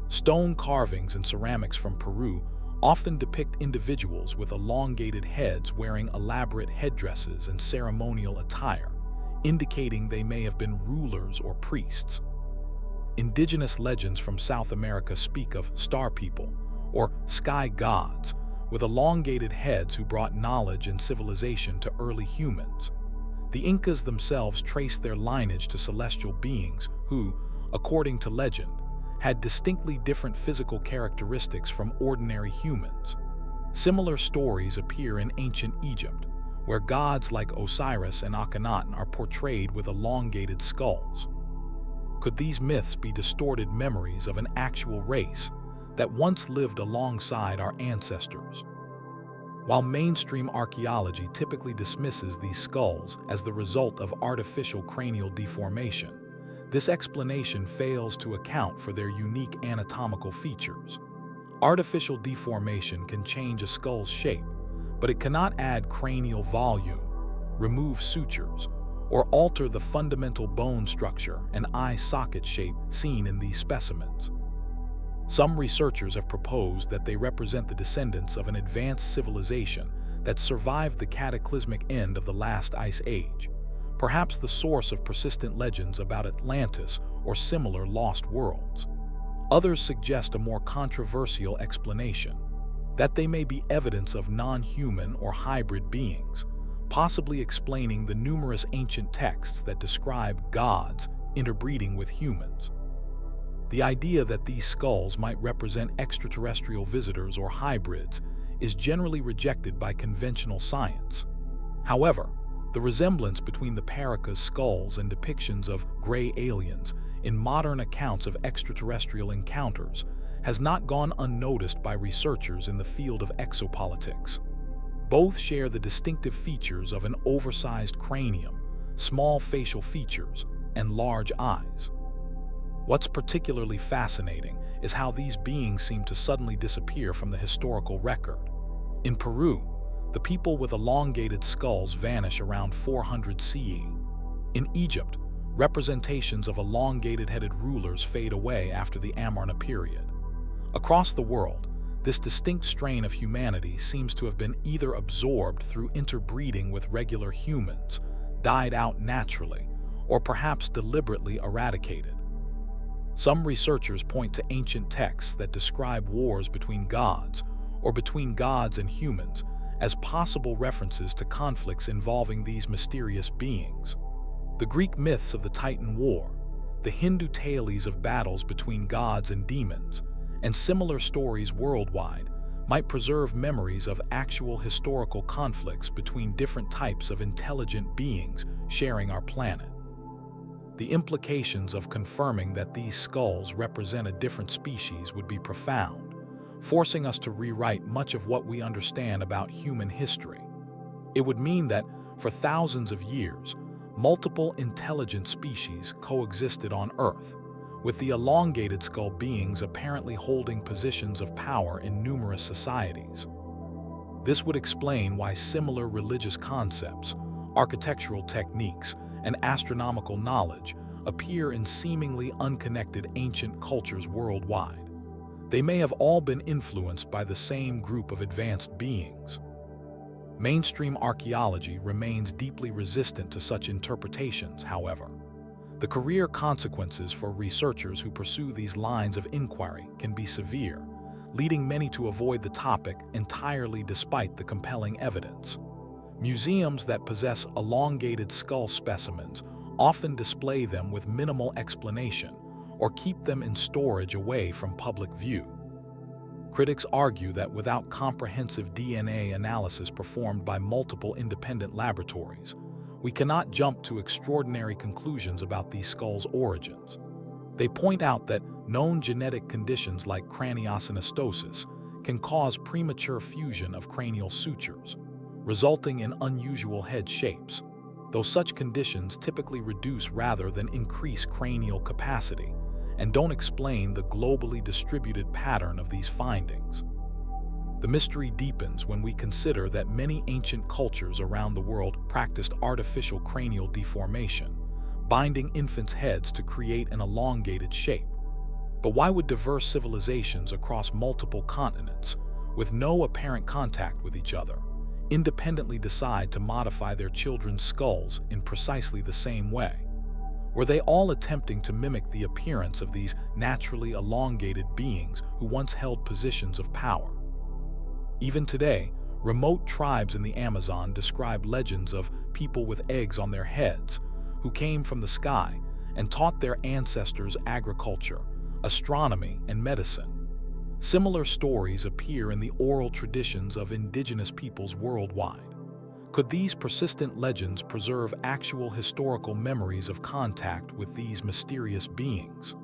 Stone carvings and ceramics from Peru often depict individuals with elongated heads wearing elaborate headdresses and ceremonial attire, indicating they may have been rulers or priests. Indigenous legends from South America speak of star people, or sky gods, with elongated heads who brought knowledge and civilization to early humans. The Incas themselves traced their lineage to celestial beings who, according to legend, had distinctly different physical characteristics from ordinary humans. Similar stories appear in ancient Egypt, where gods like Osiris and Akhenaten are portrayed with elongated skulls. Could these myths be distorted memories of an actual race that once lived alongside our ancestors? While mainstream archaeology typically dismisses these skulls as the result of artificial cranial deformation, this explanation fails to account for their unique anatomical features. Artificial deformation can change a skull's shape, but it cannot add cranial volume, remove sutures, or alter the fundamental bone structure and eye socket shape seen in these specimens. Some researchers have proposed that they represent the descendants of an advanced civilization that survived the cataclysmic end of the last ice age, perhaps the source of persistent legends about Atlantis or similar lost worlds. Others suggest a more controversial explanation, that they may be evidence of non-human or hybrid beings, possibly explaining the numerous ancient texts that describe gods interbreeding with humans. The idea that these skulls might represent extraterrestrial visitors or hybrids is generally rejected by conventional science. However, the resemblance between the Paracas skulls and depictions of gray aliens in modern accounts of extraterrestrial encounters has not gone unnoticed by researchers in the field of exopolitics. Both share the distinctive features of an oversized cranium, small facial features, and large eyes. What's particularly fascinating is how these beings seem to suddenly disappear from the historical record. In Peru, the people with elongated skulls vanish around 400 CE. In Egypt, representations of elongated-headed rulers fade away after the Amarna period. Across the world, this distinct strain of humanity seems to have been either absorbed through interbreeding with regular humans, died out naturally, or perhaps deliberately eradicated. Some researchers point to ancient texts that describe wars between gods, or between gods and humans, as possible references to conflicts involving these mysterious beings. The Greek myths of the Titan War, the Hindu tales of battles between gods and demons, and similar stories worldwide might preserve memories of actual historical conflicts between different types of intelligent beings sharing our planet. The implications of confirming that these skulls represent a different species would be profound, forcing us to rewrite much of what we understand about human history. It would mean that, for thousands of years, multiple intelligent species coexisted on Earth, with the elongated skull beings apparently holding positions of power in numerous societies. This would explain why similar religious concepts, architectural techniques, and astronomical knowledge appear in seemingly unconnected ancient cultures worldwide. They may have all been influenced by the same group of advanced beings. Mainstream archaeology remains deeply resistant to such interpretations, however. The career consequences for researchers who pursue these lines of inquiry can be severe, leading many to avoid the topic entirely despite the compelling evidence. Museums that possess elongated skull specimens often display them with minimal explanation or keep them in storage away from public view. Critics argue that without comprehensive DNA analysis performed by multiple independent laboratories, we cannot jump to extraordinary conclusions about these skulls' origins. They point out that known genetic conditions like craniosynostosis can cause premature fusion of cranial sutures, resulting in unusual head shapes, though such conditions typically reduce rather than increase cranial capacity and don't explain the globally distributed pattern of these findings. The mystery deepens when we consider that many ancient cultures around the world practiced artificial cranial deformation, binding infants' heads to create an elongated shape. But why would diverse civilizations across multiple continents, with no apparent contact with each other, independently decide to modify their children's skulls in precisely the same way? Were they all attempting to mimic the appearance of these naturally elongated beings who once held positions of power? Even today, remote tribes in the Amazon describe legends of people with eggs on their heads who came from the sky and taught their ancestors agriculture, astronomy, and medicine. Similar stories appear in the oral traditions of indigenous peoples worldwide. Could these persistent legends preserve actual historical memories of contact with these mysterious beings?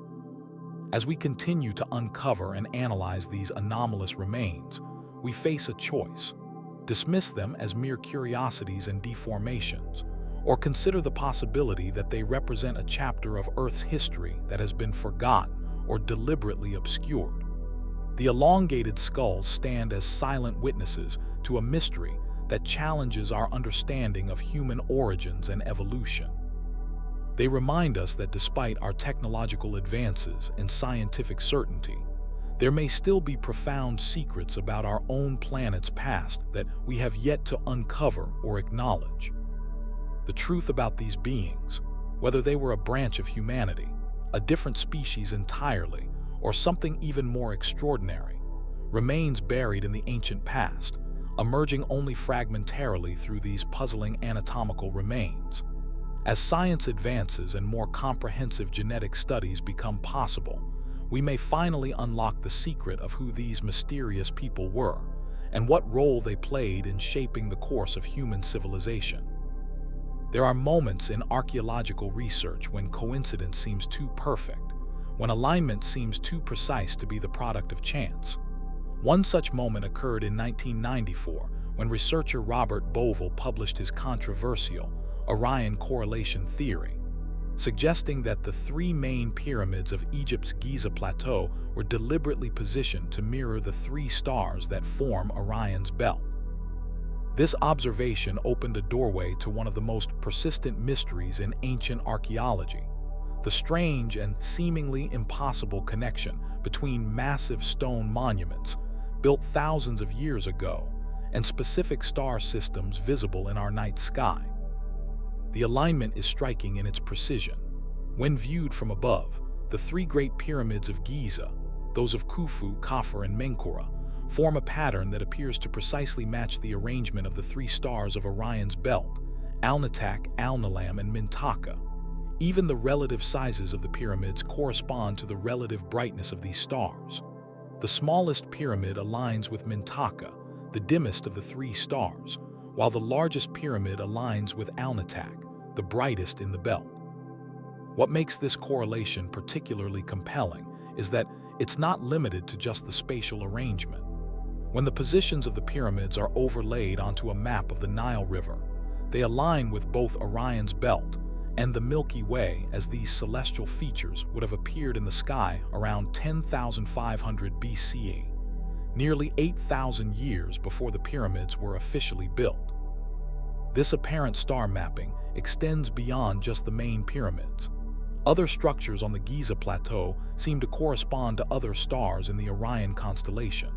As we continue to uncover and analyze these anomalous remains, we face a choice: dismiss them as mere curiosities and deformations, or consider the possibility that they represent a chapter of Earth's history that has been forgotten or deliberately obscured. The elongated skulls stand as silent witnesses to a mystery that challenges our understanding of human origins and evolution. They remind us that despite our technological advances and scientific certainty, there may still be profound secrets about our own planet's past that we have yet to uncover or acknowledge. The truth about these beings, whether they were a branch of humanity, a different species entirely, or something even more extraordinary, remains buried in the ancient past, emerging only fragmentarily through these puzzling anatomical remains. As science advances and more comprehensive genetic studies become possible, we may finally unlock the secret of who these mysterious people were and what role they played in shaping the course of human civilization. There are moments in archaeological research when coincidence seems too perfect, when alignment seems too precise to be the product of chance. One such moment occurred in 1994 when researcher Robert Bovell published his controversial Orion correlation theory, suggesting that the three main pyramids of Egypt's Giza Plateau were deliberately positioned to mirror the three stars that form Orion's belt. This observation opened a doorway to one of the most persistent mysteries in ancient archaeology: the strange and seemingly impossible connection between massive stone monuments built thousands of years ago and specific star systems visible in our night sky. The alignment is striking in its precision. When viewed from above, the three great pyramids of Giza, those of Khufu, Khafre, and Menkaure, form a pattern that appears to precisely match the arrangement of the three stars of Orion's belt: Alnitak, Alnilam, and Mintaka. Even the relative sizes of the pyramids correspond to the relative brightness of these stars. The smallest pyramid aligns with Mintaka, the dimmest of the three stars, while the largest pyramid aligns with Alnitak, the brightest in the belt. What makes this correlation particularly compelling is that it's not limited to just the spatial arrangement. When the positions of the pyramids are overlaid onto a map of the Nile River, they align with both Orion's belt and the Milky Way, as these celestial features would have appeared in the sky around 10,500 BCE, nearly 8,000 years before the pyramids were officially built. This apparent star mapping extends beyond just the main pyramids. Other structures on the Giza Plateau seem to correspond to other stars in the Orion constellation.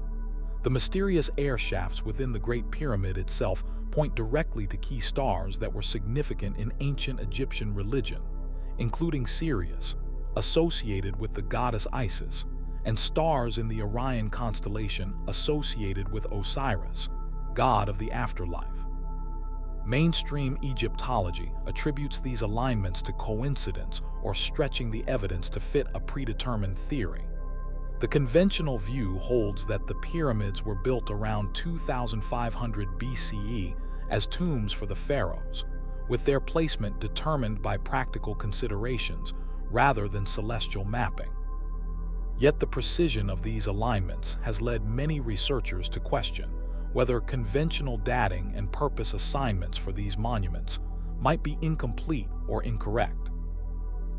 The mysterious air shafts within the Great Pyramid itself point directly to key stars that were significant in ancient Egyptian religion, including Sirius, associated with the goddess Isis, and stars in the Orion constellation associated with Osiris, god of the afterlife. Mainstream Egyptology attributes these alignments to coincidence or stretching the evidence to fit a predetermined theory. The conventional view holds that the pyramids were built around 2500 BCE as tombs for the pharaohs, with their placement determined by practical considerations rather than celestial mapping. Yet the precision of these alignments has led many researchers to question whether conventional dating and purpose assignments for these monuments might be incomplete or incorrect.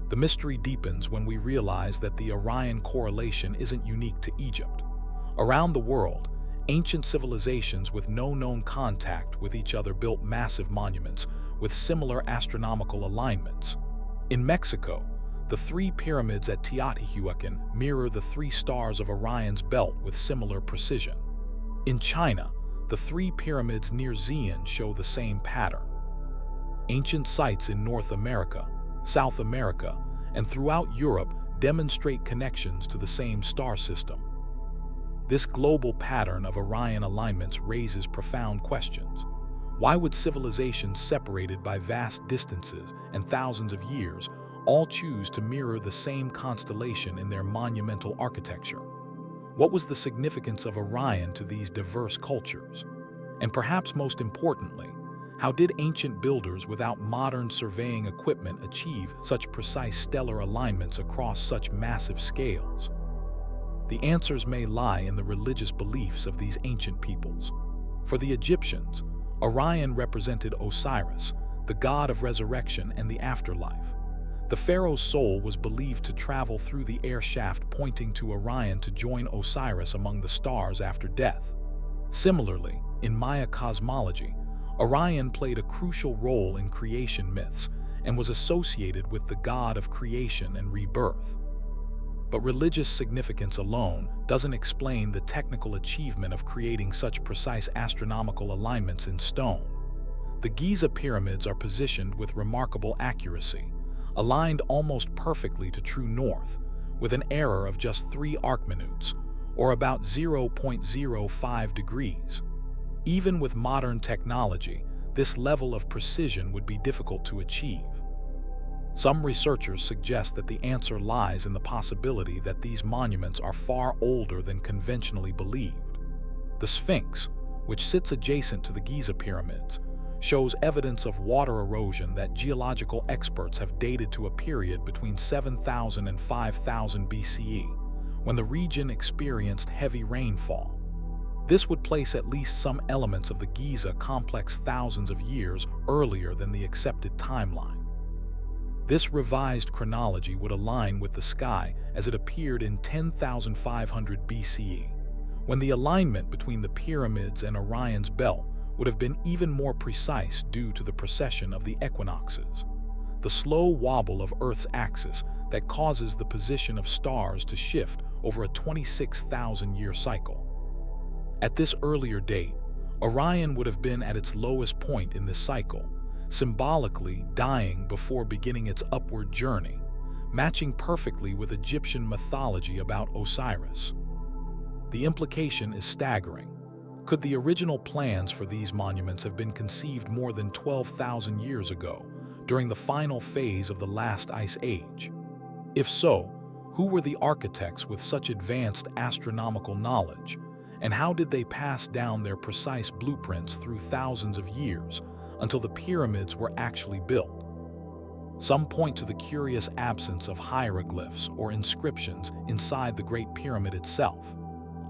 The mystery deepens when we realize that the Orion correlation isn't unique to Egypt. Around the world, ancient civilizations with no known contact with each other built massive monuments with similar astronomical alignments. In Mexico, the three pyramids at Teotihuacan mirror the three stars of Orion's belt with similar precision. In China, the three pyramids near Xi'an show the same pattern. Ancient sites in North America, South America, and throughout Europe demonstrate connections to the same star system. This global pattern of Orion alignments raises profound questions. Why would civilizations separated by vast distances and thousands of years all choose to mirror the same constellation in their monumental architecture? What was the significance of Orion to these diverse cultures? And perhaps most importantly, how did ancient builders without modern surveying equipment achieve such precise stellar alignments across such massive scales? The answers may lie in the religious beliefs of these ancient peoples. For the Egyptians, Orion represented Osiris, the god of resurrection and the afterlife. The pharaoh's soul was believed to travel through the air shaft pointing to Orion to join Osiris among the stars after death. Similarly, in Maya cosmology, Orion played a crucial role in creation myths and was associated with the god of creation and rebirth. But religious significance alone doesn't explain the technical achievement of creating such precise astronomical alignments in stone. The Giza pyramids are positioned with remarkable accuracy, aligned almost perfectly to true north, with an error of just 3 arcminutes, or about 0.05 degrees. Even with modern technology, this level of precision would be difficult to achieve. Some researchers suggest that the answer lies in the possibility that these monuments are far older than conventionally believed. The Sphinx, which sits adjacent to the Giza pyramids, shows evidence of water erosion that geological experts have dated to a period between 7,000 and 5,000 BCE, when the region experienced heavy rainfall. This would place at least some elements of the Giza complex thousands of years earlier than the accepted timeline. This revised chronology would align with the sky as it appeared in 10,500 BCE, when the alignment between the pyramids and Orion's belt would have been even more precise due to the precession of the equinoxes, the slow wobble of Earth's axis that causes the position of stars to shift over a 26,000-year cycle. At this earlier date, Orion would have been at its lowest point in this cycle, symbolically dying before beginning its upward journey, matching perfectly with Egyptian mythology about Osiris. The implication is staggering. Could the original plans for these monuments have been conceived more than 12,000 years ago, during the final phase of the last ice age? If so, who were the architects with such advanced astronomical knowledge, and how did they pass down their precise blueprints through thousands of years until the pyramids were actually built? Some point to the curious absence of hieroglyphs or inscriptions inside the Great Pyramid itself.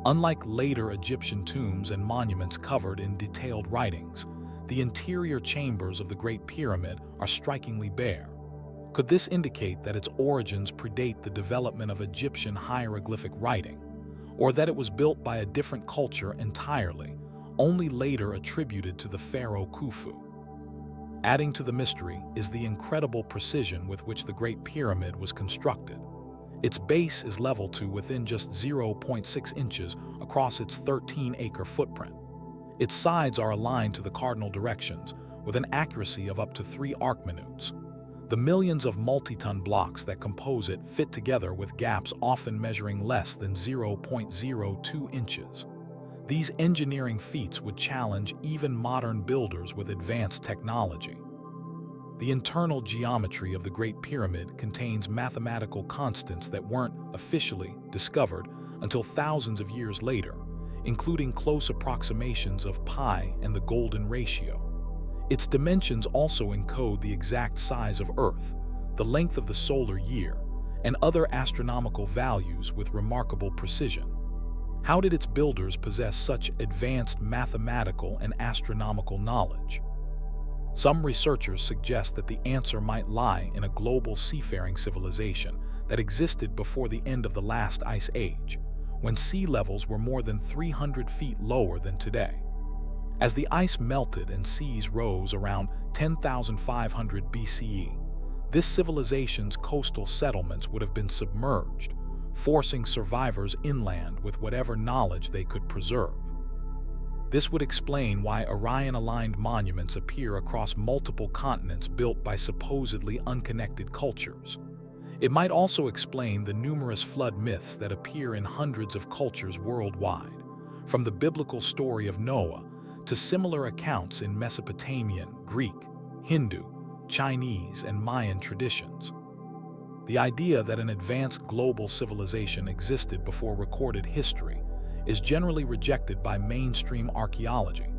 Unlike later Egyptian tombs and monuments covered in detailed writings, the interior chambers of the Great Pyramid are strikingly bare. Could this indicate that its origins predate the development of Egyptian hieroglyphic writing, or that it was built by a different culture entirely, only later attributed to the pharaoh Khufu? Adding to the mystery is the incredible precision with which the Great Pyramid was constructed. Its base is leveled to within just 0.6 inches across its 13-acre footprint. Its sides are aligned to the cardinal directions, with an accuracy of up to 3 arc minutes. The millions of multi-ton blocks that compose it fit together with gaps often measuring less than 0.02 inches. These engineering feats would challenge even modern builders with advanced technology. The internal geometry of the Great Pyramid contains mathematical constants that weren't officially discovered until thousands of years later, including close approximations of pi and the golden ratio. Its dimensions also encode the exact size of Earth, the length of the solar year, and other astronomical values with remarkable precision. How did its builders possess such advanced mathematical and astronomical knowledge? Some researchers suggest that the answer might lie in a global seafaring civilization that existed before the end of the last ice age, when sea levels were more than 300 feet lower than today. As the ice melted and seas rose around 10,500 BCE, this civilization's coastal settlements would have been submerged, forcing survivors inland with whatever knowledge they could preserve. This would explain why Orion-aligned monuments appear across multiple continents built by supposedly unconnected cultures. It might also explain the numerous flood myths that appear in hundreds of cultures worldwide, from the biblical story of Noah to similar accounts in Mesopotamian, Greek, Hindu, Chinese, and Mayan traditions. The idea that an advanced global civilization existed before recorded history is generally rejected by mainstream archaeology.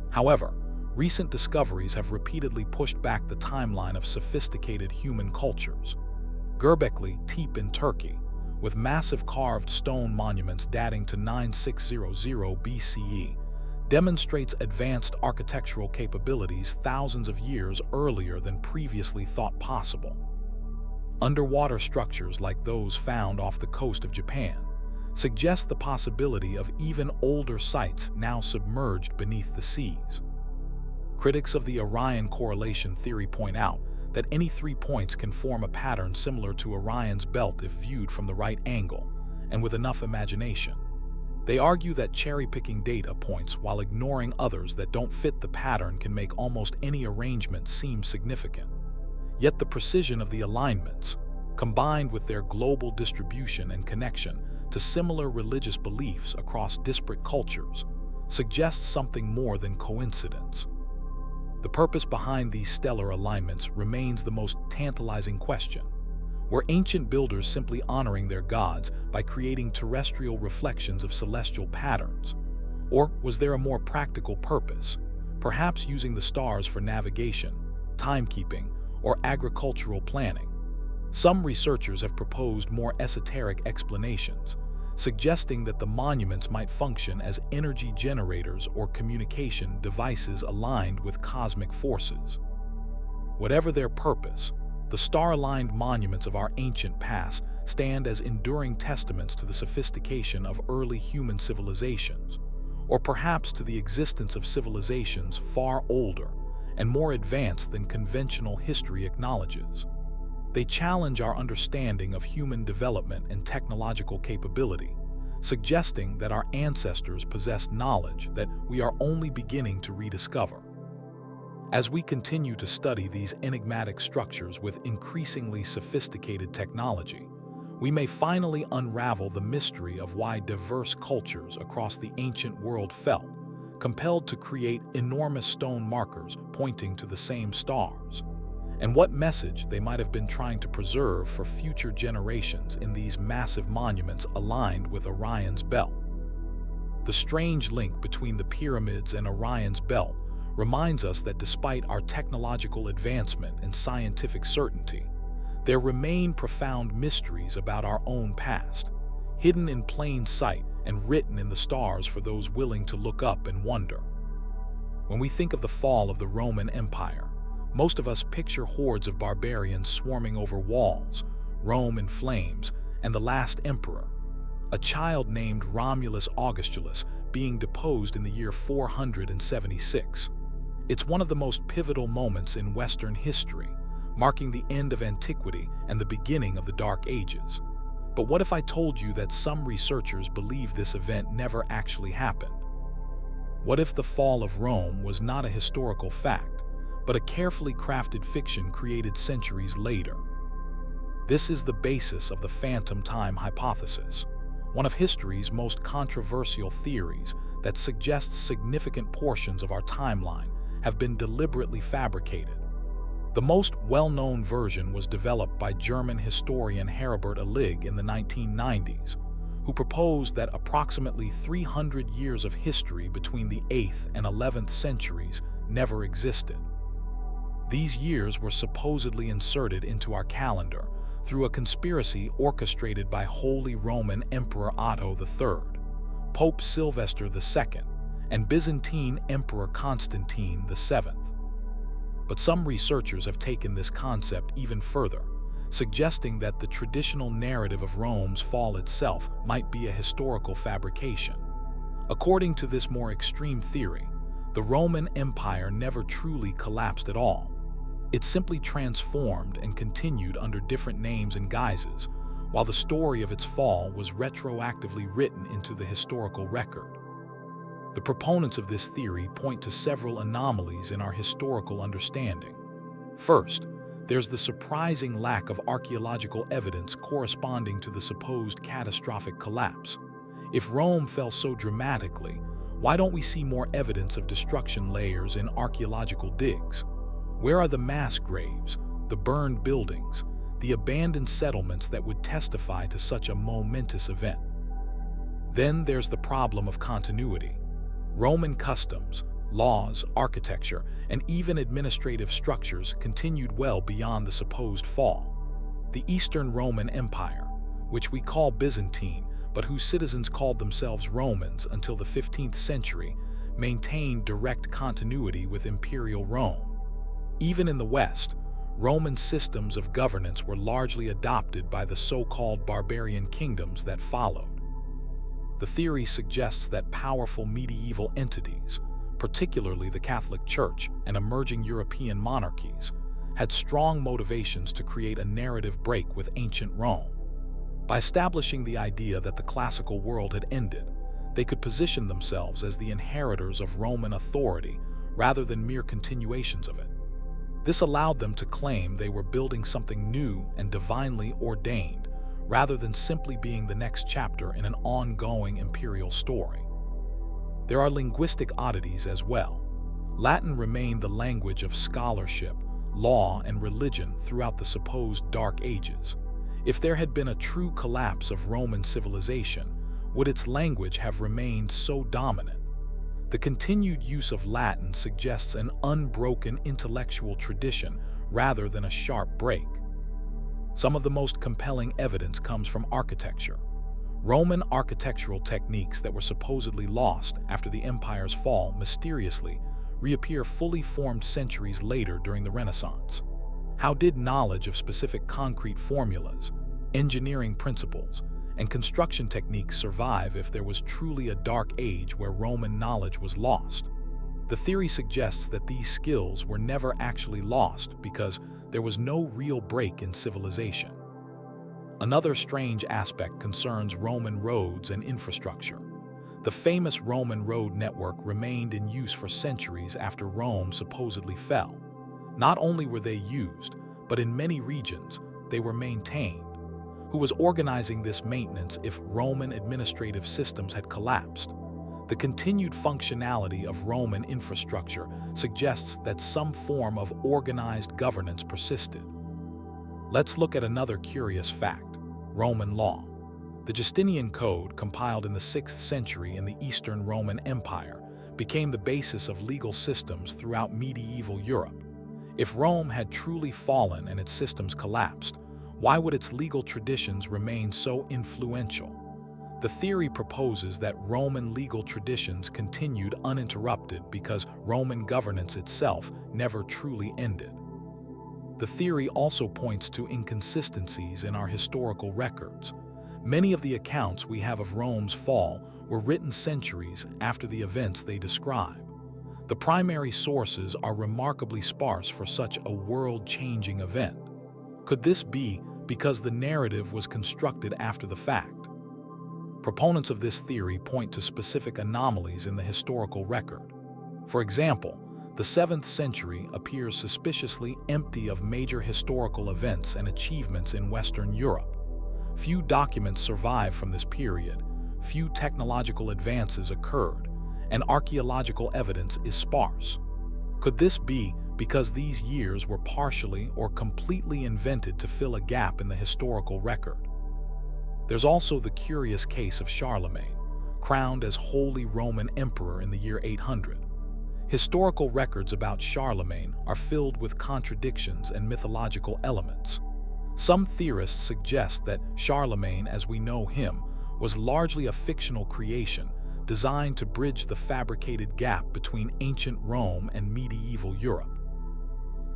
However, recent discoveries have repeatedly pushed back the timeline of sophisticated human cultures. Göbekli Tepe in Turkey, with massive carved stone monuments dating to 9600 BCE, demonstrates advanced architectural capabilities thousands of years earlier than previously thought possible. Underwater structures like those found off the coast of Japan suggest the possibility of even older sites now submerged beneath the seas. Critics of the Orion correlation theory point out that any 3 points can form a pattern similar to Orion's belt if viewed from the right angle and with enough imagination. They argue that cherry-picking data points while ignoring others that don't fit the pattern can make almost any arrangement seem significant. Yet the precision of the alignments, combined with their global distribution and connection to similar religious beliefs across disparate cultures, suggests something more than coincidence. The purpose behind these stellar alignments remains the most tantalizing question. Were ancient builders simply honoring their gods by creating terrestrial reflections of celestial patterns? Or was there a more practical purpose, perhaps using the stars for navigation, timekeeping, or agricultural planning? Some researchers have proposed more esoteric explanations, suggesting that the monuments might function as energy generators or communication devices aligned with cosmic forces. Whatever their purpose, the star-aligned monuments of our ancient past stand as enduring testaments to the sophistication of early human civilizations, or perhaps to the existence of civilizations far older and more advanced than conventional history acknowledges. They challenge our understanding of human development and technological capability, suggesting that our ancestors possessed knowledge that we are only beginning to rediscover. As we continue to study these enigmatic structures with increasingly sophisticated technology, we may finally unravel the mystery of why diverse cultures across the ancient world felt compelled to create enormous stone markers pointing to the same stars. and what message they might have been trying to preserve for future generations in these massive monuments aligned with Orion's belt. The strange link between the pyramids and Orion's belt reminds us that despite our technological advancement and scientific certainty, there remain profound mysteries about our own past, hidden in plain sight and written in the stars for those willing to look up and wonder. When we think of the fall of the Roman Empire, most of us picture hordes of barbarians swarming over walls, Rome in flames, and the last emperor, a child named Romulus Augustulus, being deposed in the year 476. It's one of the most pivotal moments in Western history, marking the end of antiquity and the beginning of the Dark Ages. But what if I told you that some researchers believe this event never actually happened? What if the fall of Rome was not a historical fact, but a carefully crafted fiction created centuries later? This is the basis of the phantom time hypothesis, one of history's most controversial theories that suggests significant portions of our timeline have been deliberately fabricated. The most well-known version was developed by German historian Herbert Illig in the 1990s, who proposed that approximately 300 years of history between the 8th and 11th centuries never existed. These years were supposedly inserted into our calendar through a conspiracy orchestrated by Holy Roman Emperor Otto III, Pope Sylvester II, and Byzantine Emperor Constantine VII. But some researchers have taken this concept even further, suggesting that the traditional narrative of Rome's fall itself might be a historical fabrication. According to this more extreme theory, the Roman Empire never truly collapsed at all. It simply transformed and continued under different names and guises, while the story of its fall was retroactively written into the historical record. The proponents of this theory point to several anomalies in our historical understanding. First, there's the surprising lack of archaeological evidence corresponding to the supposed catastrophic collapse. If Rome fell so dramatically, why don't we see more evidence of destruction layers in archaeological digs? Where are the mass graves, the burned buildings, the abandoned settlements that would testify to such a momentous event? Then there's the problem of continuity. Roman customs, laws, architecture, and even administrative structures continued well beyond the supposed fall. The Eastern Roman Empire, which we call Byzantine, but whose citizens called themselves Romans until the 15th century, maintained direct continuity with Imperial Rome. Even in the West, Roman systems of governance were largely adopted by the so-called barbarian kingdoms that followed. The theory suggests that powerful medieval entities, particularly the Catholic Church and emerging European monarchies, had strong motivations to create a narrative break with ancient Rome. By establishing the idea that the classical world had ended, they could position themselves as the inheritors of Roman authority rather than mere continuations of it. This allowed them to claim they were building something new and divinely ordained, rather than simply being the next chapter in an ongoing imperial story. There are linguistic oddities as well. Latin remained the language of scholarship, law, and religion throughout the supposed Dark Ages. If there had been a true collapse of Roman civilization, would its language have remained so dominant? The continued use of Latin suggests an unbroken intellectual tradition rather than a sharp break. Some of the most compelling evidence comes from architecture. Roman architectural techniques that were supposedly lost after the empire's fall mysteriously reappear fully formed centuries later during the Renaissance. How did knowledge of specific concrete formulas, engineering principles, and construction techniques survive if there was truly a dark age where Roman knowledge was lost? The theory suggests that these skills were never actually lost because there was no real break in civilization. Another strange aspect concerns Roman roads and infrastructure. The famous Roman road network remained in use for centuries after Rome supposedly fell. Not only were they used, but in many regions, they were maintained. Who was organizing this maintenance if Roman administrative systems had collapsed? The continued functionality of Roman infrastructure suggests that some form of organized governance persisted. Let's look at another curious fact: Roman law. The Justinian Code, compiled in the 6th century in the Eastern Roman Empire, became the basis of legal systems throughout medieval Europe. If Rome had truly fallen and its systems collapsed, why would its legal traditions remain so influential? The theory proposes that Roman legal traditions continued uninterrupted because Roman governance itself never truly ended. The theory also points to inconsistencies in our historical records. Many of the accounts we have of Rome's fall were written centuries after the events they describe. The primary sources are remarkably sparse for such a world-changing event. Could this be because the narrative was constructed after the fact? Proponents of this theory point to specific anomalies in the historical record. For example, the 7th century appears suspiciously empty of major historical events and achievements in Western Europe. Few documents survive from this period, few technological advances occurred, and archaeological evidence is sparse. Could this be because these years were partially or completely invented to fill a gap in the historical record? There's also the curious case of Charlemagne, crowned as Holy Roman Emperor in the year 800. Historical records about Charlemagne are filled with contradictions and mythological elements. Some theorists suggest that Charlemagne, as we know him, was largely a fictional creation designed to bridge the fabricated gap between ancient Rome and medieval Europe.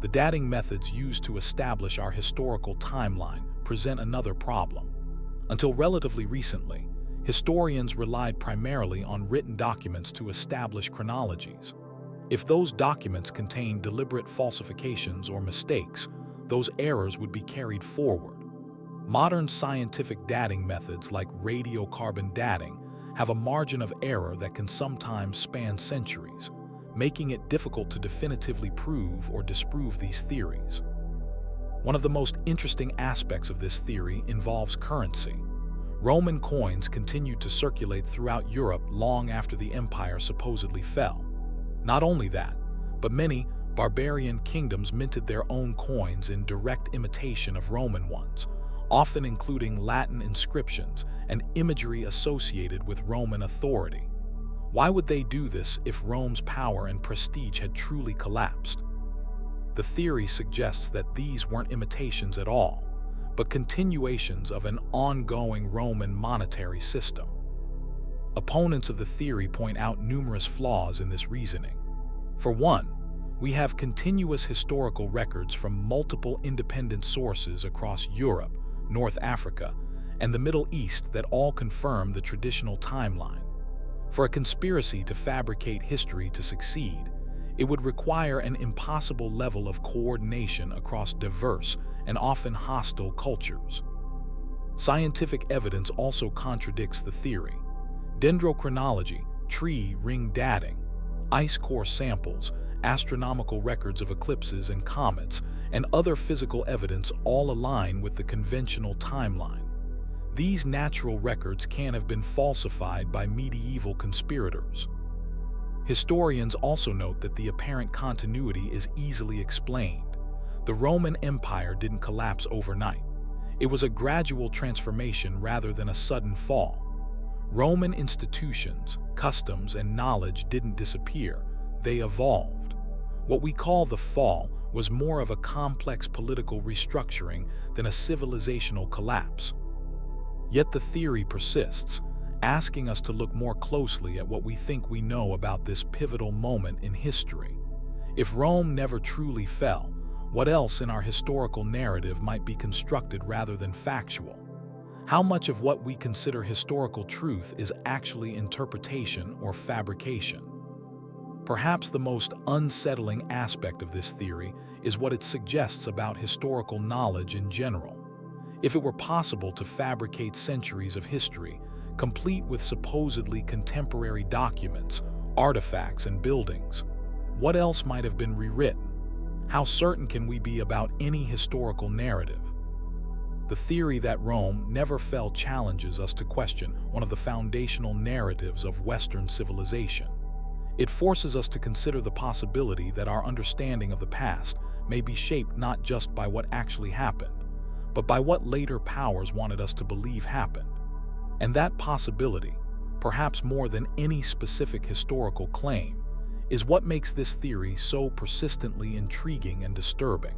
The dating methods used to establish our historical timeline present another problem. Until relatively recently, historians relied primarily on written documents to establish chronologies. If those documents contained deliberate falsifications or mistakes, those errors would be carried forward. Modern scientific dating methods like radiocarbon dating have a margin of error that can sometimes span centuries, making it difficult to definitively prove or disprove these theories. One of the most interesting aspects of this theory involves currency. Roman coins continued to circulate throughout Europe long after the empire supposedly fell. Not only that, but many barbarian kingdoms minted their own coins in direct imitation of Roman ones, often including Latin inscriptions and imagery associated with Roman authority. Why would they do this if Rome's power and prestige had truly collapsed? The theory suggests that these weren't imitations at all, but continuations of an ongoing Roman monetary system. Opponents of the theory point out numerous flaws in this reasoning. For one, we have continuous historical records from multiple independent sources across Europe, North Africa, and the Middle East that all confirm the traditional timeline. For a conspiracy to fabricate history to succeed, it would require an impossible level of coordination across diverse and often hostile cultures. Scientific evidence also contradicts the theory. Dendrochronology, tree ring dating, ice core samples, astronomical records of eclipses and comets, and other physical evidence all align with the conventional timeline. These natural records can have been falsified by medieval conspirators. Historians also note that the apparent continuity is easily explained. The Roman Empire didn't collapse overnight. It was a gradual transformation rather than a sudden fall. Roman institutions, customs, and knowledge didn't disappear, they evolved. What we call the fall was more of a complex political restructuring than a civilizational collapse. Yet the theory persists, asking us to look more closely at what we think we know about this pivotal moment in history. If Rome never truly fell, what else in our historical narrative might be constructed rather than factual? How much of what we consider historical truth is actually interpretation or fabrication? Perhaps the most unsettling aspect of this theory is what it suggests about historical knowledge in general. If it were possible to fabricate centuries of history, complete with supposedly contemporary documents, artifacts, and buildings, what else might have been rewritten? How certain can we be about any historical narrative? The theory that Rome never fell challenges us to question one of the foundational narratives of Western civilization. It forces us to consider the possibility that our understanding of the past may be shaped not just by what actually happened, but by what later powers wanted us to believe happened. And that possibility, perhaps more than any specific historical claim, is what makes this theory so persistently intriguing and disturbing.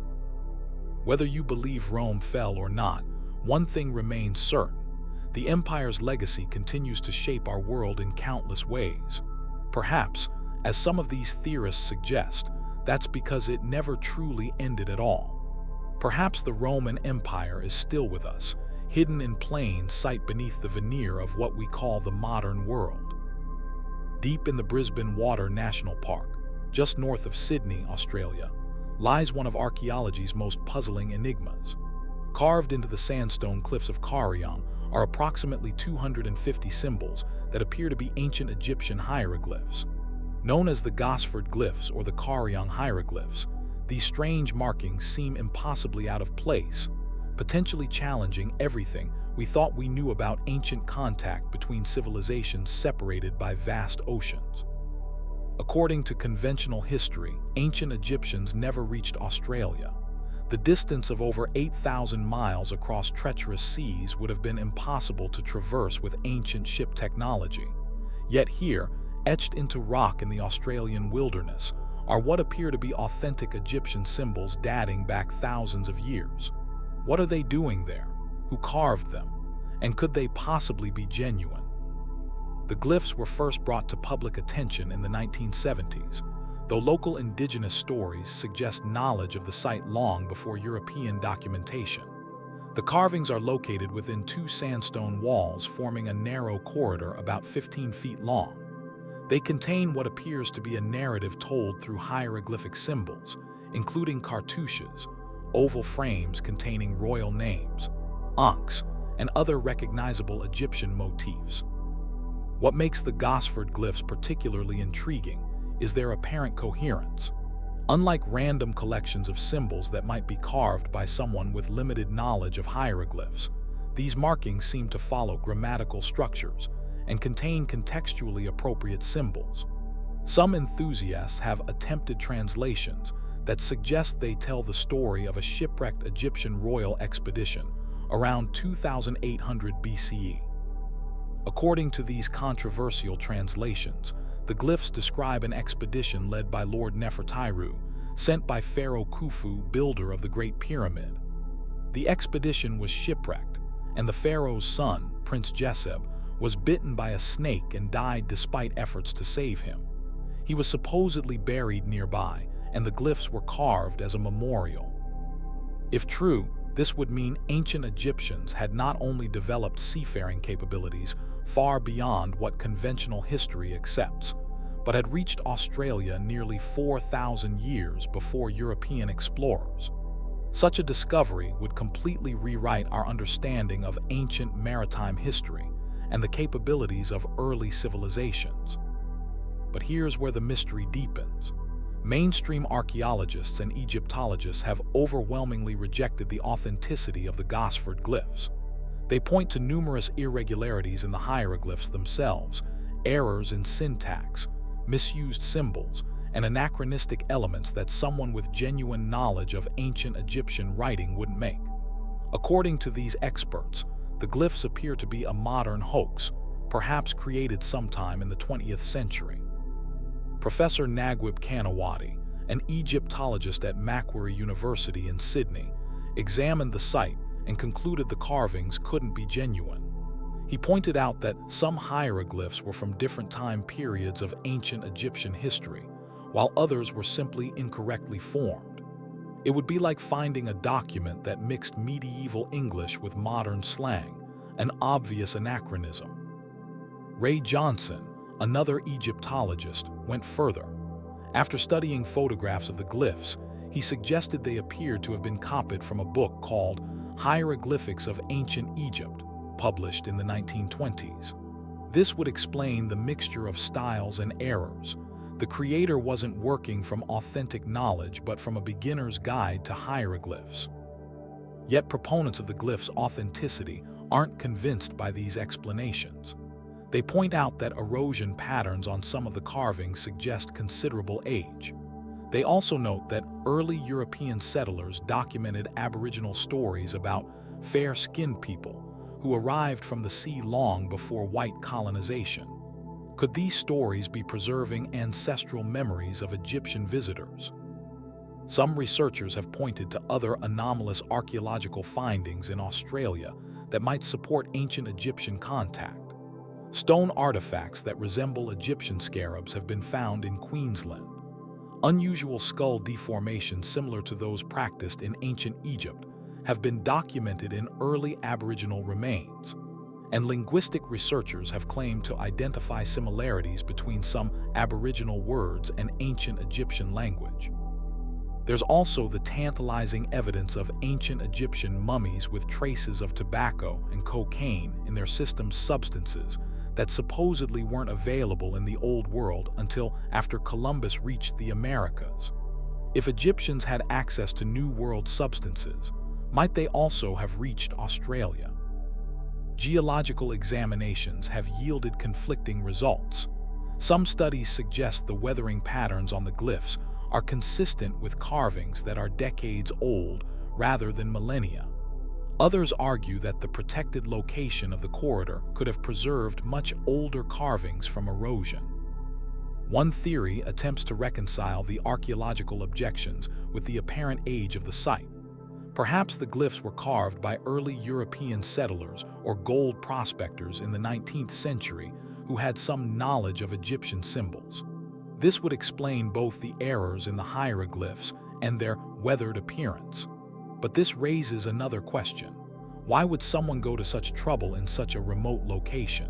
Whether you believe Rome fell or not, one thing remains certain: the empire's legacy continues to shape our world in countless ways. Perhaps, as some of these theorists suggest, that's because it never truly ended at all. Perhaps the Roman Empire is still with us, hidden in plain sight beneath the veneer of what we call the modern world. Deep in the Brisbane Water National Park, just north of Sydney, Australia, lies one of archaeology's most puzzling enigmas. Carved into the sandstone cliffs of Orion are approximately 250 symbols that appear to be ancient Egyptian hieroglyphs. Known as the Gosford glyphs or the Orion hieroglyphs, these strange markings seem impossibly out of place, potentially challenging everything we thought we knew about ancient contact between civilizations separated by vast oceans. According to conventional history, ancient Egyptians never reached Australia. The distance of over 8,000 miles across treacherous seas would have been impossible to traverse with ancient ship technology. Yet here, etched into rock in the Australian wilderness, are what appear to be authentic Egyptian symbols dating back thousands of years. What are they doing there? Who carved them? And could they possibly be genuine? The glyphs were first brought to public attention in the 1970s, though local indigenous stories suggest knowledge of the site long before European documentation. The carvings are located within two sandstone walls forming a narrow corridor about 15 feet long. They contain what appears to be a narrative told through hieroglyphic symbols, including cartouches, oval frames containing royal names, ankhs, and other recognizable Egyptian motifs. What makes the Gosford glyphs particularly intriguing is their apparent coherence. Unlike random collections of symbols that might be carved by someone with limited knowledge of hieroglyphs, these markings seem to follow grammatical structures and contain contextually appropriate symbols. Some enthusiasts have attempted translations that suggest they tell the story of a shipwrecked Egyptian royal expedition around 2800 BCE. According to these controversial translations, the glyphs describe an expedition led by Lord Nefertari, sent by Pharaoh Khufu, builder of the Great Pyramid. The expedition was shipwrecked, and the pharaoh's son, Prince Jeseb, was bitten by a snake and died despite efforts to save him. He was supposedly buried nearby, and the glyphs were carved as a memorial. If true, this would mean ancient Egyptians had not only developed seafaring capabilities far beyond what conventional history accepts, but had reached Australia nearly 4,000 years before European explorers. Such a discovery would completely rewrite our understanding of ancient maritime history and the capabilities of early civilizations. But here's where the mystery deepens. Mainstream archaeologists and Egyptologists have overwhelmingly rejected the authenticity of the Gosford glyphs. They point to numerous irregularities in the hieroglyphs themselves, errors in syntax, misused symbols, and anachronistic elements that someone with genuine knowledge of ancient Egyptian writing wouldn't make. According to these experts, the glyphs appear to be a modern hoax, perhaps created sometime in the 20th century. Professor Naguib Kanawati, an Egyptologist at Macquarie University in Sydney, examined the site and concluded the carvings couldn't be genuine. He pointed out that some hieroglyphs were from different time periods of ancient Egyptian history, while others were simply incorrectly formed. It would be like finding a document that mixed medieval English with modern slang, an obvious anachronism. Ray Johnson, another Egyptologist, went further. After studying photographs of the glyphs, he suggested they appeared to have been copied from a book called Hieroglyphics of Ancient Egypt, published in the 1920s. This would explain the mixture of styles and errors. The creator wasn't working from authentic knowledge but from a beginner's guide to hieroglyphs. Yet proponents of the glyphs' authenticity aren't convinced by these explanations. They point out that erosion patterns on some of the carvings suggest considerable age. They also note that early European settlers documented Aboriginal stories about fair-skinned people who arrived from the sea long before white colonization. Could these stories be preserving ancestral memories of Egyptian visitors? Some researchers have pointed to other anomalous archaeological findings in Australia that might support ancient Egyptian contact. Stone artifacts that resemble Egyptian scarabs have been found in Queensland. Unusual skull deformations similar to those practiced in ancient Egypt have been documented in early Aboriginal remains, and linguistic researchers have claimed to identify similarities between some Aboriginal words and ancient Egyptian language. There's also the tantalizing evidence of ancient Egyptian mummies with traces of tobacco and cocaine in their system's substances that supposedly weren't available in the Old World until after Columbus reached the Americas. If Egyptians had access to New World substances, might they also have reached Australia? Geological examinations have yielded conflicting results. Some studies suggest the weathering patterns on the glyphs are consistent with carvings that are decades old rather than millennia. Others argue that the protected location of the corridor could have preserved much older carvings from erosion. One theory attempts to reconcile the archaeological objections with the apparent age of the site. Perhaps the glyphs were carved by early European settlers or gold prospectors in the 19th century who had some knowledge of Egyptian symbols. This would explain both the errors in the hieroglyphs and their weathered appearance. But this raises another question. Why would someone go to such trouble in such a remote location?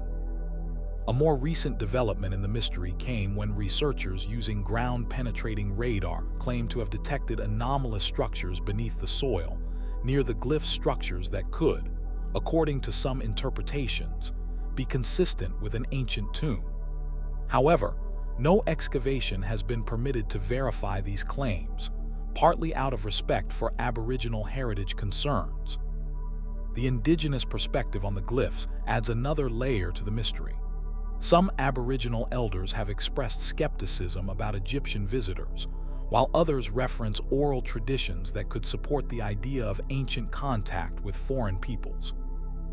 A more recent development in the mystery came when researchers using ground-penetrating radar claimed to have detected anomalous structures beneath the soil, near the glyph structures that could, according to some interpretations, be consistent with an ancient tomb. However, no excavation has been permitted to verify these claims, partly out of respect for Aboriginal heritage concerns. The indigenous perspective on the glyphs adds another layer to the mystery. Some Aboriginal elders have expressed skepticism about Egyptian visitors, while others reference oral traditions that could support the idea of ancient contact with foreign peoples.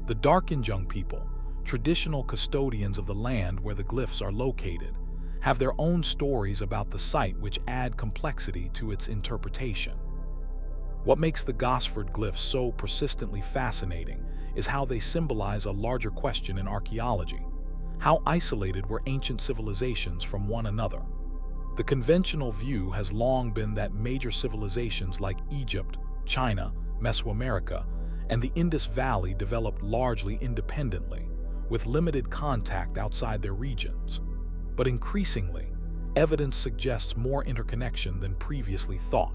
The Darkinjung people, traditional custodians of the land where the glyphs are located, have their own stories about the site which add complexity to its interpretation. What makes the Gosford glyphs so persistently fascinating is how they symbolize a larger question in archaeology. How isolated were ancient civilizations from one another? The conventional view has long been that major civilizations like Egypt, China, Mesoamerica, and the Indus Valley developed largely independently, with limited contact outside their regions. But increasingly, evidence suggests more interconnection than previously thought.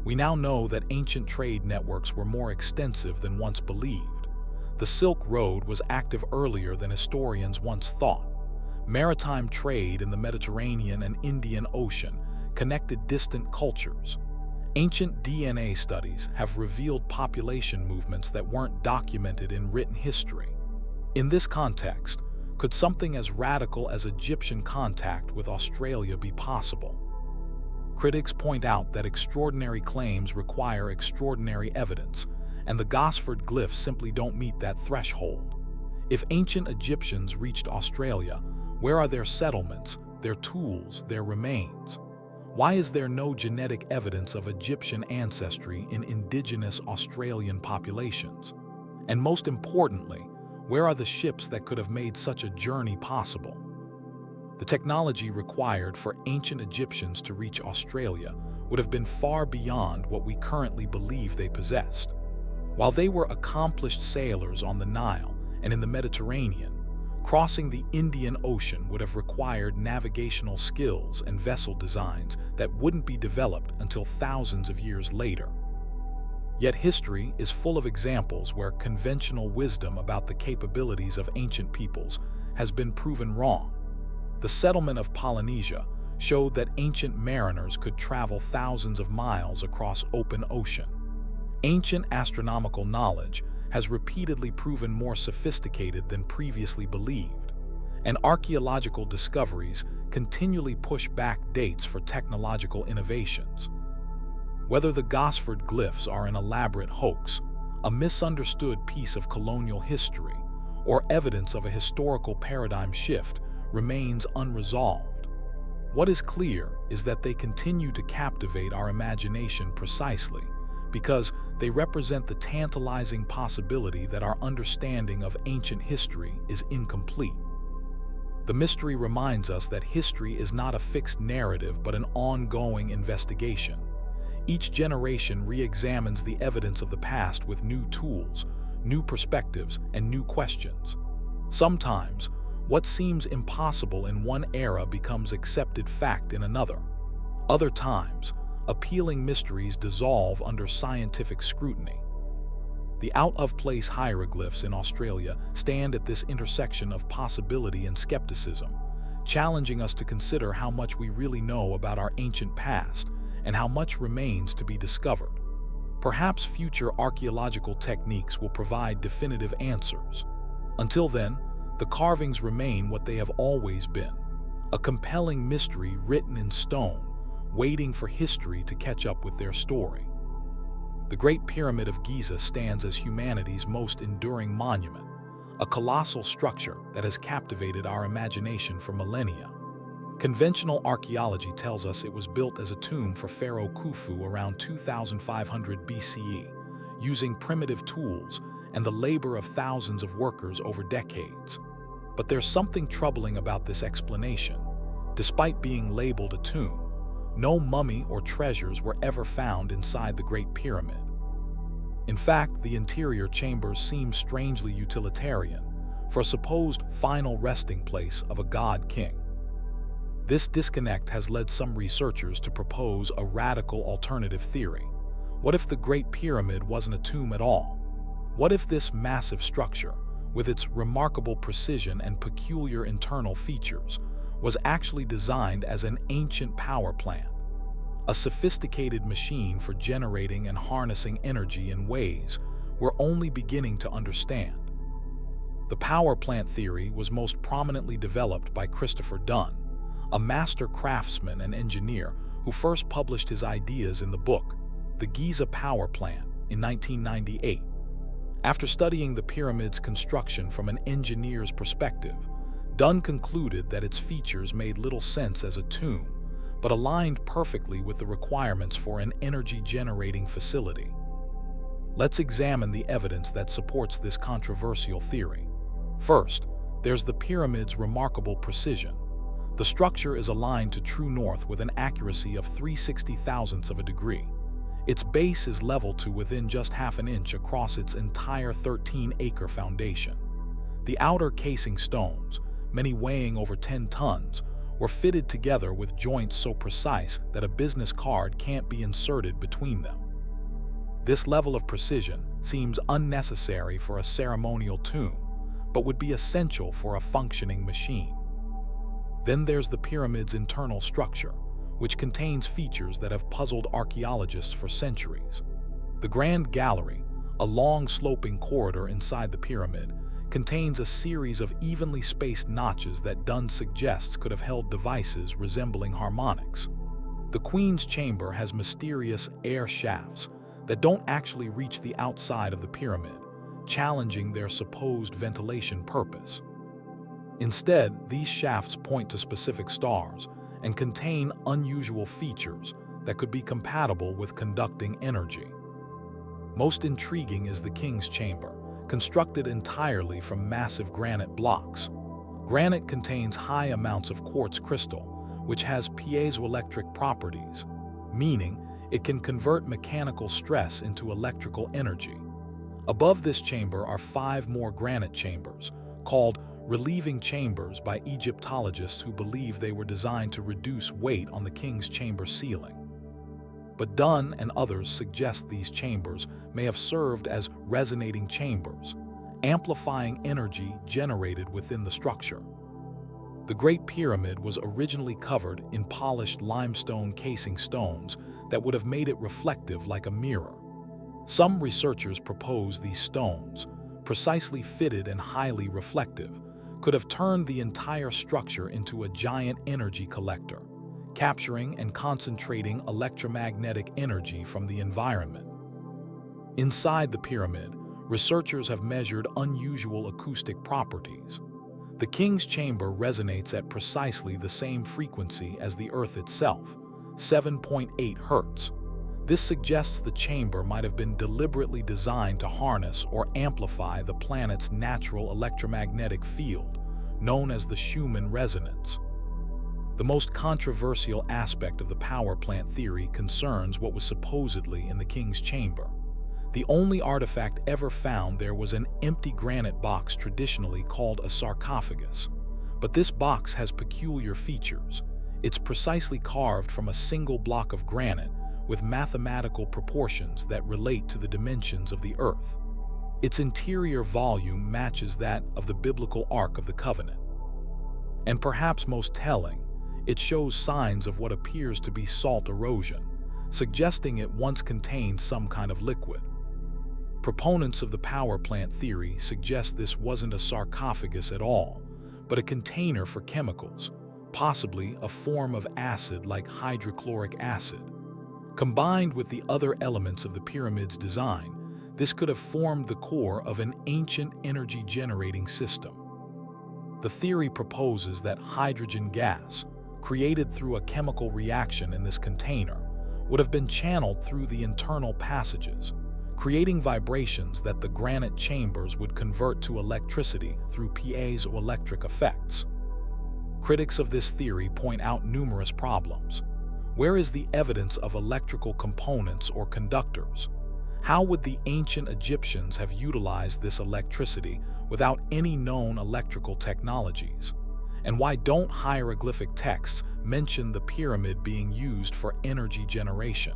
We now know that ancient trade networks were more extensive than once believed. The Silk Road was active earlier than historians once thought. Maritime trade in the Mediterranean and Indian Ocean connected distant cultures. Ancient DNA studies have revealed population movements that weren't documented in written history. In this context, could something as radical as Egyptian contact with Australia be possible? Critics point out that extraordinary claims require extraordinary evidence, and the Gosford glyphs simply don't meet that threshold. If ancient Egyptians reached Australia, where are their settlements, their tools, their remains? Why is there no genetic evidence of Egyptian ancestry in indigenous Australian populations? And most importantly, where are the ships that could have made such a journey possible? The technology required for ancient Egyptians to reach Australia would have been far beyond what we currently believe they possessed. While they were accomplished sailors on the Nile and in the Mediterranean, crossing the Indian Ocean would have required navigational skills and vessel designs that wouldn't be developed until thousands of years later. Yet history is full of examples where conventional wisdom about the capabilities of ancient peoples has been proven wrong. The settlement of Polynesia showed that ancient mariners could travel thousands of miles across open ocean. Ancient astronomical knowledge has repeatedly proven more sophisticated than previously believed, and archaeological discoveries continually push back dates for technological innovations. Whether the Gosford glyphs are an elaborate hoax, a misunderstood piece of colonial history, or evidence of a historical paradigm shift remains unresolved. What is clear is that they continue to captivate our imagination precisely because they represent the tantalizing possibility that our understanding of ancient history is incomplete. The mystery reminds us that history is not a fixed narrative but an ongoing investigation. Each generation re-examines the evidence of the past with new tools, new perspectives, and new questions. Sometimes, what seems impossible in one era becomes accepted fact in another. Other times, appealing mysteries dissolve under scientific scrutiny. The out-of-place hieroglyphs in Australia stand at this intersection of possibility and skepticism, challenging us to consider how much we really know about our ancient past and how much remains to be discovered. Perhaps future archaeological techniques will provide definitive answers. Until then, the carvings remain what they have always been, a compelling mystery written in stone, waiting for history to catch up with their story. The Great Pyramid of Giza stands as humanity's most enduring monument, a colossal structure that has captivated our imagination for millennia. Conventional archaeology tells us it was built as a tomb for Pharaoh Khufu around 2500 BCE, using primitive tools and the labor of thousands of workers over decades. But there's something troubling about this explanation. Despite being labeled a tomb, no mummy or treasures were ever found inside the Great Pyramid. In fact, the interior chambers seem strangely utilitarian, for a supposed final resting place of a god-king. This disconnect has led some researchers to propose a radical alternative theory. What if the Great Pyramid wasn't a tomb at all? What if this massive structure, with its remarkable precision and peculiar internal features, was actually designed as an ancient power plant, a sophisticated machine for generating and harnessing energy in ways we're only beginning to understand? The power plant theory was most prominently developed by Christopher Dunn, a master craftsman and engineer who first published his ideas in the book, The Giza Power Plant, in 1998. After studying the pyramid's construction from an engineer's perspective, Dunn concluded that its features made little sense as a tomb, but aligned perfectly with the requirements for an energy-generating facility. Let's examine the evidence that supports this controversial theory. First, there's the pyramid's remarkable precision. The structure is aligned to true north with an accuracy of 3/60,000ths of a degree. Its base is leveled to within just half an inch across its entire 13-acre foundation. The outer casing stones, many weighing over 10 tons, were fitted together with joints so precise that a business card can't be inserted between them. This level of precision seems unnecessary for a ceremonial tomb, but would be essential for a functioning machine. Then there's the pyramid's internal structure, which contains features that have puzzled archaeologists for centuries. The Grand Gallery, a long sloping corridor inside the pyramid, contains a series of evenly spaced notches that Dunn suggests could have held devices resembling harmonics. The Queen's Chamber has mysterious air shafts that don't actually reach the outside of the pyramid, challenging their supposed ventilation purpose. Instead, these shafts point to specific stars and contain unusual features that could be compatible with conducting energy. Most intriguing is the King's Chamber, constructed entirely from massive granite blocks. Granite contains high amounts of quartz crystal, which has piezoelectric properties, meaning it can convert mechanical stress into electrical energy. Above this chamber are 5 more granite chambers, called relieving chambers by Egyptologists who believe they were designed to reduce weight on the King's Chamber ceiling. But Dunn and others suggest these chambers may have served as resonating chambers, amplifying energy generated within the structure. The Great Pyramid was originally covered in polished limestone casing stones that would have made it reflective like a mirror. Some researchers propose these stones, precisely fitted and highly reflective, could have turned the entire structure into a giant energy collector, capturing and concentrating electromagnetic energy from the environment. Inside the pyramid, researchers have measured unusual acoustic properties. The king's chamber resonates at precisely the same frequency as the Earth itself, 7.8 Hz. This suggests the chamber might have been deliberately designed to harness or amplify the planet's natural electromagnetic field, known as the Schumann resonance. The most controversial aspect of the power plant theory concerns what was supposedly in the king's chamber. The only artifact ever found there was an empty granite box traditionally called a sarcophagus. But this box has peculiar features. It's precisely carved from a single block of granite with mathematical proportions that relate to the dimensions of the Earth. Its interior volume matches that of the biblical Ark of the Covenant. And perhaps most telling, it shows signs of what appears to be salt erosion, suggesting it once contained some kind of liquid. Proponents of the power plant theory suggest this wasn't a sarcophagus at all, but a container for chemicals, possibly a form of acid like hydrochloric acid. Combined with the other elements of the pyramid's design, this could have formed the core of an ancient energy-generating system. The theory proposes that hydrogen gas, created through a chemical reaction in this container, would have been channeled through the internal passages, creating vibrations that the granite chambers would convert to electricity through piezoelectric effects. Critics of this theory point out numerous problems. Where is the evidence of electrical components or conductors? How would the ancient Egyptians have utilized this electricity without any known electrical technologies? And why don't hieroglyphic texts mention the pyramid being used for energy generation?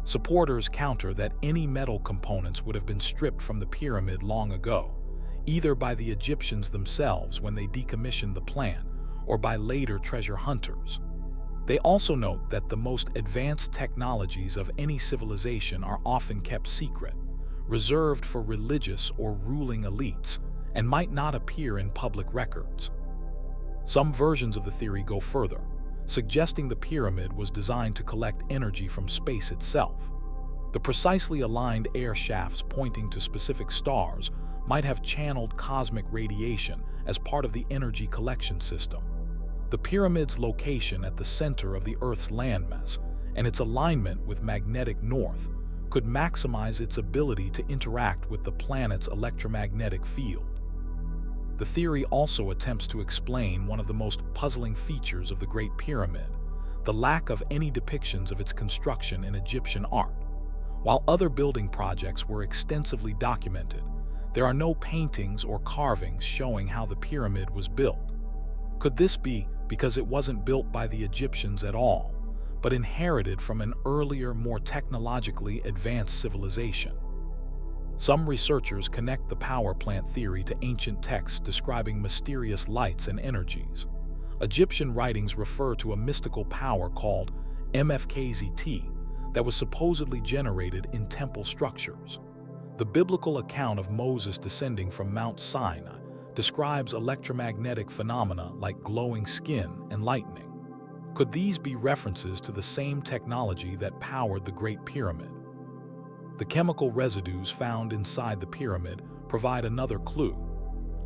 Supporters counter that any metal components would have been stripped from the pyramid long ago, either by the Egyptians themselves when they decommissioned the plant, or by later treasure hunters. They also note that the most advanced technologies of any civilization are often kept secret, reserved for religious or ruling elites, and might not appear in public records. Some versions of the theory go further, suggesting the pyramid was designed to collect energy from space itself. The precisely aligned air shafts pointing to specific stars might have channeled cosmic radiation as part of the energy collection system. The pyramid's location at the center of the Earth's landmass and its alignment with magnetic north could maximize its ability to interact with the planet's electromagnetic field. The theory also attempts to explain one of the most puzzling features of the Great Pyramid, the lack of any depictions of its construction in Egyptian art. While other building projects were extensively documented, there are no paintings or carvings showing how the pyramid was built. Could this be because it wasn't built by the Egyptians at all, but inherited from an earlier, more technologically advanced civilization? Some researchers connect the power plant theory to ancient texts describing mysterious lights and energies. Egyptian writings refer to a mystical power called Mfkzt that was supposedly generated in temple structures. The biblical account of Moses descending from Mount Sinai describes electromagnetic phenomena like glowing skin and lightning. Could these be references to the same technology that powered the Great Pyramid? The chemical residues found inside the pyramid provide another clue.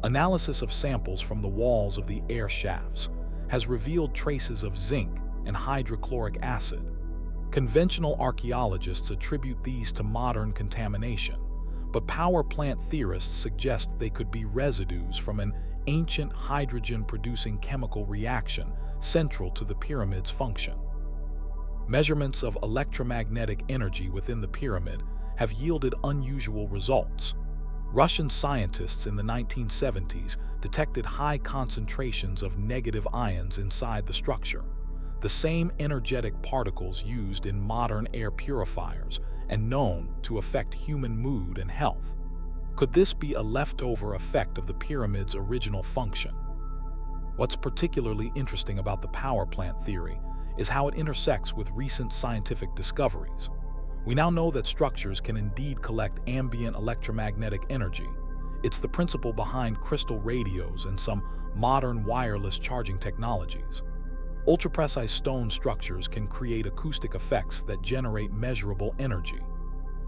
Analysis of samples from the walls of the air shafts has revealed traces of zinc and hydrochloric acid. Conventional archaeologists attribute these to modern contamination, but power plant theorists suggest they could be residues from an ancient hydrogen-producing chemical reaction central to the pyramid's function. Measurements of electromagnetic energy within the pyramid have yielded unusual results. Russian scientists in the 1970s detected high concentrations of negative ions inside the structure, the same energetic particles used in modern air purifiers and known to affect human mood and health. Could this be a leftover effect of the pyramid's original function? What's particularly interesting about the power plant theory is how it intersects with recent scientific discoveries. We now know that structures can indeed collect ambient electromagnetic energy. It's the principle behind crystal radios and some modern wireless charging technologies. Ultra-precise stone structures can create acoustic effects that generate measurable energy.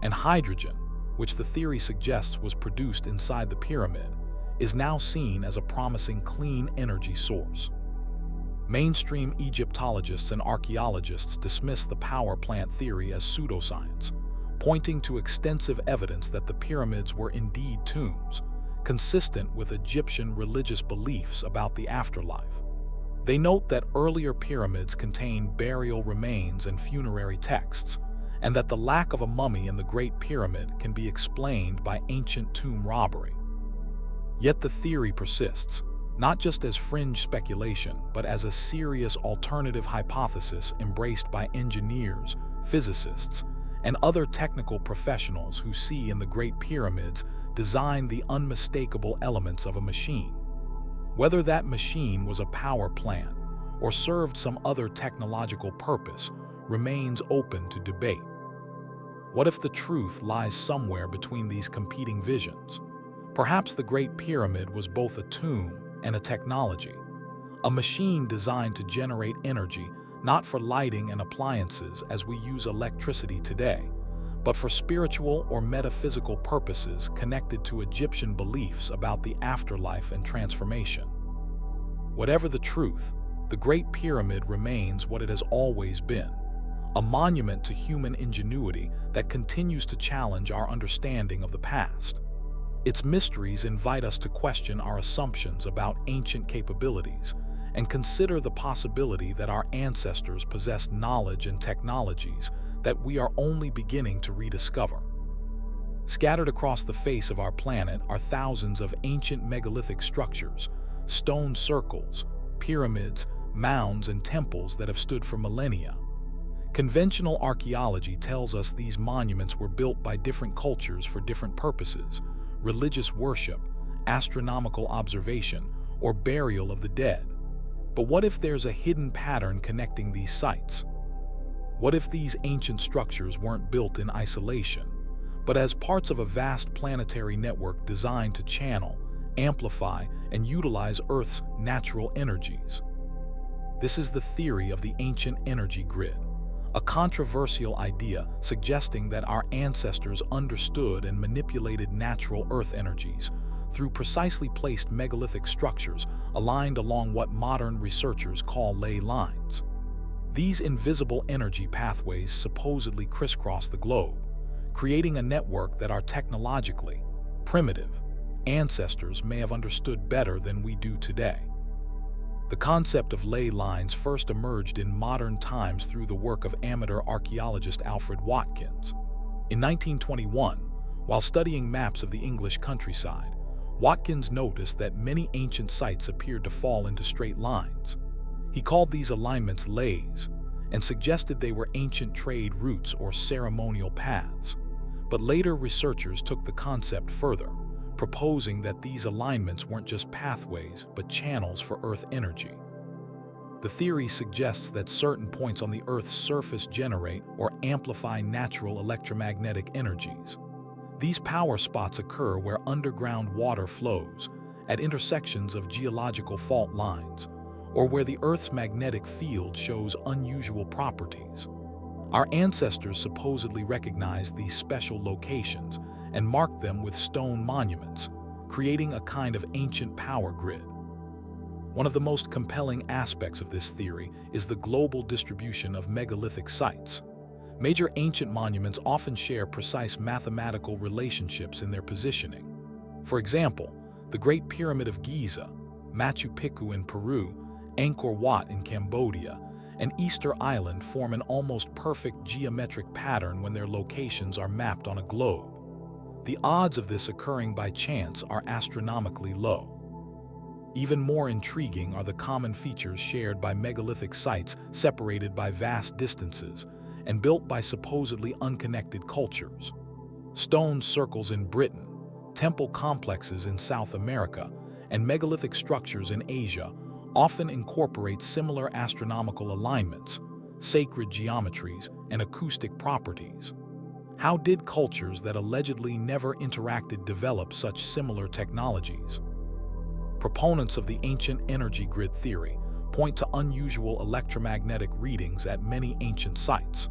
And hydrogen, which the theory suggests was produced inside the pyramid, is now seen as a promising clean energy source. Mainstream Egyptologists and archaeologists dismiss the power plant theory as pseudoscience, pointing to extensive evidence that the pyramids were indeed tombs, consistent with Egyptian religious beliefs about the afterlife. They note that earlier pyramids contained burial remains and funerary texts, and that the lack of a mummy in the Great Pyramid can be explained by ancient tomb robbery. Yet the theory persists, not just as fringe speculation, but as a serious alternative hypothesis embraced by engineers, physicists, and other technical professionals who see in the Great Pyramids designed the unmistakable elements of a machine. Whether that machine was a power plant or served some other technological purpose remains open to debate. What if the truth lies somewhere between these competing visions? Perhaps the Great Pyramid was both a tomb and a technology, a machine designed to generate energy not for lighting and appliances as we use electricity today, but for spiritual or metaphysical purposes connected to Egyptian beliefs about the afterlife and transformation. Whatever the truth, the Great Pyramid remains what it has always been, a monument to human ingenuity that continues to challenge our understanding of the past. Its mysteries invite us to question our assumptions about ancient capabilities and consider the possibility that our ancestors possessed knowledge and technologies that we are only beginning to rediscover. Scattered across the face of our planet are thousands of ancient megalithic structures, stone circles, pyramids, mounds, and temples that have stood for millennia. Conventional archaeology tells us these monuments were built by different cultures for different purposes: religious worship, astronomical observation, or burial of the dead. But what if there's a hidden pattern connecting these sites? What if these ancient structures weren't built in isolation, but as parts of a vast planetary network designed to channel, amplify, and utilize Earth's natural energies? This is the theory of the ancient energy grid, a controversial idea suggesting that our ancestors understood and manipulated natural Earth energies through precisely placed megalithic structures aligned along what modern researchers call ley lines. These invisible energy pathways supposedly crisscross the globe, creating a network that our technologically primitive ancestors may have understood better than we do today. The concept of ley lines first emerged in modern times through the work of amateur archaeologist Alfred Watkins. In 1921, while studying maps of the English countryside, Watkins noticed that many ancient sites appeared to fall into straight lines. He called these alignments leys and suggested they were ancient trade routes or ceremonial paths. But later researchers took the concept further, proposing that these alignments weren't just pathways but channels for Earth energy. The theory suggests that certain points on the Earth's surface generate or amplify natural electromagnetic energies. These power spots occur where underground water flows, at intersections of geological fault lines, or where the Earth's magnetic field shows unusual properties. Our ancestors supposedly recognized these special locations and marked them with stone monuments, creating a kind of ancient power grid. One of the most compelling aspects of this theory is the global distribution of megalithic sites. Major ancient monuments often share precise mathematical relationships in their positioning. For example, the Great Pyramid of Giza, Machu Picchu in Peru, Angkor Wat in Cambodia, and Easter Island form an almost perfect geometric pattern when their locations are mapped on a globe. The odds of this occurring by chance are astronomically low. Even more intriguing are the common features shared by megalithic sites separated by vast distances and built by supposedly unconnected cultures. Stone circles in Britain, temple complexes in South America, and megalithic structures in Asia often incorporate similar astronomical alignments, sacred geometries, and acoustic properties. How did cultures that allegedly never interacted develop such similar technologies? Proponents of the ancient energy grid theory point to unusual electromagnetic readings at many ancient sites.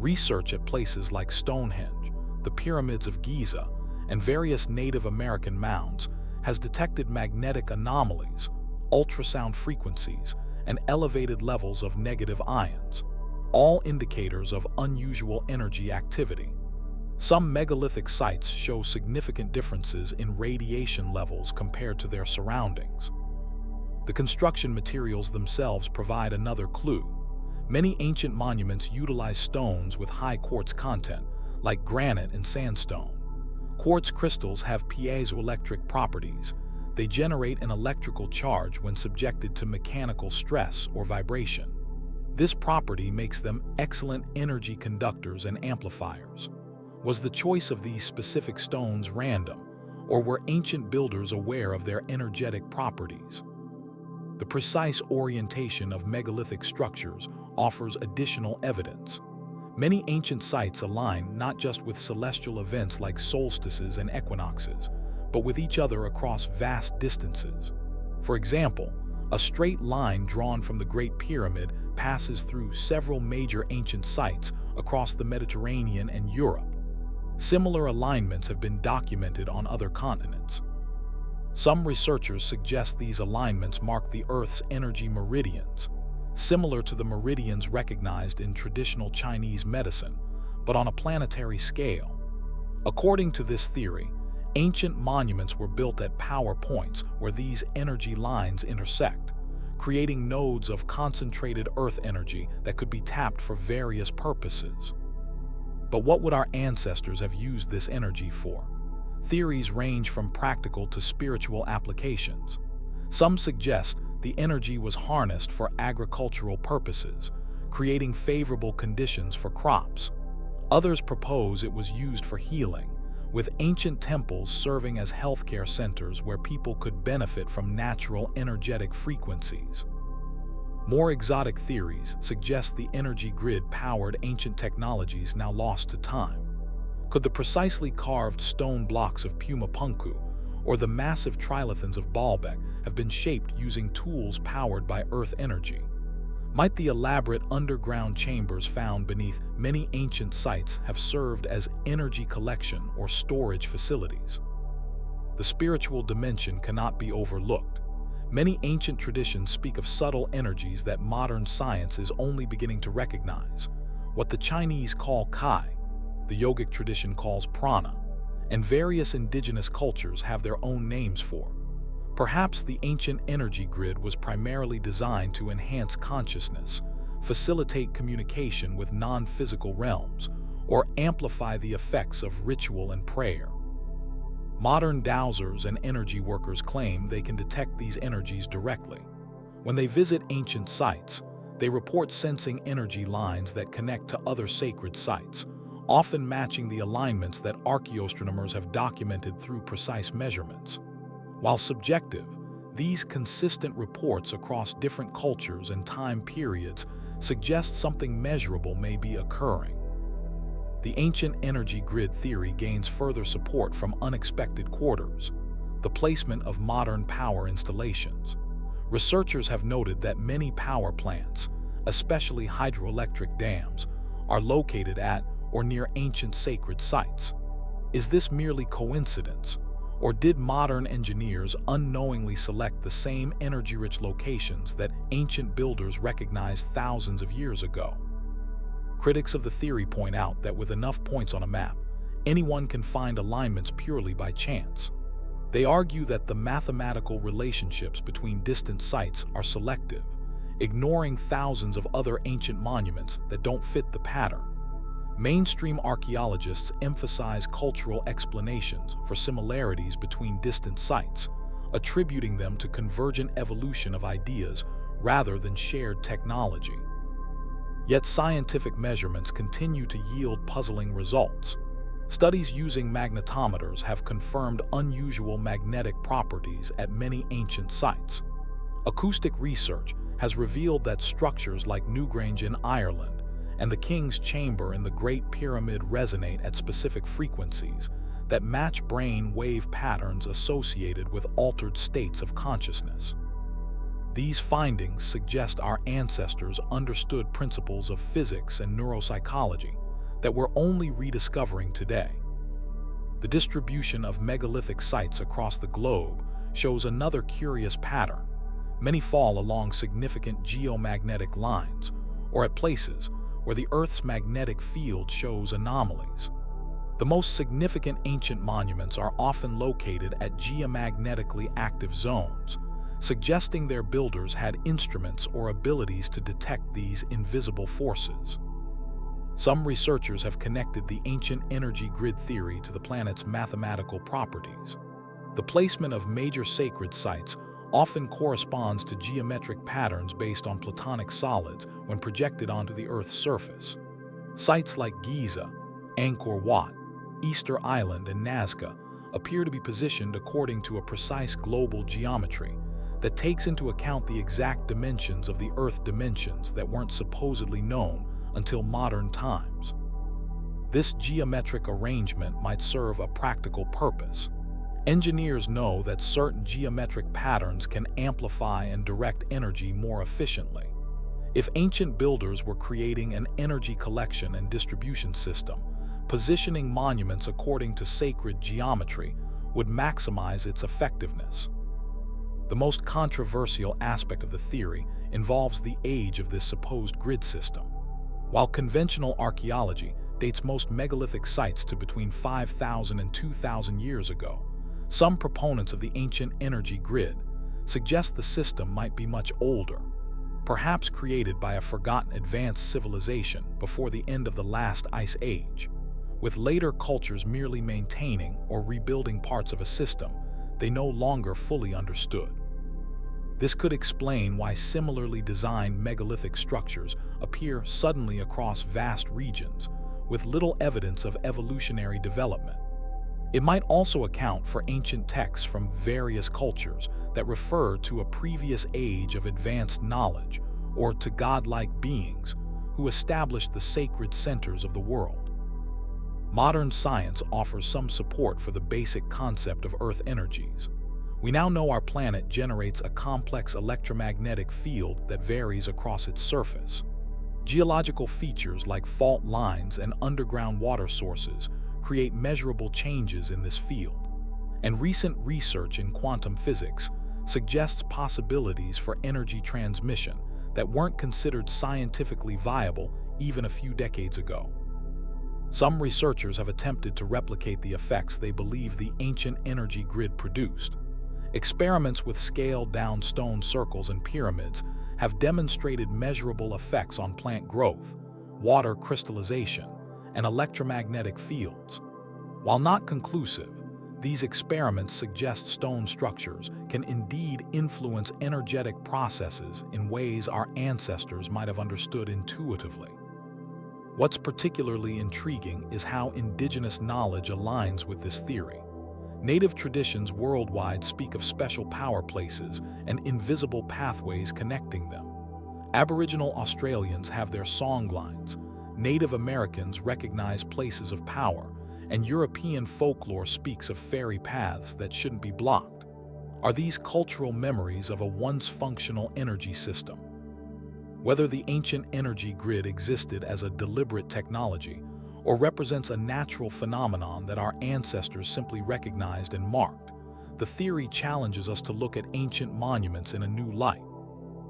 Research at places like Stonehenge, the pyramids of Giza, and various Native American mounds has detected magnetic anomalies, ultrasound frequencies, and elevated levels of negative ions, all indicators of unusual energy activity. Some megalithic sites show significant differences in radiation levels compared to their surroundings. The construction materials themselves provide another clue. Many ancient monuments utilize stones with high quartz content, like granite and sandstone. Quartz crystals have piezoelectric properties. They generate an electrical charge when subjected to mechanical stress or vibration. This property makes them excellent energy conductors and amplifiers. Was the choice of these specific stones random, or were ancient builders aware of their energetic properties? The precise orientation of megalithic structures offers additional evidence. Many ancient sites align not just with celestial events like solstices and equinoxes, but with each other across vast distances. For example, a straight line drawn from the Great Pyramid passes through several major ancient sites across the Mediterranean and Europe. Similar alignments have been documented on other continents. Some researchers suggest these alignments mark the Earth's energy meridians, similar to the meridians recognized in traditional Chinese medicine, but on a planetary scale. According to this theory, ancient monuments were built at power points where these energy lines intersect, creating nodes of concentrated Earth energy that could be tapped for various purposes. But what would our ancestors have used this energy for? Theories range from practical to spiritual applications. Some suggest the energy was harnessed for agricultural purposes, creating favorable conditions for crops. Others propose it was used for healing, with ancient temples serving as healthcare centers where people could benefit from natural energetic frequencies. More exotic theories suggest the energy grid powered ancient technologies now lost to time. Could the precisely carved stone blocks of Puma Punku or the massive trilithons of Baalbek have been shaped using tools powered by Earth energy? Might the elaborate underground chambers found beneath many ancient sites have served as energy collection or storage facilities? The spiritual dimension cannot be overlooked. Many ancient traditions speak of subtle energies that modern science is only beginning to recognize. What the Chinese call Kai, the yogic tradition calls prana, and various indigenous cultures have their own names for. Perhaps the ancient energy grid was primarily designed to enhance consciousness, facilitate communication with non-physical realms, or amplify the effects of ritual and prayer. Modern dowsers and energy workers claim they can detect these energies directly. When they visit ancient sites, they report sensing energy lines that connect to other sacred sites, often matching the alignments that archaeoastronomers have documented through precise measurements. While subjective, these consistent reports across different cultures and time periods suggest something measurable may be occurring. The ancient energy grid theory gains further support from unexpected quarters, the placement of modern power installations. Researchers have noted that many power plants, especially hydroelectric dams, are located at or near ancient sacred sites. Is this merely coincidence, or did modern engineers unknowingly select the same energy-rich locations that ancient builders recognized thousands of years ago? Critics of the theory point out that with enough points on a map, anyone can find alignments purely by chance. They argue that the mathematical relationships between distant sites are selective, ignoring thousands of other ancient monuments that don't fit the pattern. Mainstream archaeologists emphasize cultural explanations for similarities between distant sites, attributing them to convergent evolution of ideas rather than shared technology. Yet scientific measurements continue to yield puzzling results. Studies using magnetometers have confirmed unusual magnetic properties at many ancient sites. Acoustic research has revealed that structures like Newgrange in Ireland and the king's chamber in the Great Pyramid resonate at specific frequencies that match brain wave patterns associated with altered states of consciousness. These findings suggest our ancestors understood principles of physics and neuropsychology that we're only rediscovering today. The distribution of megalithic sites across the globe shows another curious pattern. Many fall along significant geomagnetic lines, or at places where the Earth's magnetic field shows anomalies. The most significant ancient monuments are often located at geomagnetically active zones, suggesting their builders had instruments or abilities to detect these invisible forces. Some researchers have connected the ancient energy grid theory to the planet's mathematical properties. The placement of major sacred sites often corresponds to geometric patterns based on platonic solids when projected onto the Earth's surface. Sites like Giza, Angkor Wat, Easter Island, and Nazca appear to be positioned according to a precise global geometry that takes into account the exact dimensions of the Earth dimensions that weren't supposedly known until modern times. This geometric arrangement might serve a practical purpose. Engineers know that certain geometric patterns can amplify and direct energy more efficiently. If ancient builders were creating an energy collection and distribution system, positioning monuments according to sacred geometry would maximize its effectiveness. The most controversial aspect of the theory involves the age of this supposed grid system. While conventional archaeology dates most megalithic sites to between 5,000 and 2,000 years ago, some proponents of the ancient energy grid suggest the system might be much older, perhaps created by a forgotten advanced civilization before the end of the last ice age, with later cultures merely maintaining or rebuilding parts of a system they no longer fully understood. This could explain why similarly designed megalithic structures appear suddenly across vast regions, with little evidence of evolutionary development. It might also account for ancient texts from various cultures that refer to a previous age of advanced knowledge or to godlike beings who established the sacred centers of the world. Modern science offers some support for the basic concept of Earth energies. We now know our planet generates a complex electromagnetic field that varies across its surface. Geological features like fault lines and underground water sources create measurable changes in this field, and recent research in quantum physics suggests possibilities for energy transmission that weren't considered scientifically viable even a few decades ago. Some researchers have attempted to replicate the effects they believe the ancient energy grid produced. Experiments with scaled-down stone circles and pyramids have demonstrated measurable effects on plant growth, water crystallization, and electromagnetic fields. While not conclusive, these experiments suggest stone structures can indeed influence energetic processes in ways our ancestors might have understood intuitively. What's particularly intriguing is how indigenous knowledge aligns with this theory. Native traditions worldwide speak of special power places and invisible pathways connecting them. Aboriginal Australians have their songlines, Native Americans recognize places of power, and European folklore speaks of fairy paths that shouldn't be blocked. Are these cultural memories of a once functional energy system? Whether the ancient energy grid existed as a deliberate technology or represents a natural phenomenon that our ancestors simply recognized and marked, the theory challenges us to look at ancient monuments in a new light.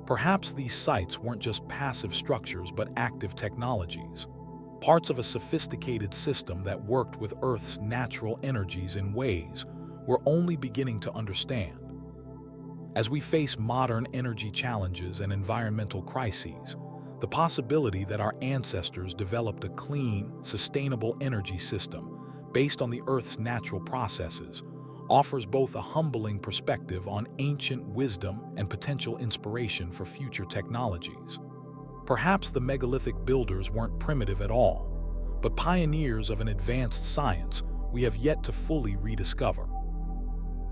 Perhaps these sites weren't just passive structures but active technologies, parts of a sophisticated system that worked with Earth's natural energies in ways we're only beginning to understand. As we face modern energy challenges and environmental crises, the possibility that our ancestors developed a clean, sustainable energy system based on the Earth's natural processes offers both a humbling perspective on ancient wisdom and potential inspiration for future technologies. Perhaps the megalithic builders weren't primitive at all, but pioneers of an advanced science we have yet to fully rediscover.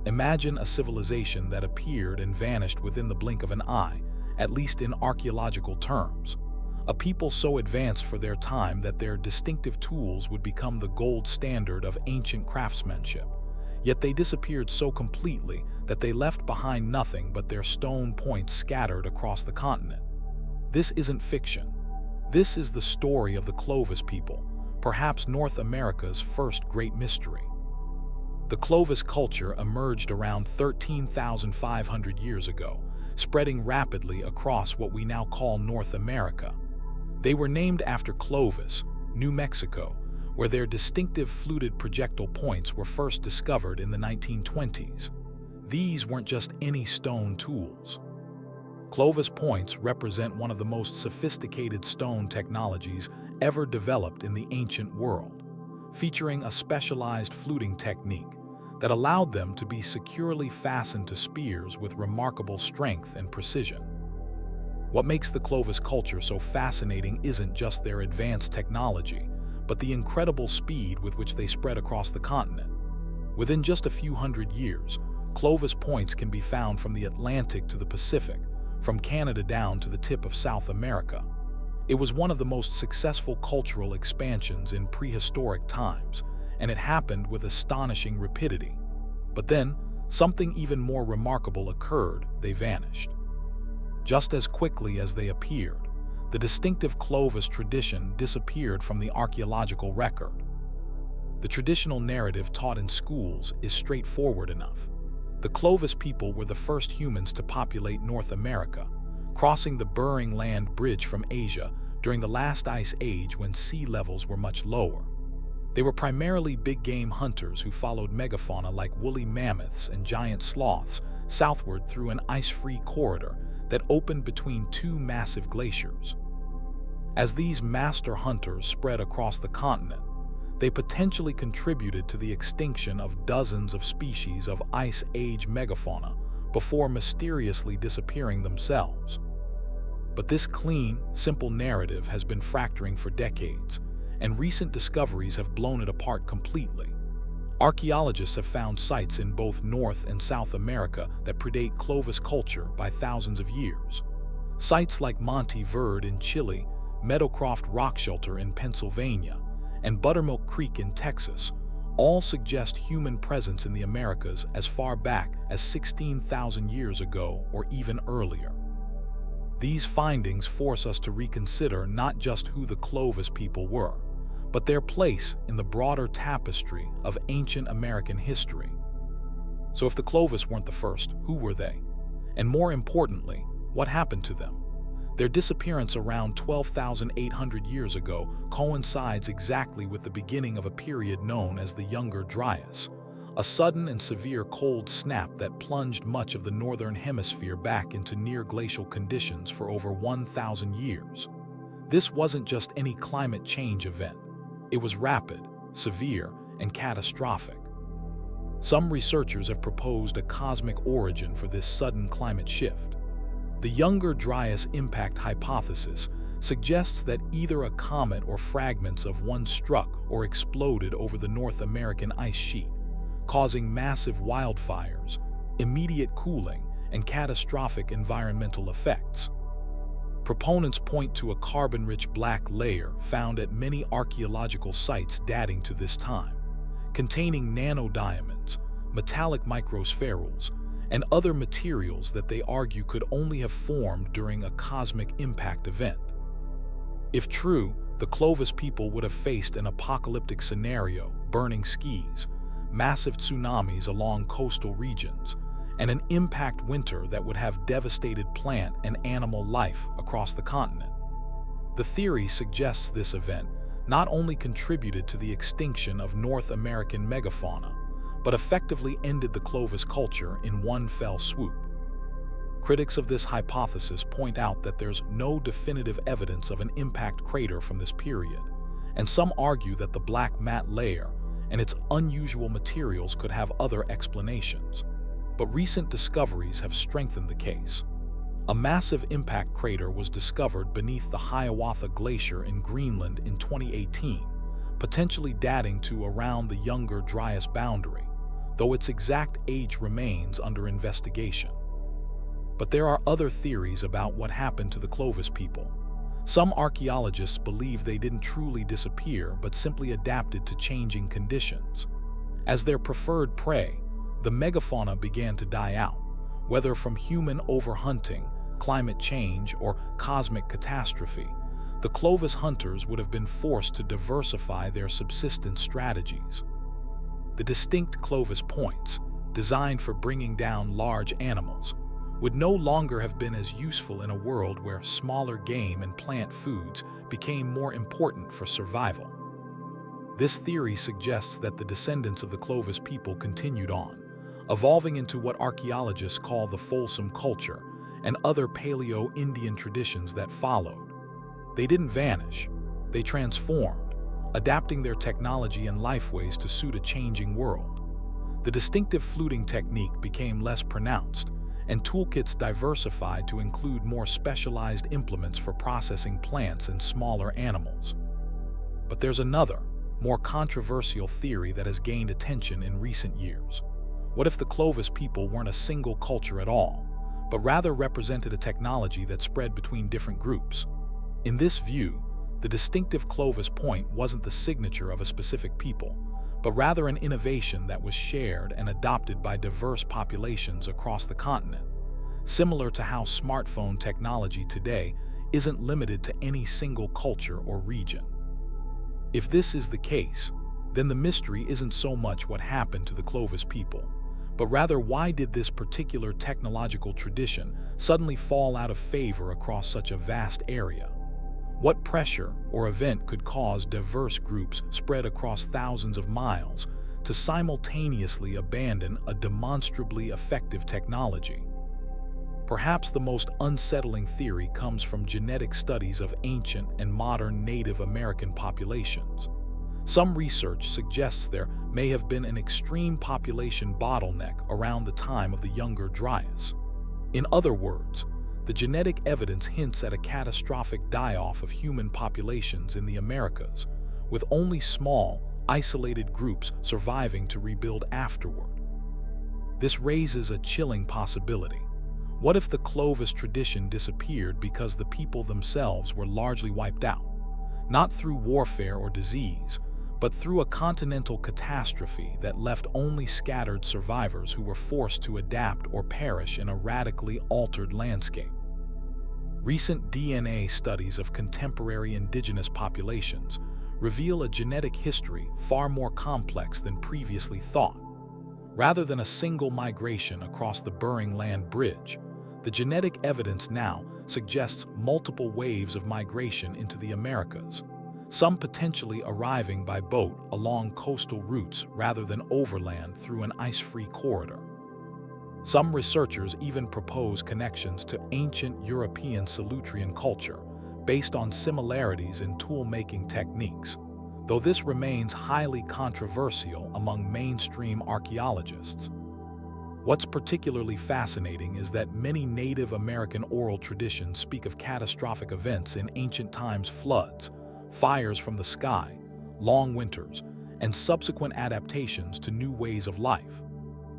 Imagine a civilization that appeared and vanished within the blink of an eye, at least in archaeological terms. a people so advanced for their time that their distinctive tools would become the gold standard of ancient craftsmanship. Yet they disappeared so completely that they left behind nothing but their stone points scattered across the continent. This isn't fiction. This is the story of the Clovis people, perhaps North America's first great mystery. The Clovis culture emerged around 13,500 years ago, spreading rapidly across what we now call North America. They were named after Clovis, New Mexico, where their distinctive fluted projectile points were first discovered in the 1920s. These weren't just any stone tools. Clovis points represent one of the most sophisticated stone technologies ever developed in the ancient world, featuring a specialized fluting technique that allowed them to be securely fastened to spears with remarkable strength and precision. What makes the Clovis culture so fascinating isn't just their advanced technology, but the incredible speed with which they spread across the continent. Within just a few hundred years, Clovis points can be found from the Atlantic to the Pacific, from Canada down to the tip of South America. It was one of the most successful cultural expansions in prehistoric times, and it happened with astonishing rapidity. But then, something even more remarkable occurred: they vanished. Just as quickly as they appeared, the distinctive Clovis tradition disappeared from the archaeological record. The traditional narrative taught in schools is straightforward enough. The Clovis people were the first humans to populate North America, crossing the Bering Land Bridge from Asia during the last ice age when sea levels were much lower. They were primarily big-game hunters who followed megafauna like woolly mammoths and giant sloths southward through an ice-free corridor that opened between two massive glaciers. As these master hunters spread across the continent, they potentially contributed to the extinction of dozens of species of Ice Age megafauna before mysteriously disappearing themselves. But this clean, simple narrative has been fracturing for decades, and recent discoveries have blown it apart completely. Archaeologists have found sites in both North and South America that predate Clovis culture by thousands of years. Sites like Monte Verde in Chile, Meadowcroft Rock Shelter in Pennsylvania, and Buttermilk Creek in Texas all suggest human presence in the Americas as far back as 16,000 years ago or even earlier. These findings force us to reconsider not just who the Clovis people were, but their place in the broader tapestry of ancient American history. So if the Clovis weren't the first, who were they? And more importantly, what happened to them? Their disappearance around 12,800 years ago coincides exactly with the beginning of a period known as the Younger Dryas, a sudden and severe cold snap that plunged much of the northern hemisphere back into near-glacial conditions for over 1,000 years. This wasn't just any climate change event. It was rapid, severe, and catastrophic. Some researchers have proposed a cosmic origin for this sudden climate shift. The Younger Dryas impact hypothesis suggests that either a comet or fragments of one struck or exploded over the North American ice sheet, causing massive wildfires, immediate cooling, and catastrophic environmental effects. Proponents point to a carbon-rich black layer found at many archaeological sites dating to this time, containing nanodiamonds, metallic microspherules, and other materials that they argue could only have formed during a cosmic impact event. If true, the Clovis people would have faced an apocalyptic scenario: burning skis, massive tsunamis along coastal regions, and an impact winter that would have devastated plant and animal life across the continent. The theory suggests this event not only contributed to the extinction of North American megafauna, but effectively ended the Clovis culture in one fell swoop. Critics of this hypothesis point out that there's no definitive evidence of an impact crater from this period, and some argue that the black matte layer and its unusual materials could have other explanations. But recent discoveries have strengthened the case. A massive impact crater was discovered beneath the Hiawatha Glacier in Greenland in 2018, potentially dating to around the Younger Dryas boundary, though its exact age remains under investigation. But there are other theories about what happened to the Clovis people. Some archaeologists believe they didn't truly disappear but simply adapted to changing conditions. As their preferred prey, the megafauna began to die out, whether from human overhunting, climate change, or cosmic catastrophe. The Clovis hunters would have been forced to diversify their subsistence strategies. The distinct Clovis points, designed for bringing down large animals, would no longer have been as useful in a world where smaller game and plant foods became more important for survival. This theory suggests that the descendants of the Clovis people continued on, evolving into what archaeologists call the Folsom culture and other Paleo-Indian traditions that followed. They didn't vanish, they transformed, adapting their technology and lifeways to suit a changing world. The distinctive fluting technique became less pronounced, and toolkits diversified to include more specialized implements for processing plants and smaller animals. But there's another, more controversial theory that has gained attention in recent years. What if the Clovis people weren't a single culture at all, but rather represented a technology that spread between different groups? In this view, the distinctive Clovis point wasn't the signature of a specific people, but rather an innovation that was shared and adopted by diverse populations across the continent, similar to how smartphone technology today isn't limited to any single culture or region. If this is the case, then the mystery isn't so much what happened to the Clovis people, but rather why did this particular technological tradition suddenly fall out of favor across such a vast area? What pressure or event could cause diverse groups spread across thousands of miles to simultaneously abandon a demonstrably effective technology? Perhaps the most unsettling theory comes from genetic studies of ancient and modern Native American populations. Some research suggests there may have been an extreme population bottleneck around the time of the younger Dryas. In other words, the genetic evidence hints at a catastrophic die-off of human populations in the Americas, with only small, isolated groups surviving to rebuild afterward. This raises a chilling possibility. What if the Clovis tradition disappeared because the people themselves were largely wiped out, not through warfare or disease, but through a continental catastrophe that left only scattered survivors who were forced to adapt or perish in a radically altered landscape? Recent DNA studies of contemporary indigenous populations reveal a genetic history far more complex than previously thought. Rather than a single migration across the Bering Land Bridge, the genetic evidence now suggests multiple waves of migration into the Americas, some potentially arriving by boat along coastal routes rather than overland through an ice-free corridor. Some researchers even propose connections to ancient European Solutrean culture based on similarities in tool-making techniques, though this remains highly controversial among mainstream archaeologists. What's particularly fascinating is that many Native American oral traditions speak of catastrophic events in ancient times: floods, fires from the sky, long winters, and subsequent adaptations to new ways of life.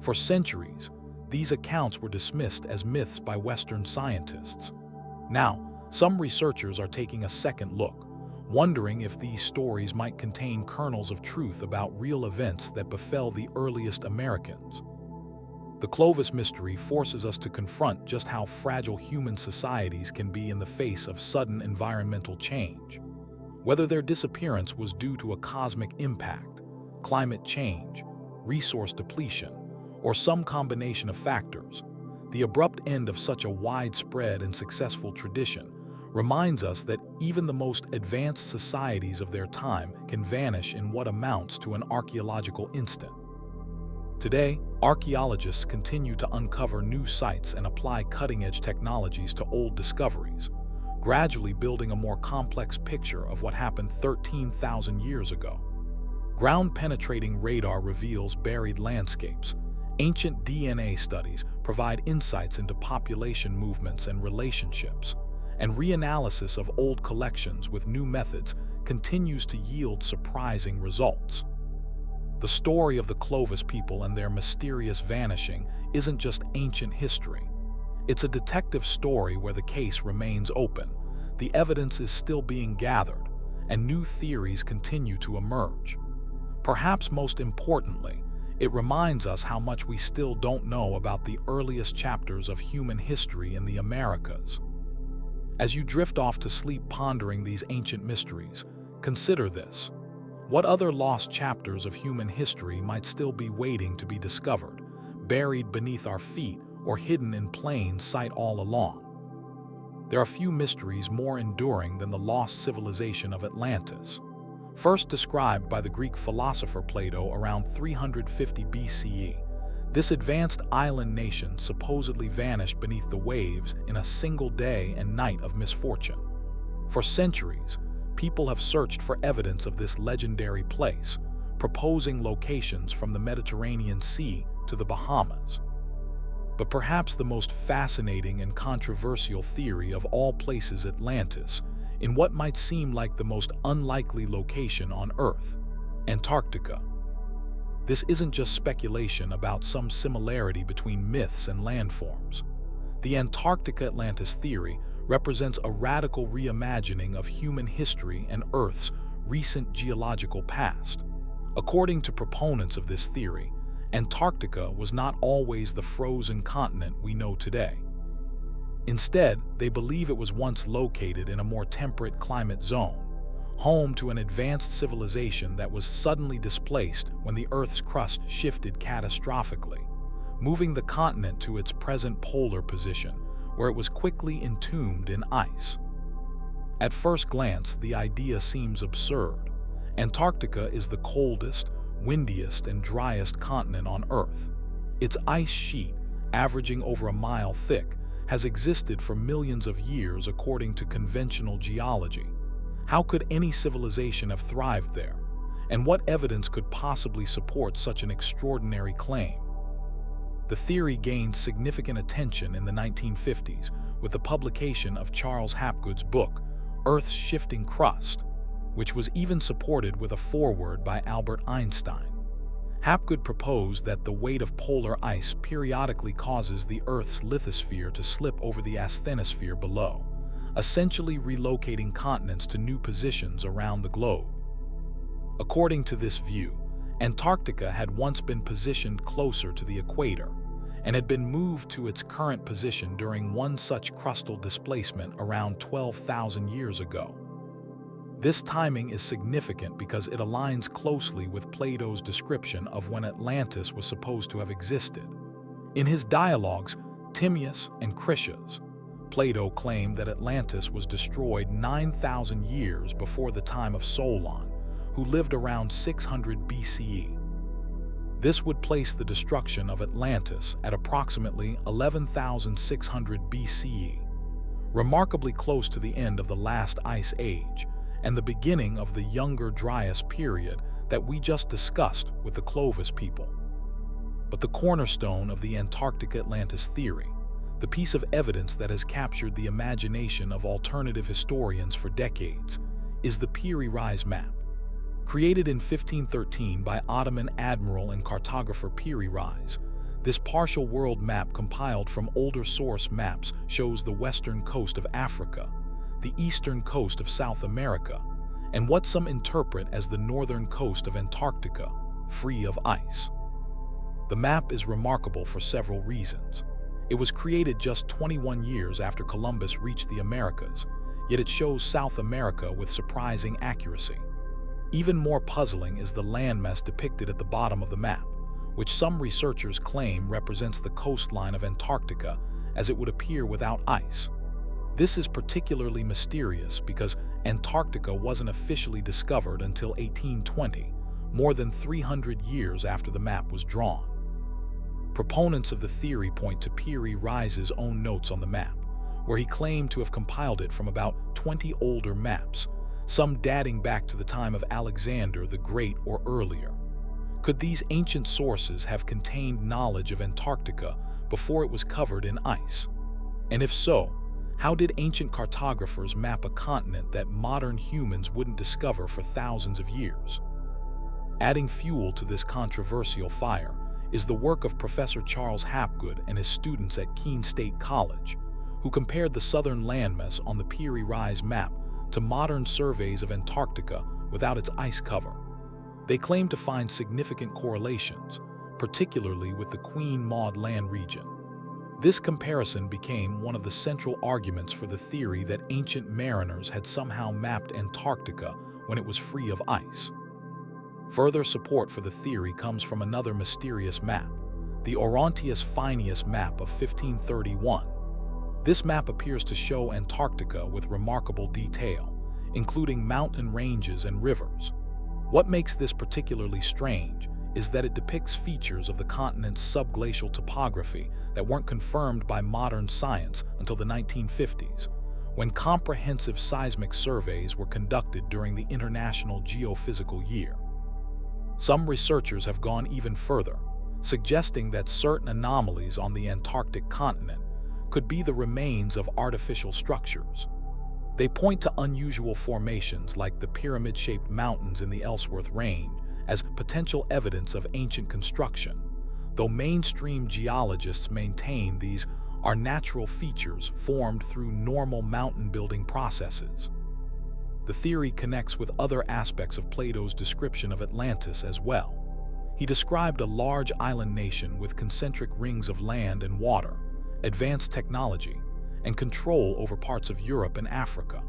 For centuries, these accounts were dismissed as myths by Western scientists. Now, some researchers are taking a second look, wondering if these stories might contain kernels of truth about real events that befell the earliest Americans. The Clovis mystery forces us to confront just how fragile human societies can be in the face of sudden environmental change. Whether their disappearance was due to a cosmic impact, climate change, resource depletion, or some combination of factors, the abrupt end of such a widespread and successful tradition reminds us that even the most advanced societies of their time can vanish in what amounts to an archaeological instant. Today, archaeologists continue to uncover new sites and apply cutting-edge technologies to old discoveries, gradually building a more complex picture of what happened 13,000 years ago. Ground-penetrating radar reveals buried landscapes. Ancient DNA studies provide insights into population movements and relationships, and reanalysis of old collections with new methods continues to yield surprising results. The story of the Clovis people and their mysterious vanishing isn't just ancient history. It's a detective story where the case remains open, the evidence is still being gathered, and new theories continue to emerge. Perhaps most importantly, it reminds us how much we still don't know about the earliest chapters of human history in the Americas. As you drift off to sleep pondering these ancient mysteries, consider this. What other lost chapters of human history might still be waiting to be discovered, buried beneath our feet or hidden in plain sight all along? There are few mysteries more enduring than the lost civilization of Atlantis. First described by the Greek philosopher Plato around 350 BCE, this advanced island nation supposedly vanished beneath the waves in a single day and night of misfortune. For centuries, people have searched for evidence of this legendary place, proposing locations from the Mediterranean Sea to the Bahamas. But perhaps the most fascinating and controversial theory of all places, Atlantis, in what might seem like the most unlikely location on Earth, Antarctica. This isn't just speculation about some similarity between myths and landforms. The Antarctica-Atlantis theory represents a radical reimagining of human history and Earth's recent geological past. According to proponents of this theory, Antarctica was not always the frozen continent we know today. Instead, they believe it was once located in a more temperate climate zone, home to an advanced civilization that was suddenly displaced when the Earth's crust shifted catastrophically, moving the continent to its present polar position, where it was quickly entombed in ice. At first glance, the idea seems absurd. Antarctica is the coldest, windiest, and driest continent on Earth. Its ice sheet, averaging over a mile thick, has existed for millions of years according to conventional geology. How could any civilization have thrived there? And what evidence could possibly support such an extraordinary claim? The theory gained significant attention in the 1950s with the publication of Charles Hapgood's book, Earth's Shifting Crust, which was even supported with a foreword by Albert Einstein. Hapgood proposed that the weight of polar ice periodically causes the Earth's lithosphere to slip over the asthenosphere below, essentially relocating continents to new positions around the globe. According to this view, Antarctica had once been positioned closer to the equator and had been moved to its current position during one such crustal displacement around 12,000 years ago. This timing is significant because it aligns closely with Plato's description of when Atlantis was supposed to have existed. In his dialogues, Timaeus and Critias, Plato claimed that Atlantis was destroyed 9,000 years before the time of Solon, who lived around 600 BCE. This would place the destruction of Atlantis at approximately 11,600 BCE, remarkably close to the end of the last ice age and the beginning of the younger Dryas period that we just discussed with the Clovis people. But the cornerstone of the Antarctica-Atlantis theory, the piece of evidence that has captured the imagination of alternative historians for decades, is the Piri Reis map. Created in 1513 by Ottoman admiral and cartographer Piri Reis, this partial world map compiled from older source maps shows the western coast of Africa, the eastern coast of South America, and what some interpret as the northern coast of Antarctica, free of ice. The map is remarkable for several reasons. It was created just 21 years after Columbus reached the Americas, yet it shows South America with surprising accuracy. Even more puzzling is the landmass depicted at the bottom of the map, which some researchers claim represents the coastline of Antarctica as it would appear without ice. This is particularly mysterious because Antarctica wasn't officially discovered until 1820, more than 300 years after the map was drawn. Proponents of the theory point to Piri Reis's own notes on the map, where he claimed to have compiled it from about 20 older maps, some dating back to the time of Alexander the Great or earlier. Could these ancient sources have contained knowledge of Antarctica before it was covered in ice? And if so, how did ancient cartographers map a continent that modern humans wouldn't discover for thousands of years? Adding fuel to this controversial fire is the work of Professor Charles Hapgood and his students at Keene State College, who compared the southern landmass on the Piri Rise map to modern surveys of Antarctica without its ice cover. They claimed to find significant correlations, particularly with the Queen Maud Land region. This comparison became one of the central arguments for the theory that ancient mariners had somehow mapped Antarctica when it was free of ice. Further support for the theory comes from another mysterious map, the Orontius Phineus map of 1531. This map appears to show Antarctica with remarkable detail, including mountain ranges and rivers. What makes this particularly strange is that it depicts features of the continent's subglacial topography that weren't confirmed by modern science until the 1950s, when comprehensive seismic surveys were conducted during the International Geophysical Year. Some researchers have gone even further, suggesting that certain anomalies on the Antarctic continent could be the remains of artificial structures. They point to unusual formations like the pyramid-shaped mountains in the Ellsworth Range as potential evidence of ancient construction, though mainstream geologists maintain these are natural features formed through normal mountain-building processes. The theory connects with other aspects of Plato's description of Atlantis as well. He described a large island nation with concentric rings of land and water, advanced technology, and control over parts of Europe and Africa.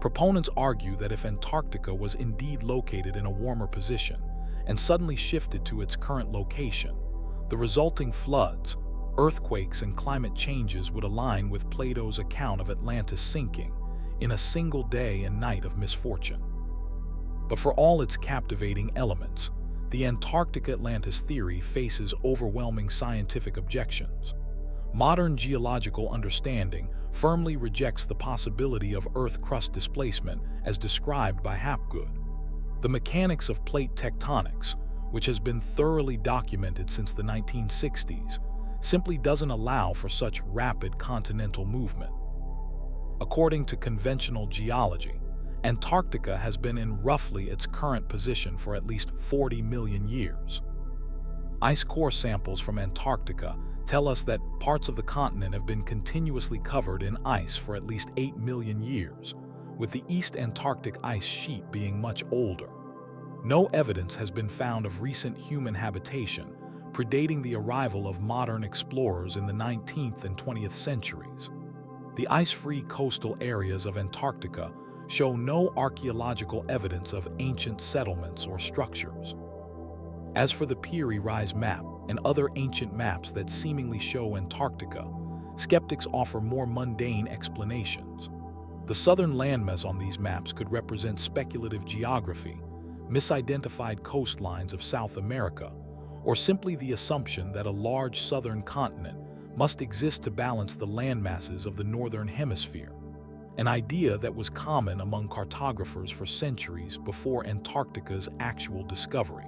Proponents argue that if Antarctica was indeed located in a warmer position and suddenly shifted to its current location, the resulting floods, earthquakes, and climate changes would align with Plato's account of Atlantis sinking in a single day and night of misfortune. But for all its captivating elements, the Antarctic Atlantis theory faces overwhelming scientific objections. Modern geological understanding firmly rejects the possibility of Earth crust displacement as described by Hapgood. The mechanics of plate tectonics, which has been thoroughly documented since the 1960s, simply doesn't allow for such rapid continental movement. According to conventional geology, Antarctica has been in roughly its current position for at least 40 million years. Ice core samples from Antarctica tell us that parts of the continent have been continuously covered in ice for at least 8 million years, with the East Antarctic ice sheet being much older. No evidence has been found of recent human habitation, predating the arrival of modern explorers in the 19th and 20th centuries. The ice-free coastal areas of Antarctica show no archaeological evidence of ancient settlements or structures. As for the Piri Rise map and other ancient maps that seemingly show Antarctica, skeptics offer more mundane explanations. The southern landmass on these maps could represent speculative geography, misidentified coastlines of South America, or simply the assumption that a large southern continent must exist to balance the landmasses of the northern hemisphere, an idea that was common among cartographers for centuries before Antarctica's actual discovery.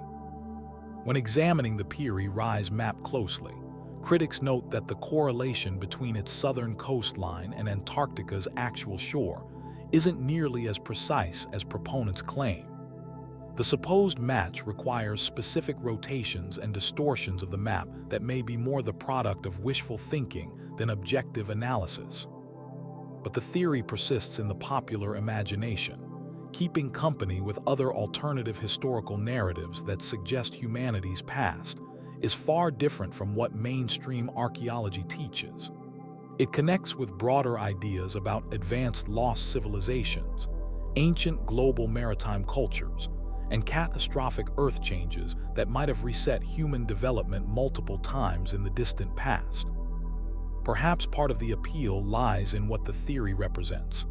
When examining the Piri Rise map closely, critics note that the correlation between its southern coastline and Antarctica's actual shore isn't nearly as precise as proponents claim. The supposed match requires specific rotations and distortions of the map that may be more the product of wishful thinking than objective analysis. But the theory persists in the popular imagination, keeping company with other alternative historical narratives that suggest humanity's past is far different from what mainstream archaeology teaches. It connects with broader ideas about advanced lost civilizations, ancient global maritime cultures, and catastrophic earth changes that might have reset human development multiple times in the distant past. Perhaps part of the appeal lies in what the theory represents: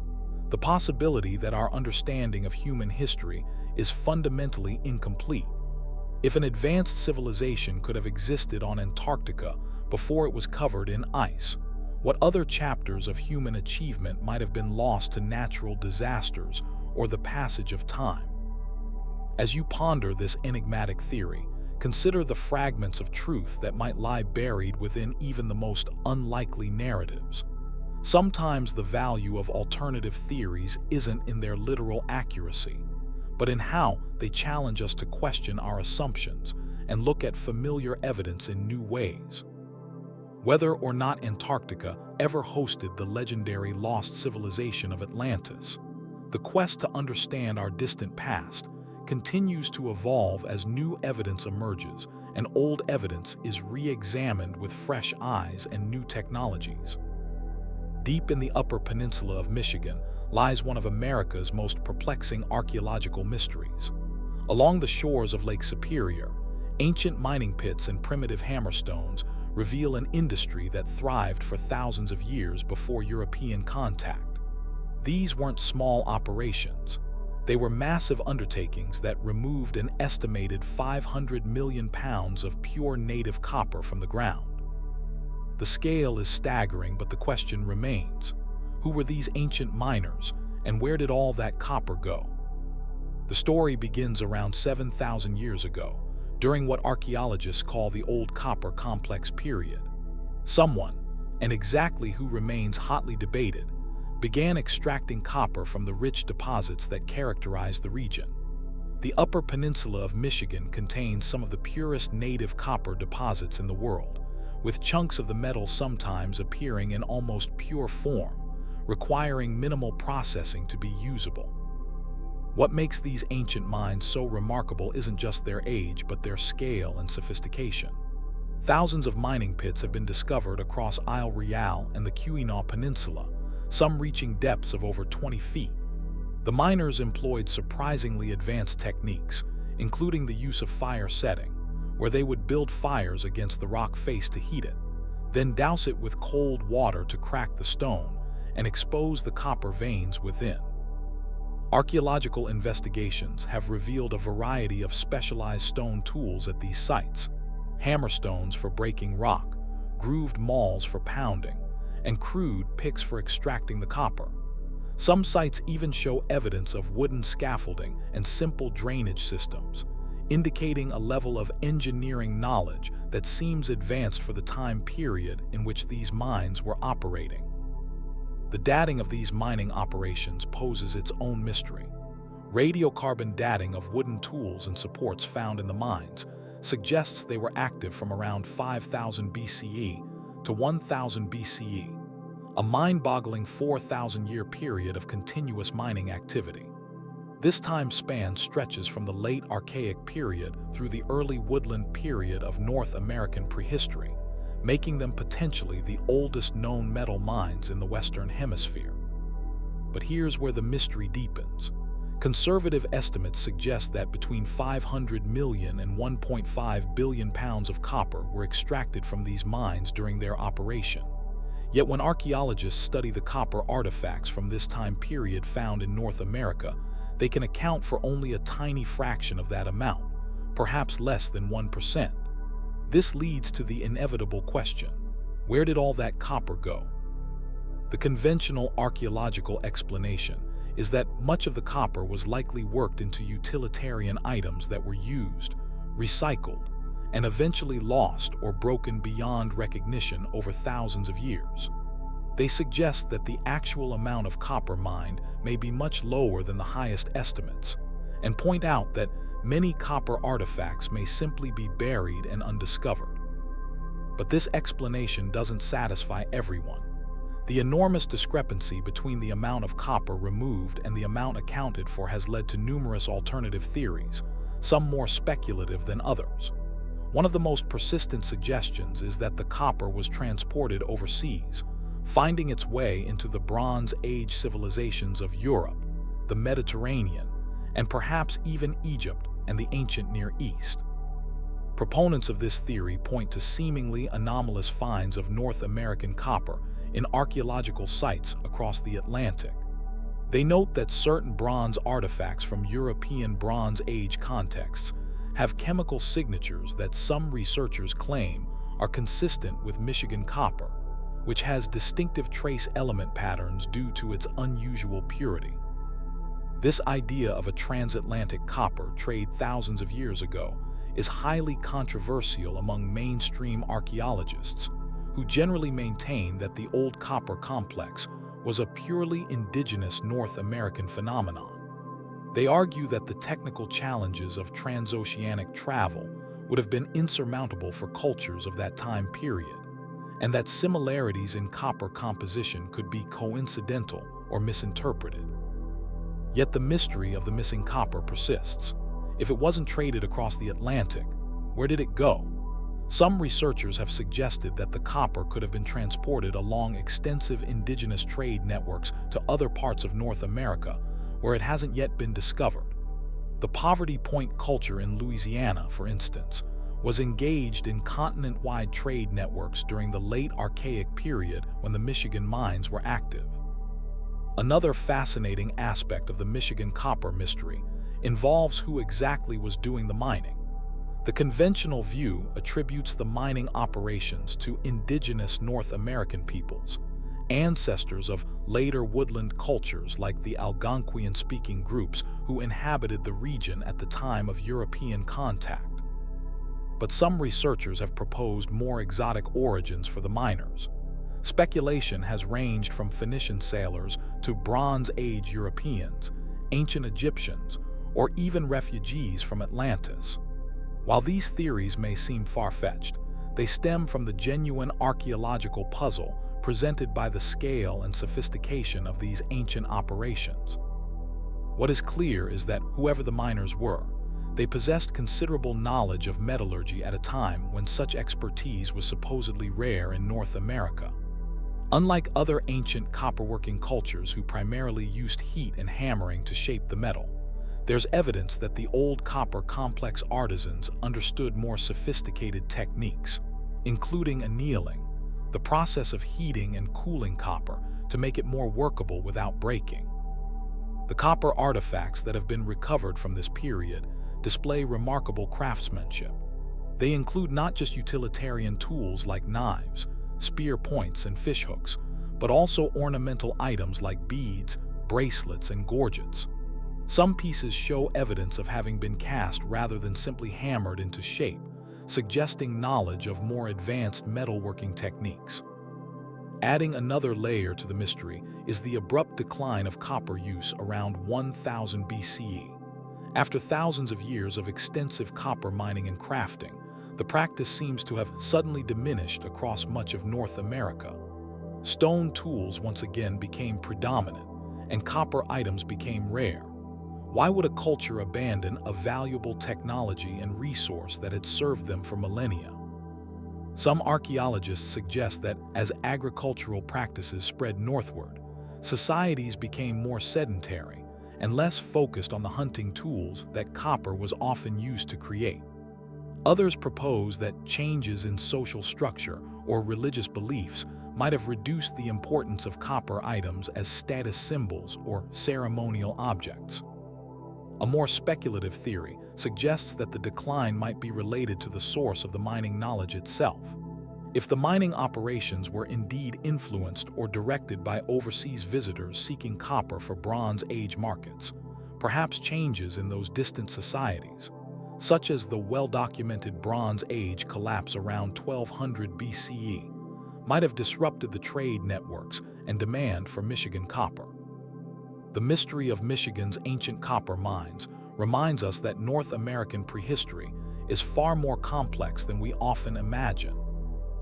the possibility that our understanding of human history is fundamentally incomplete. If an advanced civilization could have existed on Antarctica before it was covered in ice, what other chapters of human achievement might have been lost to natural disasters or the passage of time? As you ponder this enigmatic theory, consider the fragments of truth that might lie buried within even the most unlikely narratives. Sometimes the value of alternative theories isn't in their literal accuracy, but in how they challenge us to question our assumptions and look at familiar evidence in new ways. whether or not Antarctica ever hosted the legendary lost civilization of Atlantis. The quest to understand our distant past continues to evolve as new evidence emerges and old evidence is re-examined with fresh eyes and new technologies. Deep in the Upper Peninsula of Michigan lies one of America's most perplexing archaeological mysteries. Along the shores of Lake Superior, ancient mining pits and primitive hammerstones reveal an industry that thrived for thousands of years before European contact. These weren't small operations. They were massive undertakings that removed an estimated 500 million pounds of pure native copper from the ground. The scale is staggering, but the question remains: who were these ancient miners, and where did all that copper go? The story begins around 7,000 years ago, during what archaeologists call the Old Copper Complex period. Someone, and exactly who remains hotly debated, began extracting copper from the rich deposits that characterize the region. The Upper Peninsula of Michigan contains some of the purest native copper deposits in the world, with chunks of the metal sometimes appearing in almost pure form, requiring minimal processing to be usable. What makes these ancient mines so remarkable isn't just their age, but their scale and sophistication. Thousands of mining pits have been discovered across Isle Royale and the Keweenaw Peninsula, some reaching depths of over 20 feet. The miners employed surprisingly advanced techniques, including the use of fire setting, where they would build fires against the rock face to heat it, then douse it with cold water to crack the stone and expose the copper veins within. Archaeological investigations have revealed a variety of specialized stone tools at these sites: hammerstones for breaking rock, grooved mauls for pounding, and crude picks for extracting the copper. Some sites even show evidence of wooden scaffolding and simple drainage systems, indicating a level of engineering knowledge that seems advanced for the time period in which these mines were operating. The dating of these mining operations poses its own mystery. Radiocarbon dating of wooden tools and supports found in the mines suggests they were active from around 5000 BCE to 1000 BCE, a mind-boggling 4,000-year period of continuous mining activity. This time span stretches from the late Archaic period through the early woodland period of North American prehistory, making them potentially the oldest known metal mines in the Western Hemisphere. But here's where the mystery deepens. Conservative estimates suggest that between 500 million and 1.5 billion pounds of copper were extracted from these mines during their operation. Yet when archaeologists study the copper artifacts from this time period found in North America, they can account for only a tiny fraction of that amount, perhaps less than 1%. This leads to the inevitable question: where did all that copper go? The conventional archaeological explanation is that much of the copper was likely worked into utilitarian items that were used, recycled, and eventually lost or broken beyond recognition over thousands of years. They suggest that the actual amount of copper mined may be much lower than the highest estimates, and point out that many copper artifacts may simply be buried and undiscovered. But this explanation doesn't satisfy everyone. The enormous discrepancy between the amount of copper removed and the amount accounted for has led to numerous alternative theories, some more speculative than others. One of the most persistent suggestions is that the copper was transported overseas, finding its way into the Bronze Age civilizations of Europe, the Mediterranean, and perhaps even Egypt and the ancient Near East. Proponents of this theory point to seemingly anomalous finds of North American copper in archaeological sites across the Atlantic. They note that certain bronze artifacts from European Bronze Age contexts have chemical signatures that some researchers claim are consistent with Michigan copper, which has distinctive trace element patterns due to its unusual purity. This idea of a transatlantic copper trade thousands of years ago is highly controversial among mainstream archaeologists, who generally maintain that the old copper complex was a purely indigenous North American phenomenon. They argue that the technical challenges of transoceanic travel would have been insurmountable for cultures of that time period, and that similarities in copper composition could be coincidental or misinterpreted. Yet the mystery of the missing copper persists. If it wasn't traded across the Atlantic, where did it go? Some researchers have suggested that the copper could have been transported along extensive indigenous trade networks to other parts of North America, where it hasn't yet been discovered. The Poverty Point culture in Louisiana, for instance, was engaged in continent-wide trade networks during the late Archaic period when the Michigan mines were active. Another fascinating aspect of the Michigan copper mystery involves who exactly was doing the mining. The conventional view attributes the mining operations to indigenous North American peoples, ancestors of later woodland cultures like the Algonquian-speaking groups who inhabited the region at the time of European contact. But some researchers have proposed more exotic origins for the miners. Speculation has ranged from Phoenician sailors to Bronze Age Europeans, ancient Egyptians, or even refugees from Atlantis. While these theories may seem far-fetched, they stem from the genuine archaeological puzzle presented by the scale and sophistication of these ancient operations. What is clear is that whoever the miners were, they possessed considerable knowledge of metallurgy at a time when such expertise was supposedly rare in North America. Unlike other ancient copperworking cultures who primarily used heat and hammering to shape the metal, there's evidence that the old copper complex artisans understood more sophisticated techniques, including annealing, the process of heating and cooling copper to make it more workable without breaking. The copper artifacts that have been recovered from this period display remarkable craftsmanship. They include not just utilitarian tools like knives, spear points, and fishhooks, but also ornamental items like beads, bracelets, and gorgets. Some pieces show evidence of having been cast rather than simply hammered into shape, suggesting knowledge of more advanced metalworking techniques. Adding another layer to the mystery is the abrupt decline of copper use around 1000 BCE. After thousands of years of extensive copper mining and crafting, the practice seems to have suddenly diminished across much of North America. Stone tools once again became predominant, and copper items became rare. Why would a culture abandon a valuable technology and resource that had served them for millennia? Some archaeologists suggest that as agricultural practices spread northward, societies became more sedentary and less focused on the hunting tools that copper was often used to create. Others propose that changes in social structure or religious beliefs might have reduced the importance of copper items as status symbols or ceremonial objects. A more speculative theory suggests that the decline might be related to the source of the mining knowledge itself. If the mining operations were indeed influenced or directed by overseas visitors seeking copper for Bronze Age markets, perhaps changes in those distant societies, such as the well-documented Bronze Age collapse around 1200 BCE, might have disrupted the trade networks and demand for Michigan copper. The mystery of Michigan's ancient copper mines reminds us that North American prehistory is far more complex than we often imagine.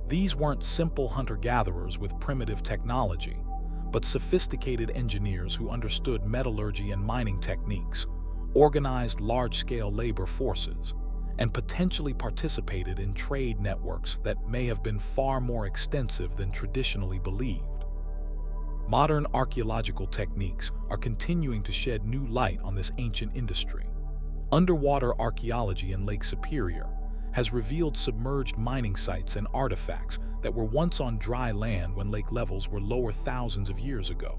These weren't simple hunter-gatherers with primitive technology, but sophisticated engineers who understood metallurgy and mining techniques, organized large-scale labor forces, and potentially participated in trade networks that may have been far more extensive than traditionally believed. Modern archaeological techniques are continuing to shed new light on this ancient industry. Underwater archaeology in Lake Superior has revealed submerged mining sites and artifacts that were once on dry land when lake levels were lower thousands of years ago.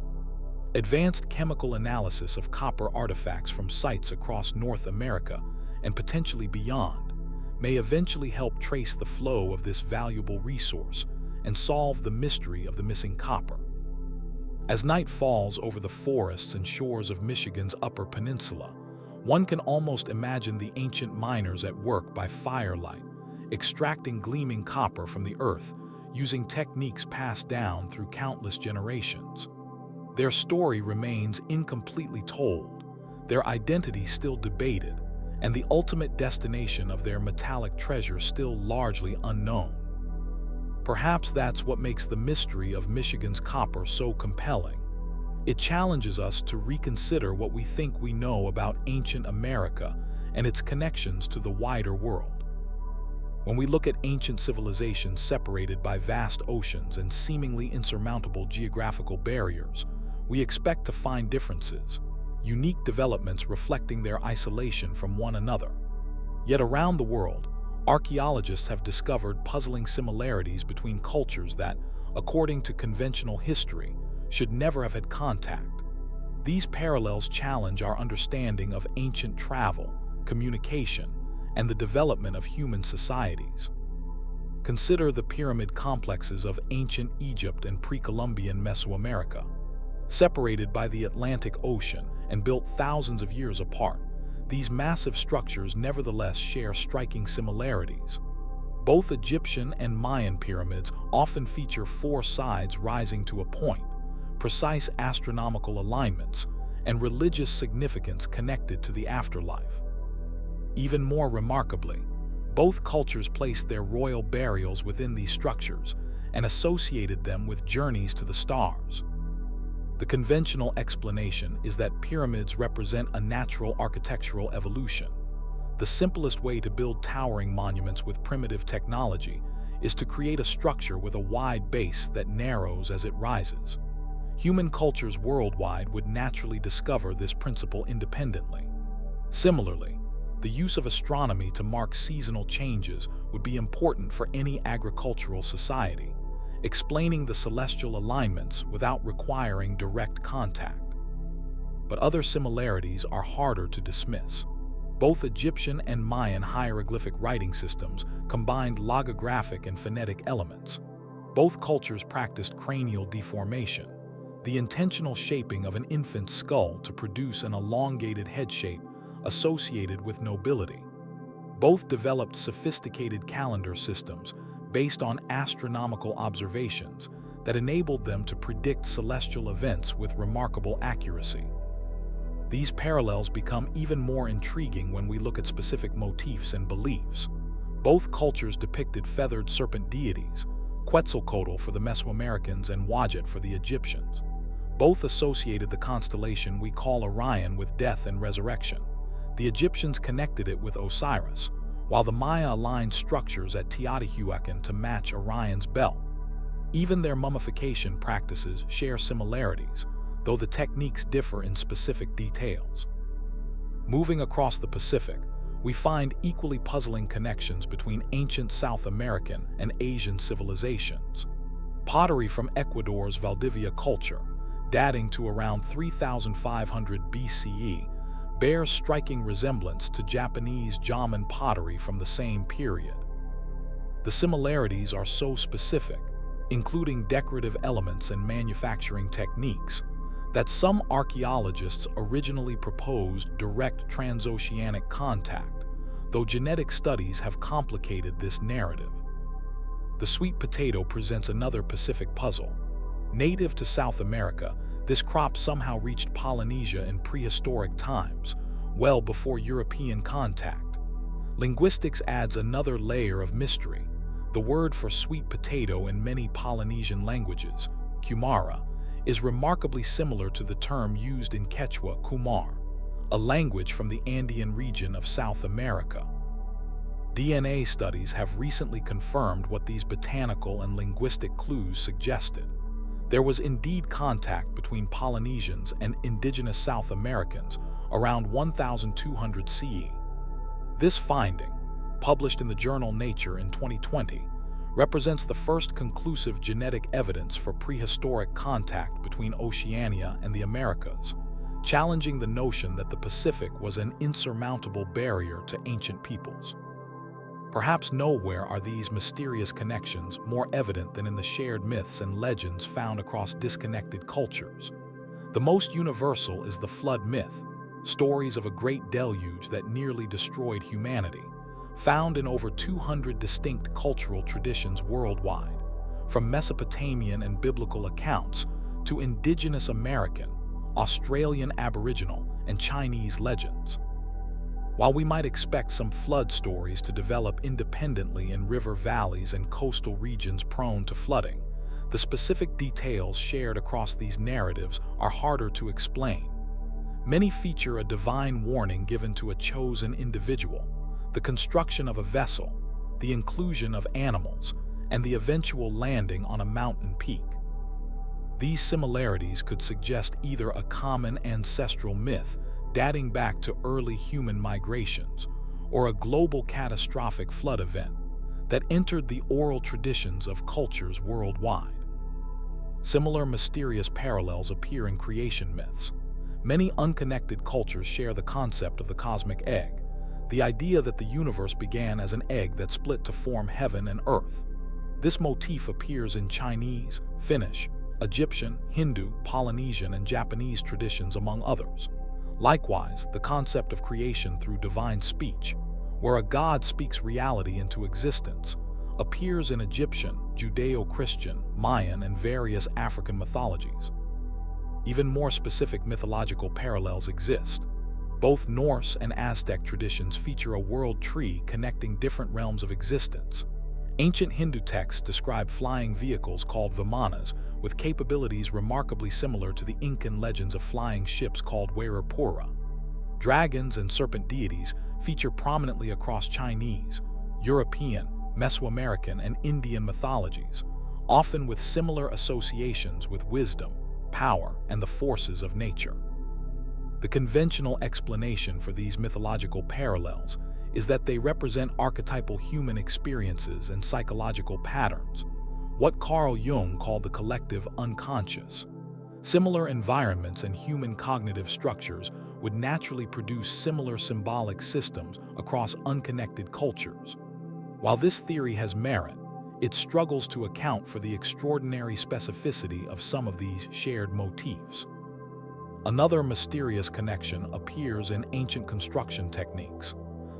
Advanced chemical analysis of copper artifacts from sites across North America and potentially beyond may eventually help trace the flow of this valuable resource and solve the mystery of the missing copper. As night falls over the forests and shores of Michigan's Upper Peninsula, one can almost imagine the ancient miners at work by firelight, extracting gleaming copper from the earth using techniques passed down through countless generations. Their story remains incompletely told, their identity still debated, and the ultimate destination of their metallic treasure still largely unknown. Perhaps that's what makes the mystery of Michigan's copper so compelling. It challenges us to reconsider what we think we know about ancient America and its connections to the wider world. When we look at ancient civilizations separated by vast oceans and seemingly insurmountable geographical barriers, we expect to find differences, unique developments reflecting their isolation from one another. Yet around the world, archaeologists have discovered puzzling similarities between cultures that, according to conventional history, should never have had contact. These parallels challenge our understanding of ancient travel, communication, and the development of human societies. Consider the pyramid complexes of ancient Egypt and pre-Columbian Mesoamerica. Separated by the Atlantic Ocean and built thousands of years apart, these massive structures nevertheless share striking similarities. Both Egyptian and Mayan pyramids often feature four sides rising to a point, precise astronomical alignments, and religious significance connected to the afterlife. Even more remarkably, both cultures placed their royal burials within these structures and associated them with journeys to the stars. The conventional explanation is that pyramids represent a natural architectural evolution. The simplest way to build towering monuments with primitive technology is to create a structure with a wide base that narrows as it rises. Human cultures worldwide would naturally discover this principle independently. Similarly, the use of astronomy to mark seasonal changes would be important for any agricultural society, explaining the celestial alignments without requiring direct contact. But other similarities are harder to dismiss. Both Egyptian and Mayan hieroglyphic writing systems combined logographic and phonetic elements. Both cultures practiced cranial deformation, the intentional shaping of an infant's skull to produce an elongated head shape associated with nobility. Both developed sophisticated calendar systems based on astronomical observations that enabled them to predict celestial events with remarkable accuracy. These parallels become even more intriguing when we look at specific motifs and beliefs. Both cultures depicted feathered serpent deities, Quetzalcoatl for the Mesoamericans and Wadjet for the Egyptians. Both associated the constellation we call Orion with death and resurrection. The Egyptians connected it with Osiris, while the Maya aligned structures at Teotihuacan to match Orion's belt. Even their mummification practices share similarities, though the techniques differ in specific details. Moving across the Pacific, we find equally puzzling connections between ancient South American and Asian civilizations. Pottery from Ecuador's Valdivia culture, dating to around 3,500 BCE, bears striking resemblance to Japanese Jomon pottery from the same period. The similarities are so specific, including decorative elements and manufacturing techniques, that some archaeologists originally proposed direct transoceanic contact, though genetic studies have complicated this narrative. The sweet potato presents another Pacific puzzle. Native to South America, this crop somehow reached Polynesia in prehistoric times, well before European contact. Linguistics adds another layer of mystery. The word for sweet potato in many Polynesian languages, kumara, is remarkably similar to the term used in Quechua, kumar, a language from the Andean region of South America. DNA studies have recently confirmed what these botanical and linguistic clues suggested. There was indeed contact between Polynesians and indigenous South Americans around 1200 CE. This finding, published in the journal Nature in 2020, represents the first conclusive genetic evidence for prehistoric contact between Oceania and the Americas, challenging the notion that the Pacific was an insurmountable barrier to ancient peoples. Perhaps nowhere are these mysterious connections more evident than in the shared myths and legends found across disconnected cultures. The most universal is the flood myth, stories of a great deluge that nearly destroyed humanity, found in over 200 distinct cultural traditions worldwide, from Mesopotamian and biblical accounts to indigenous American, Australian Aboriginal, and Chinese legends. While we might expect some flood stories to develop independently in river valleys and coastal regions prone to flooding, the specific details shared across these narratives are harder to explain. Many feature a divine warning given to a chosen individual, the construction of a vessel, the inclusion of animals, and the eventual landing on a mountain peak. These similarities could suggest either a common ancestral myth dating back to early human migrations, or a global catastrophic flood event that entered the oral traditions of cultures worldwide. Similar mysterious parallels appear in creation myths. Many unconnected cultures share the concept of the cosmic egg, the idea that the universe began as an egg that split to form heaven and earth. This motif appears in Chinese, Finnish, Egyptian, Hindu, Polynesian, and Japanese traditions, among others. Likewise, the concept of creation through divine speech, where a god speaks reality into existence, appears in Egyptian, Judeo-Christian, Mayan, and various African mythologies. Even more specific mythological parallels exist. Both Norse and Aztec traditions feature a world tree connecting different realms of existence. Ancient Hindu texts describe flying vehicles called vimanas with capabilities remarkably similar to the Incan legends of flying ships called Werapura. Dragons and serpent deities feature prominently across Chinese, European, Mesoamerican, and Indian mythologies, often with similar associations with wisdom, power, and the forces of nature. The conventional explanation for these mythological parallels is that they represent archetypal human experiences and psychological patterns, what Carl Jung called the collective unconscious. Similar environments and human cognitive structures would naturally produce similar symbolic systems across unconnected cultures. While this theory has merit, it struggles to account for the extraordinary specificity of some of these shared motifs. Another mysterious connection appears in ancient construction techniques.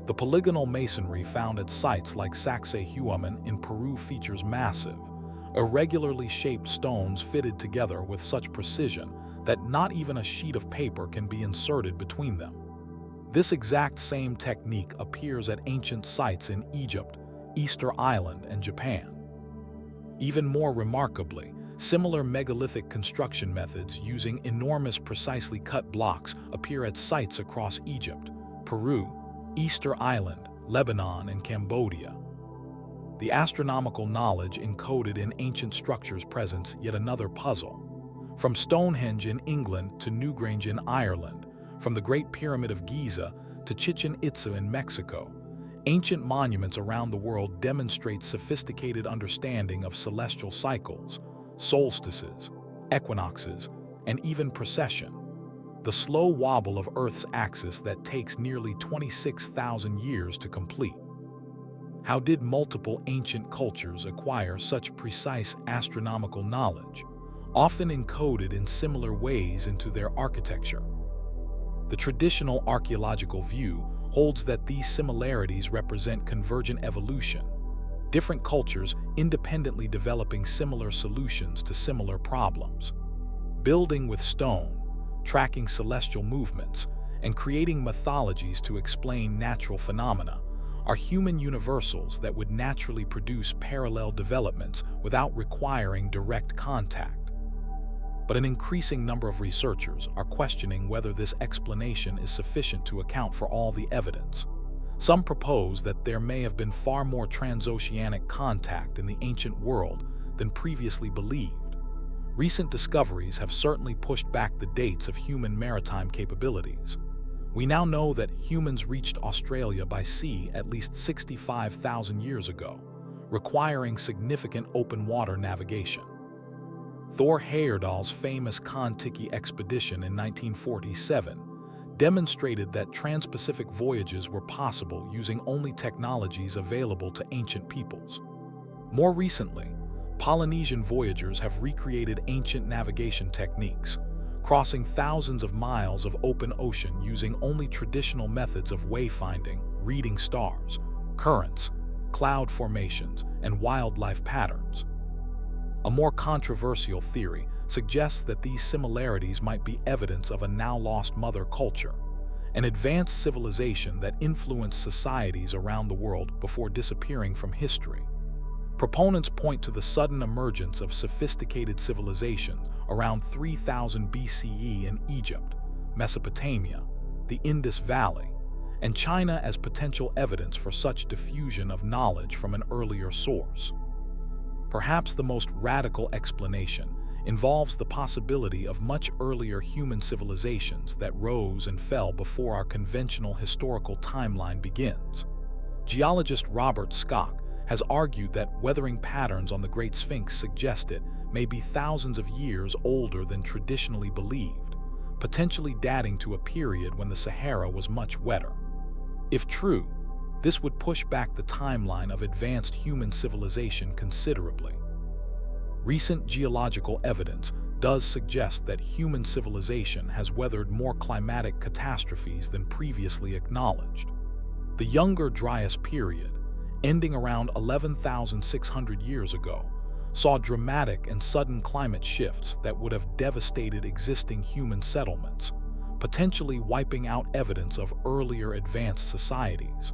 The polygonal masonry found at sites like Sacsayhuaman in Peru features massive, irregularly shaped stones fitted together with such precision that not even a sheet of paper can be inserted between them. This exact same technique appears at ancient sites in Egypt, Easter Island, and Japan. Even more remarkably, similar megalithic construction methods using enormous precisely cut blocks appear at sites across Egypt, Peru, Easter Island, Lebanon, and Cambodia. The astronomical knowledge encoded in ancient structures presents yet another puzzle. From Stonehenge in England to Newgrange in Ireland, from the Great Pyramid of Giza to Chichen Itza in Mexico, ancient monuments around the world demonstrate sophisticated understanding of celestial cycles, solstices, equinoxes, and even precession, the slow wobble of Earth's axis that takes nearly 26,000 years to complete. How did multiple ancient cultures acquire such precise astronomical knowledge, often encoded in similar ways into their architecture? The traditional archaeological view holds that these similarities represent convergent evolution, different cultures independently developing similar solutions to similar problems. Building with stone, tracking celestial movements, and creating mythologies to explain natural phenomena are human universals that would naturally produce parallel developments without requiring direct contact. But an increasing number of researchers are questioning whether this explanation is sufficient to account for all the evidence. Some propose that there may have been far more transoceanic contact in the ancient world than previously believed. Recent discoveries have certainly pushed back the dates of human maritime capabilities. We now know that humans reached Australia by sea at least 65,000 years ago, requiring significant open water navigation. Thor Heyerdahl's famous Kon-Tiki expedition in 1947 demonstrated that trans-Pacific voyages were possible using only technologies available to ancient peoples. More recently, Polynesian voyagers have recreated ancient navigation techniques, crossing thousands of miles of open ocean using only traditional methods of wayfinding, reading stars, currents, cloud formations, and wildlife patterns. A more controversial theory suggests that these similarities might be evidence of a now-lost mother culture, an advanced civilization that influenced societies around the world before disappearing from history. Proponents point to the sudden emergence of sophisticated civilization around 3000 BCE in Egypt, Mesopotamia, the Indus Valley, and China as potential evidence for such diffusion of knowledge from an earlier source. Perhaps the most radical explanation involves the possibility of much earlier human civilizations that rose and fell before our conventional historical timeline begins. Geologist Robert Schoch has argued that weathering patterns on the Great Sphinx suggest it may be thousands of years older than traditionally believed, potentially dating to a period when the Sahara was much wetter. If true, this would push back the timeline of advanced human civilization considerably. Recent geological evidence does suggest that human civilization has weathered more climatic catastrophes than previously acknowledged. The Younger Dryas period, ending around 11,600 years ago, saw dramatic and sudden climate shifts that would have devastated existing human settlements, potentially wiping out evidence of earlier advanced societies.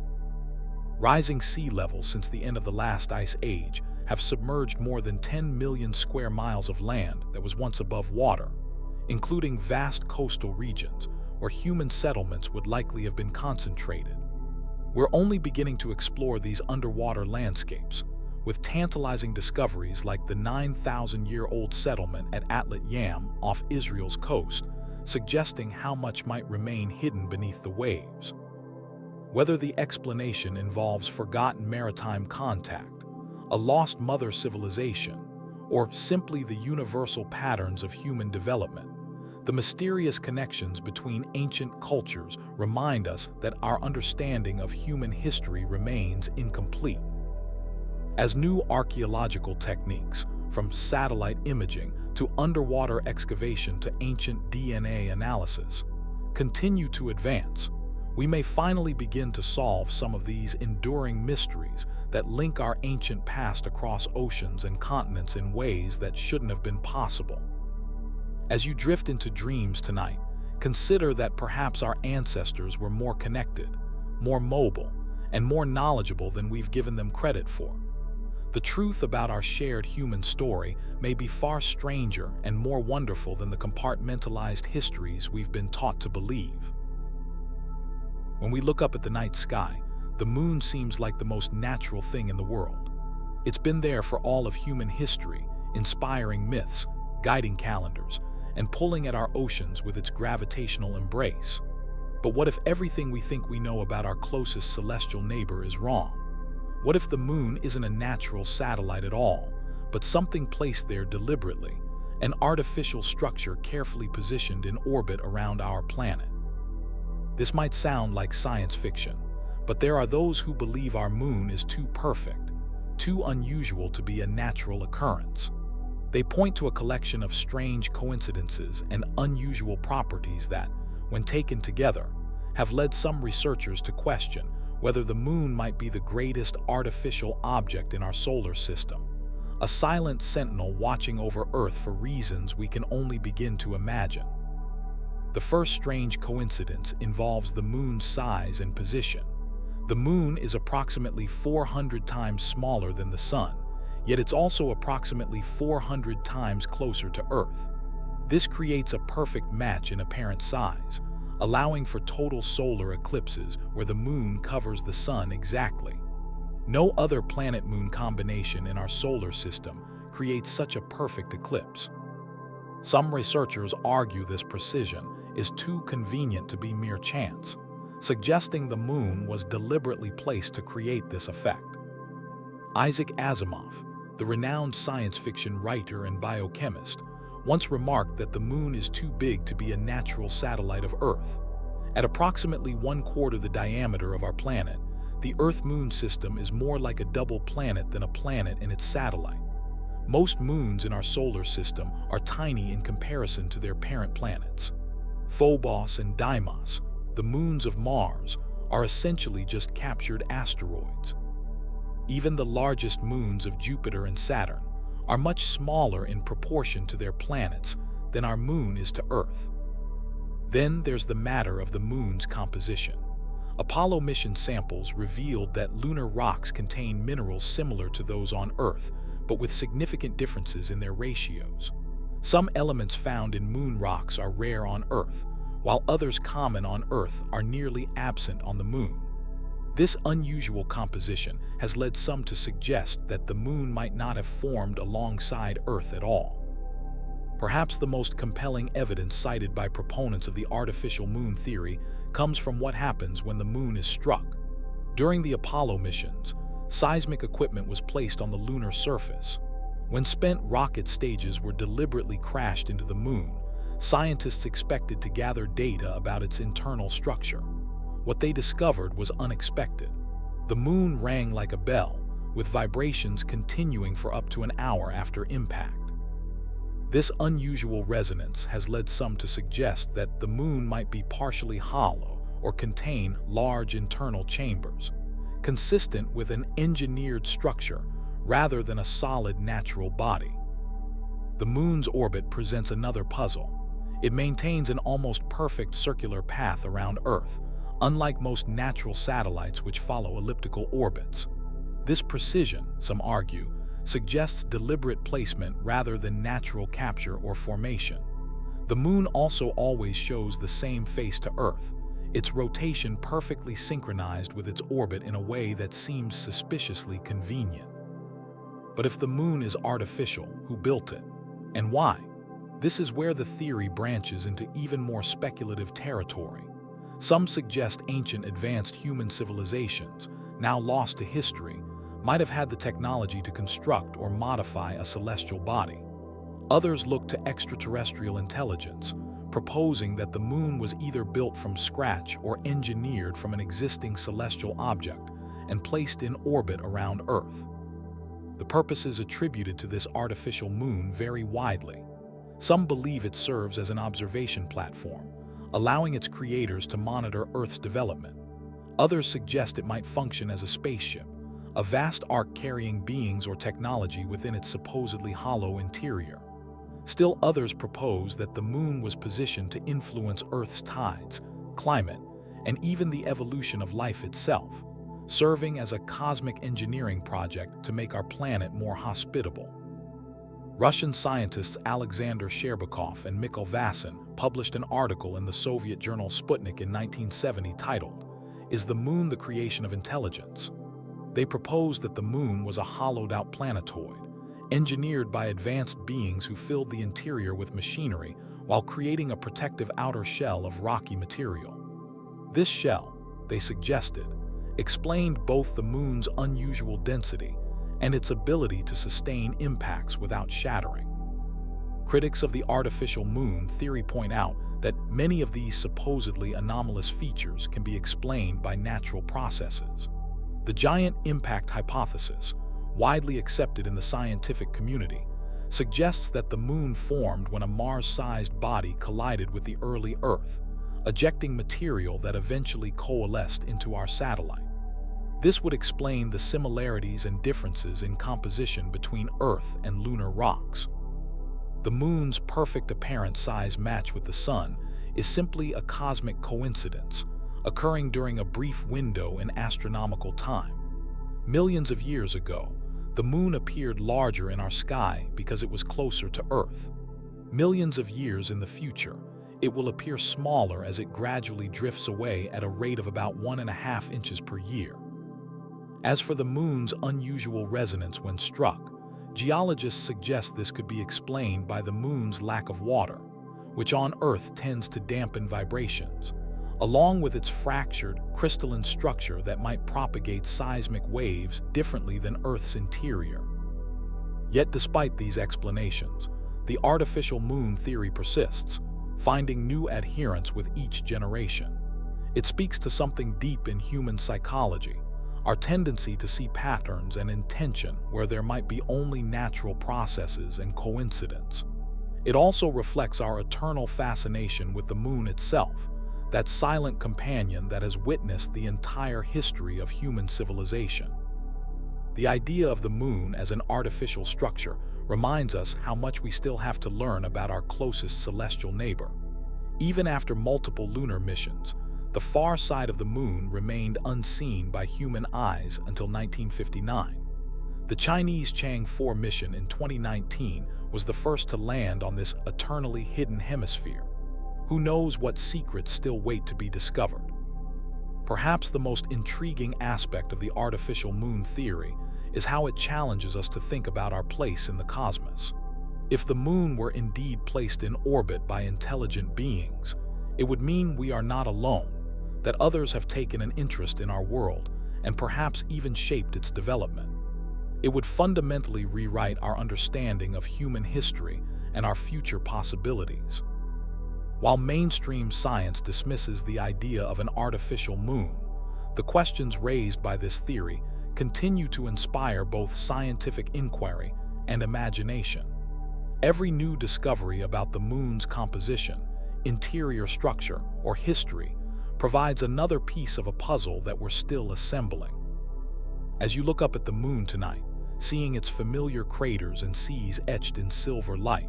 Rising sea levels since the end of the last ice age have submerged more than 10 million square miles of land that was once above water, including vast coastal regions where human settlements would likely have been concentrated. We're only beginning to explore these underwater landscapes, with tantalizing discoveries like the 9,000-year-old settlement at Atlat Yam off Israel's coast, suggesting how much might remain hidden beneath the waves. Whether the explanation involves forgotten maritime contact, a lost mother civilization, or simply the universal patterns of human development, the mysterious connections between ancient cultures remind us that our understanding of human history remains incomplete. As new archaeological techniques, from satellite imaging to underwater excavation to ancient DNA analysis, continue to advance, we may finally begin to solve some of these enduring mysteries that link our ancient past across oceans and continents in ways that shouldn't have been possible. As you drift into dreams tonight, consider that perhaps our ancestors were more connected, more mobile, and more knowledgeable than we've given them credit for. The truth about our shared human story may be far stranger and more wonderful than the compartmentalized histories we've been taught to believe. When we look up at the night sky, the moon seems like the most natural thing in the world. It's been there for all of human history, inspiring myths, guiding calendars, and pulling at our oceans with its gravitational embrace. But what if everything we think we know about our closest celestial neighbor is wrong? What if the moon isn't a natural satellite at all, but something placed there deliberately, an artificial structure carefully positioned in orbit around our planet? This might sound like science fiction, but there are those who believe our moon is too perfect, too unusual to be a natural occurrence. They point to a collection of strange coincidences and unusual properties that, when taken together, have led some researchers to question whether the moon might be the greatest artificial object in our solar system, a silent sentinel watching over Earth for reasons we can only begin to imagine. The first strange coincidence involves the moon's size and position. The moon is approximately 400 times smaller than the sun, yet it's also approximately 400 times closer to Earth. This creates a perfect match in apparent size, allowing for total solar eclipses where the moon covers the sun exactly. No other planet-moon combination in our solar system creates such a perfect eclipse. Some researchers argue this precision is too convenient to be mere chance, suggesting the moon was deliberately placed to create this effect. Isaac Asimov, the renowned science fiction writer and biochemist, once remarked that the moon is too big to be a natural satellite of Earth. At approximately 1/4 the diameter of our planet, the Earth-Moon system is more like a double planet than a planet in its satellite. Most moons in our solar system are tiny in comparison to their parent planets. Phobos and Deimos, the moons of Mars, are essentially just captured asteroids. Even the largest moons of Jupiter and Saturn are much smaller in proportion to their planets than our moon is to Earth. Then there's the matter of the moon's composition. Apollo mission samples revealed that lunar rocks contain minerals similar to those on Earth, but with significant differences in their ratios. Some elements found in moon rocks are rare on Earth, while others common on Earth are nearly absent on the moon. This unusual composition has led some to suggest that the moon might not have formed alongside Earth at all. Perhaps the most compelling evidence cited by proponents of the artificial moon theory comes from what happens when the moon is struck. During the Apollo missions, seismic equipment was placed on the lunar surface. When spent rocket stages were deliberately crashed into the moon, scientists expected to gather data about its internal structure. What they discovered was unexpected. The moon rang like a bell, with vibrations continuing for up to an hour after impact. This unusual resonance has led some to suggest that the moon might be partially hollow or contain large internal chambers, consistent with an engineered structure rather than a solid natural body. The moon's orbit presents another puzzle. It maintains an almost perfect circular path around Earth, unlike most natural satellites which follow elliptical orbits. This precision, some argue, suggests deliberate placement rather than natural capture or formation. The moon also always shows the same face to Earth, its rotation perfectly synchronized with its orbit in a way that seems suspiciously convenient. But if the moon is artificial, who built it? And why? This is where the theory branches into even more speculative territory. Some suggest ancient advanced human civilizations, now lost to history, might have had the technology to construct or modify a celestial body. Others look to extraterrestrial intelligence, proposing that the moon was either built from scratch or engineered from an existing celestial object and placed in orbit around Earth. The purposes attributed to this artificial moon vary widely. Some believe it serves as an observation platform, allowing its creators to monitor Earth's development. Others suggest it might function as a spaceship, a vast ark carrying beings or technology within its supposedly hollow interior. Still others propose that the moon was positioned to influence Earth's tides, climate, and even the evolution of life itself, serving as a cosmic engineering project to make our planet more hospitable. Russian scientists Alexander Sherbakov and Mikhail Vassin published an article in the Soviet journal Sputnik in 1970 titled, "Is the Moon the Creation of Intelligence?" They proposed that the moon was a hollowed-out planetoid, engineered by advanced beings who filled the interior with machinery while creating a protective outer shell of rocky material. This shell, they suggested, explained both the moon's unusual density and its ability to sustain impacts without shattering. Critics of the artificial moon theory point out that many of these supposedly anomalous features can be explained by natural processes. The giant impact hypothesis, widely accepted in the scientific community, suggests that the moon formed when a Mars-sized body collided with the early Earth, ejecting material that eventually coalesced into our satellite. This would explain the similarities and differences in composition between Earth and lunar rocks. The moon's perfect apparent size match with the sun is simply a cosmic coincidence, occurring during a brief window in astronomical time. Millions of years ago, the moon appeared larger in our sky because it was closer to Earth. Millions of years in the future, it will appear smaller as it gradually drifts away at a rate of about 1.5 inches per year. As for the moon's unusual resonance when struck, geologists suggest this could be explained by the moon's lack of water, which on Earth tends to dampen vibrations, along with its fractured, crystalline structure that might propagate seismic waves differently than Earth's interior. Yet despite these explanations, the artificial moon theory persists, finding new adherents with each generation. It speaks to something deep in human psychology, our tendency to see patterns and intention where there might be only natural processes and coincidence. It also reflects our eternal fascination with the moon itself, that silent companion that has witnessed the entire history of human civilization. The idea of the moon as an artificial structure reminds us how much we still have to learn about our closest celestial neighbor. Even after multiple lunar missions, the far side of the moon remained unseen by human eyes until 1959. The Chinese Chang'e 4 mission in 2019 was the first to land on this eternally hidden hemisphere. Who knows what secrets still wait to be discovered? Perhaps the most intriguing aspect of the artificial moon theory is how it challenges us to think about our place in the cosmos. If the moon were indeed placed in orbit by intelligent beings, it would mean we are not alone, that others have taken an interest in our world and perhaps even shaped its development. It would fundamentally rewrite our understanding of human history and our future possibilities. While mainstream science dismisses the idea of an artificial moon, the questions raised by this theory continue to inspire both scientific inquiry and imagination. Every new discovery about the moon's composition, interior structure, or history provides another piece of a puzzle that we're still assembling. As you look up at the moon tonight, seeing its familiar craters and seas etched in silver light,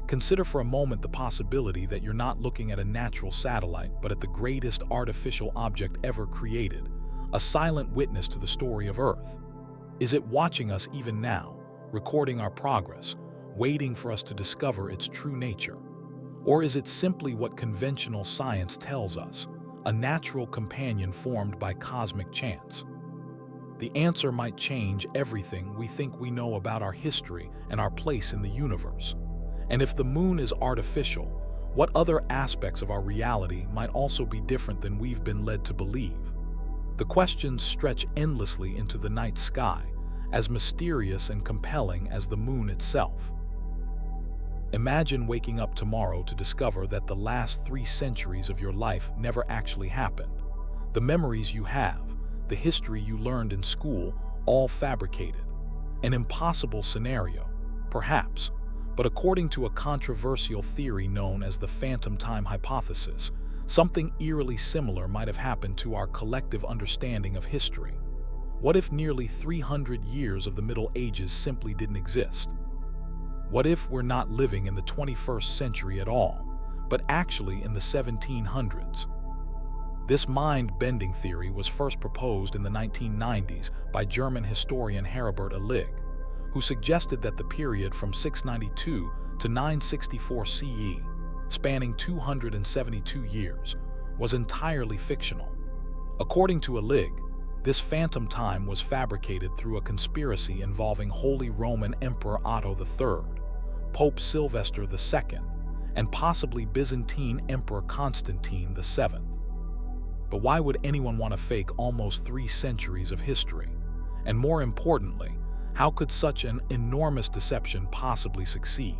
consider for a moment the possibility that you're not looking at a natural satellite, but at the greatest artificial object ever created, a silent witness to the story of Earth. Is it watching us even now, recording our progress, waiting for us to discover its true nature? Or is it simply what conventional science tells us, a natural companion formed by cosmic chance? The answer might change everything we think we know about our history and our place in the universe. And if the moon is artificial, what other aspects of our reality might also be different than we've been led to believe? The questions stretch endlessly into the night sky, as mysterious and compelling as the moon itself. Imagine waking up tomorrow to discover that the last 3 centuries of your life never actually happened. The memories you have, the history you learned in school, all fabricated. An impossible scenario, perhaps, but according to a controversial theory known as the phantom time hypothesis, something eerily similar might have happened to our collective understanding of history. What if nearly 300 years of the Middle Ages simply didn't exist? What if we're not living in the 21st century at all, but actually in the 1700s? This mind-bending theory was first proposed in the 1990s by German historian Herbert Illig, who suggested that the period from 692 to 964 CE, spanning 272 years, was entirely fictional. According to Illig, this phantom time was fabricated through a conspiracy involving Holy Roman Emperor Otto III, Pope Sylvester II, and possibly Byzantine Emperor Constantine VII. But why would anyone want to fake almost 3 centuries of history? And more importantly, how could such an enormous deception possibly succeed?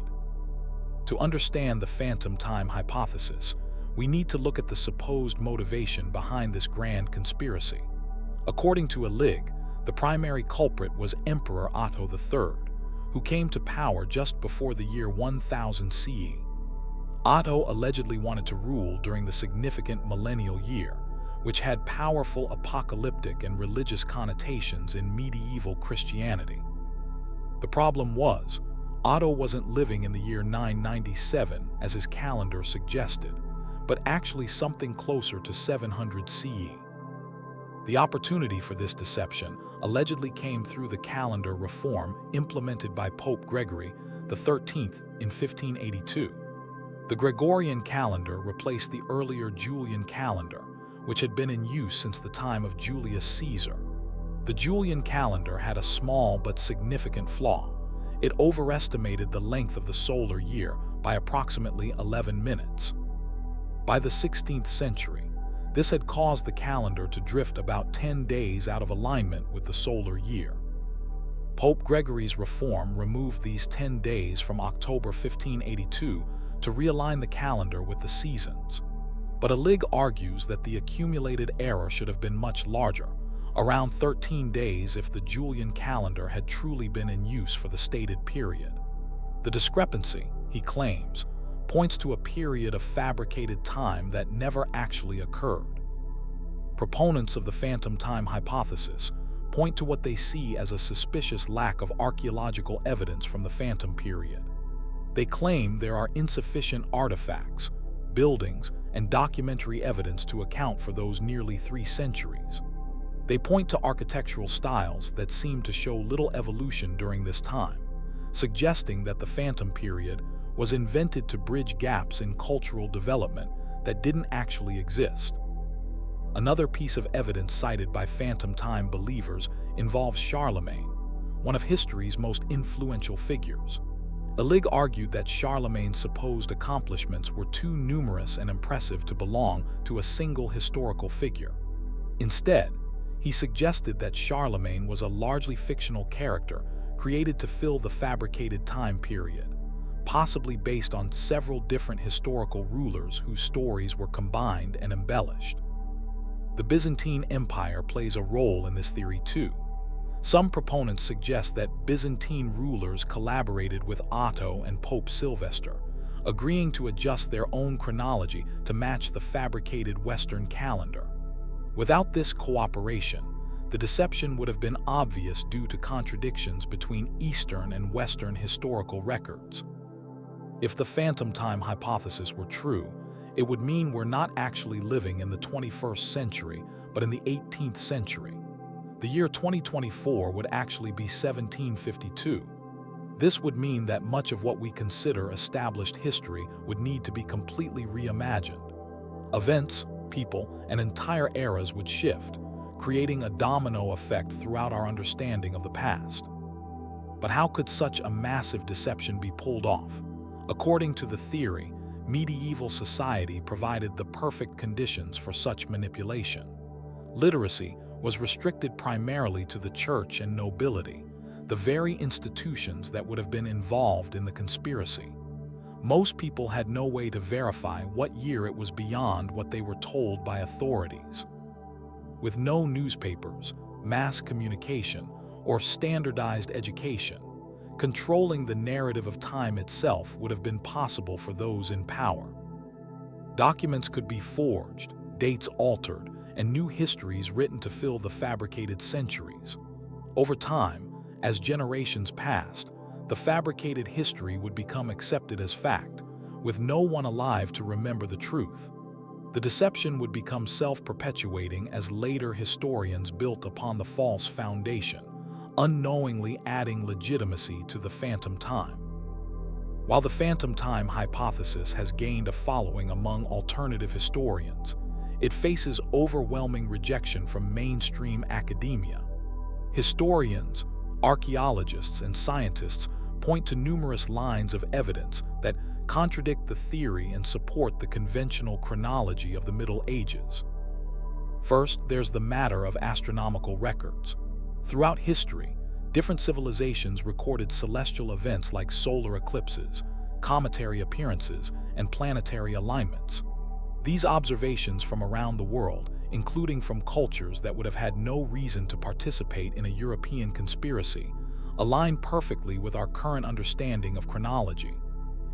To understand the phantom time hypothesis, we need to look at the supposed motivation behind this grand conspiracy. According to Illig, the primary culprit was Emperor Otto III, who came to power just before the year 1000 CE. Otto allegedly wanted to rule during the significant millennial year, which had powerful apocalyptic and religious connotations in medieval Christianity. The problem was, Otto wasn't living in the year 997 as his calendar suggested, but actually something closer to 700 CE. The opportunity for this deception allegedly came through the calendar reform implemented by Pope Gregory XIII in 1582. The Gregorian calendar replaced the earlier Julian calendar, which had been in use since the time of Julius Caesar. The Julian calendar had a small but significant flaw. It overestimated the length of the solar year by approximately 11 minutes. By the 16th century, this had caused the calendar to drift about 10 days out of alignment with the solar year. Pope Gregory's reform removed these 10 days from October 1582 to realign the calendar with the seasons. But Illig argues that the accumulated error should have been much larger, around 13 days if the Julian calendar had truly been in use for the stated period. The discrepancy, he claims, points to a period of fabricated time that never actually occurred. Proponents of the phantom time hypothesis point to what they see as a suspicious lack of archaeological evidence from the phantom period. They claim there are insufficient artifacts, buildings, and documentary evidence to account for those nearly 3 centuries. They point to architectural styles that seem to show little evolution during this time, suggesting that the Phantom period was invented to bridge gaps in cultural development that didn't actually exist. Another piece of evidence cited by Phantom Time believers involves Charlemagne, one of history's most influential figures. Elig argued that Charlemagne's supposed accomplishments were too numerous and impressive to belong to a single historical figure. Instead, he suggested that Charlemagne was a largely fictional character created to fill the fabricated time period, possibly based on several different historical rulers whose stories were combined and embellished. The Byzantine Empire plays a role in this theory too. Some proponents suggest that Byzantine rulers collaborated with Otto and Pope Sylvester, agreeing to adjust their own chronology to match the fabricated Western calendar. Without this cooperation, the deception would have been obvious due to contradictions between Eastern and Western historical records. If the Phantom Time hypothesis were true, it would mean we're not actually living in the 21st century, but in the 18th century. The year 2024 would actually be 1752. This would mean that much of what we consider established history would need to be completely reimagined. Events, people, and entire eras would shift, creating a domino effect throughout our understanding of the past. But how could such a massive deception be pulled off? According to the theory, medieval society provided the perfect conditions for such manipulation. Literacy was restricted primarily to the church and nobility, the very institutions that would have been involved in the conspiracy. Most people had no way to verify what year it was beyond what they were told by authorities. With no newspapers, mass communication, or standardized education, controlling the narrative of time itself would have been possible for those in power. Documents could be forged, dates altered, and new histories written to fill the fabricated centuries. Over time, as generations passed, the fabricated history would become accepted as fact, with no one alive to remember the truth. The deception would become self-perpetuating as later historians built upon the false foundation, unknowingly adding legitimacy to the Phantom Time. While the Phantom Time hypothesis has gained a following among alternative historians, it faces overwhelming rejection from mainstream academia. Historians, archaeologists, and scientists point to numerous lines of evidence that contradict the theory and support the conventional chronology of the Middle Ages. First, there's the matter of astronomical records. Throughout history, different civilizations recorded celestial events like solar eclipses, cometary appearances, and planetary alignments. These observations from around the world, including from cultures that would have had no reason to participate in a European conspiracy, align perfectly with our current understanding of chronology.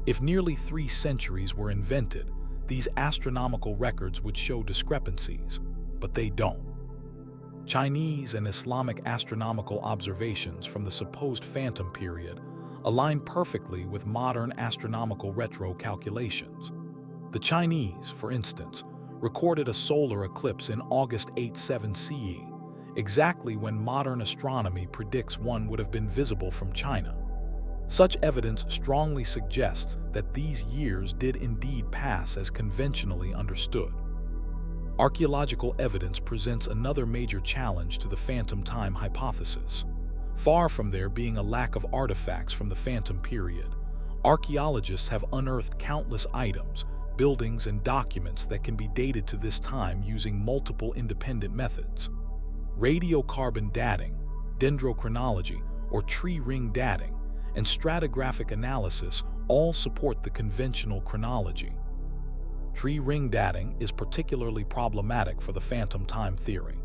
If nearly 3 centuries were invented, these astronomical records would show discrepancies, but they don't. Chinese and Islamic astronomical observations from the supposed Phantom period align perfectly with modern astronomical retro calculations. The Chinese, for instance, recorded a solar eclipse in August 87 CE, exactly when modern astronomy predicts one would have been visible from China. Such evidence strongly suggests that these years did indeed pass as conventionally understood. Archaeological evidence presents another major challenge to the Phantom Time hypothesis. Far from there being a lack of artifacts from the Phantom period, archaeologists have unearthed countless items, buildings, and documents that can be dated to this time using multiple independent methods. Radiocarbon dating, dendrochronology, or tree ring dating, and stratigraphic analysis all support the conventional chronology. Tree ring dating is particularly problematic for the Phantom Time theory.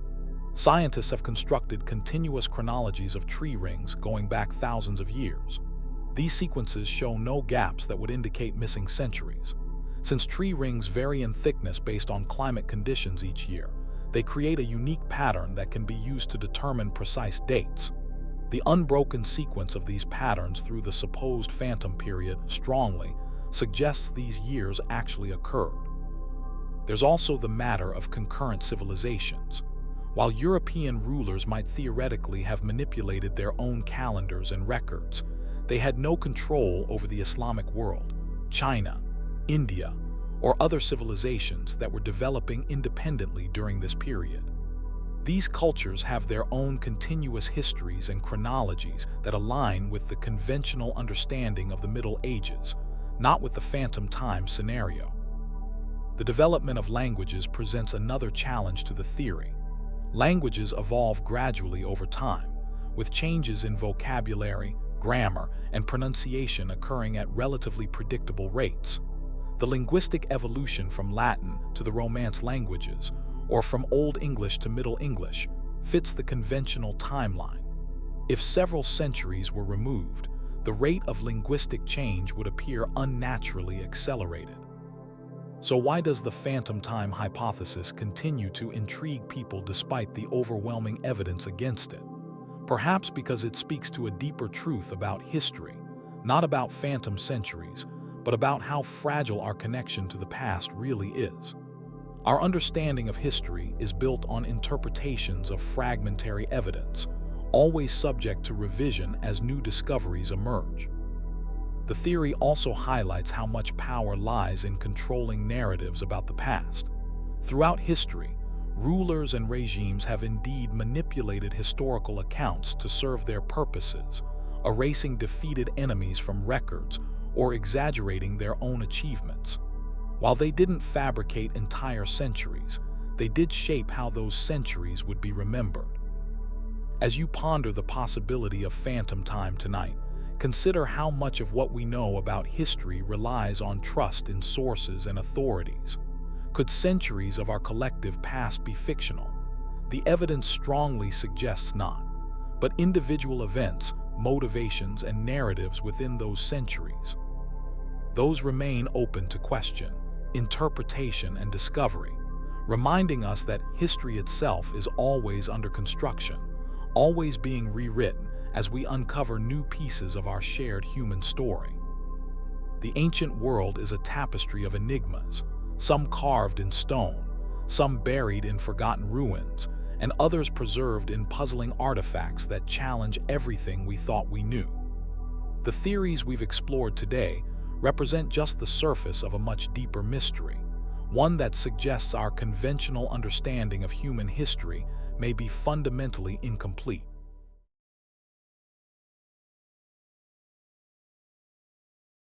Scientists have constructed continuous chronologies of tree rings going back thousands of years. These sequences show no gaps that would indicate missing centuries. Since tree rings vary in thickness based on climate conditions each year, they create a unique pattern that can be used to determine precise dates. The unbroken sequence of these patterns through the supposed Phantom period strongly suggests these years actually occurred. There's also the matter of concurrent civilizations. While European rulers might theoretically have manipulated their own calendars and records, they had no control over the Islamic world, China, India, or other civilizations that were developing independently during this period. These cultures have their own continuous histories and chronologies that align with the conventional understanding of the Middle Ages, not with the phantom time scenario. The development of languages presents another challenge to the theory. Languages evolve gradually over time, with changes in vocabulary, grammar, and pronunciation occurring at relatively predictable rates. The linguistic evolution from Latin to the Romance languages, or from Old English to Middle English, fits the conventional timeline. If several centuries were removed, the rate of linguistic change would appear unnaturally accelerated. So why does the phantom time hypothesis continue to intrigue people despite the overwhelming evidence against it? Perhaps because it speaks to a deeper truth about history, not about phantom centuries, but about how fragile our connection to the past really is. Our understanding of history is built on interpretations of fragmentary evidence, always subject to revision as new discoveries emerge. The theory also highlights how much power lies in controlling narratives about the past. Throughout history, rulers and regimes have indeed manipulated historical accounts to serve their purposes, erasing defeated enemies from records or exaggerating their own achievements. While they didn't fabricate entire centuries, they did shape how those centuries would be remembered. As you ponder the possibility of phantom time tonight, consider how much of what we know about history relies on trust in sources and authorities. Could centuries of our collective past be fictional? The evidence strongly suggests not, but individual events, motivations, and narratives within those centuries. Those remain open to question, interpretation, and discovery, reminding us that history itself is always under construction, always being rewritten as we uncover new pieces of our shared human story. The ancient world is a tapestry of enigmas, some carved in stone, some buried in forgotten ruins, and others preserved in puzzling artifacts that challenge everything we thought we knew. The theories we've explored today represent just the surface of a much deeper mystery, one that suggests our conventional understanding of human history may be fundamentally incomplete.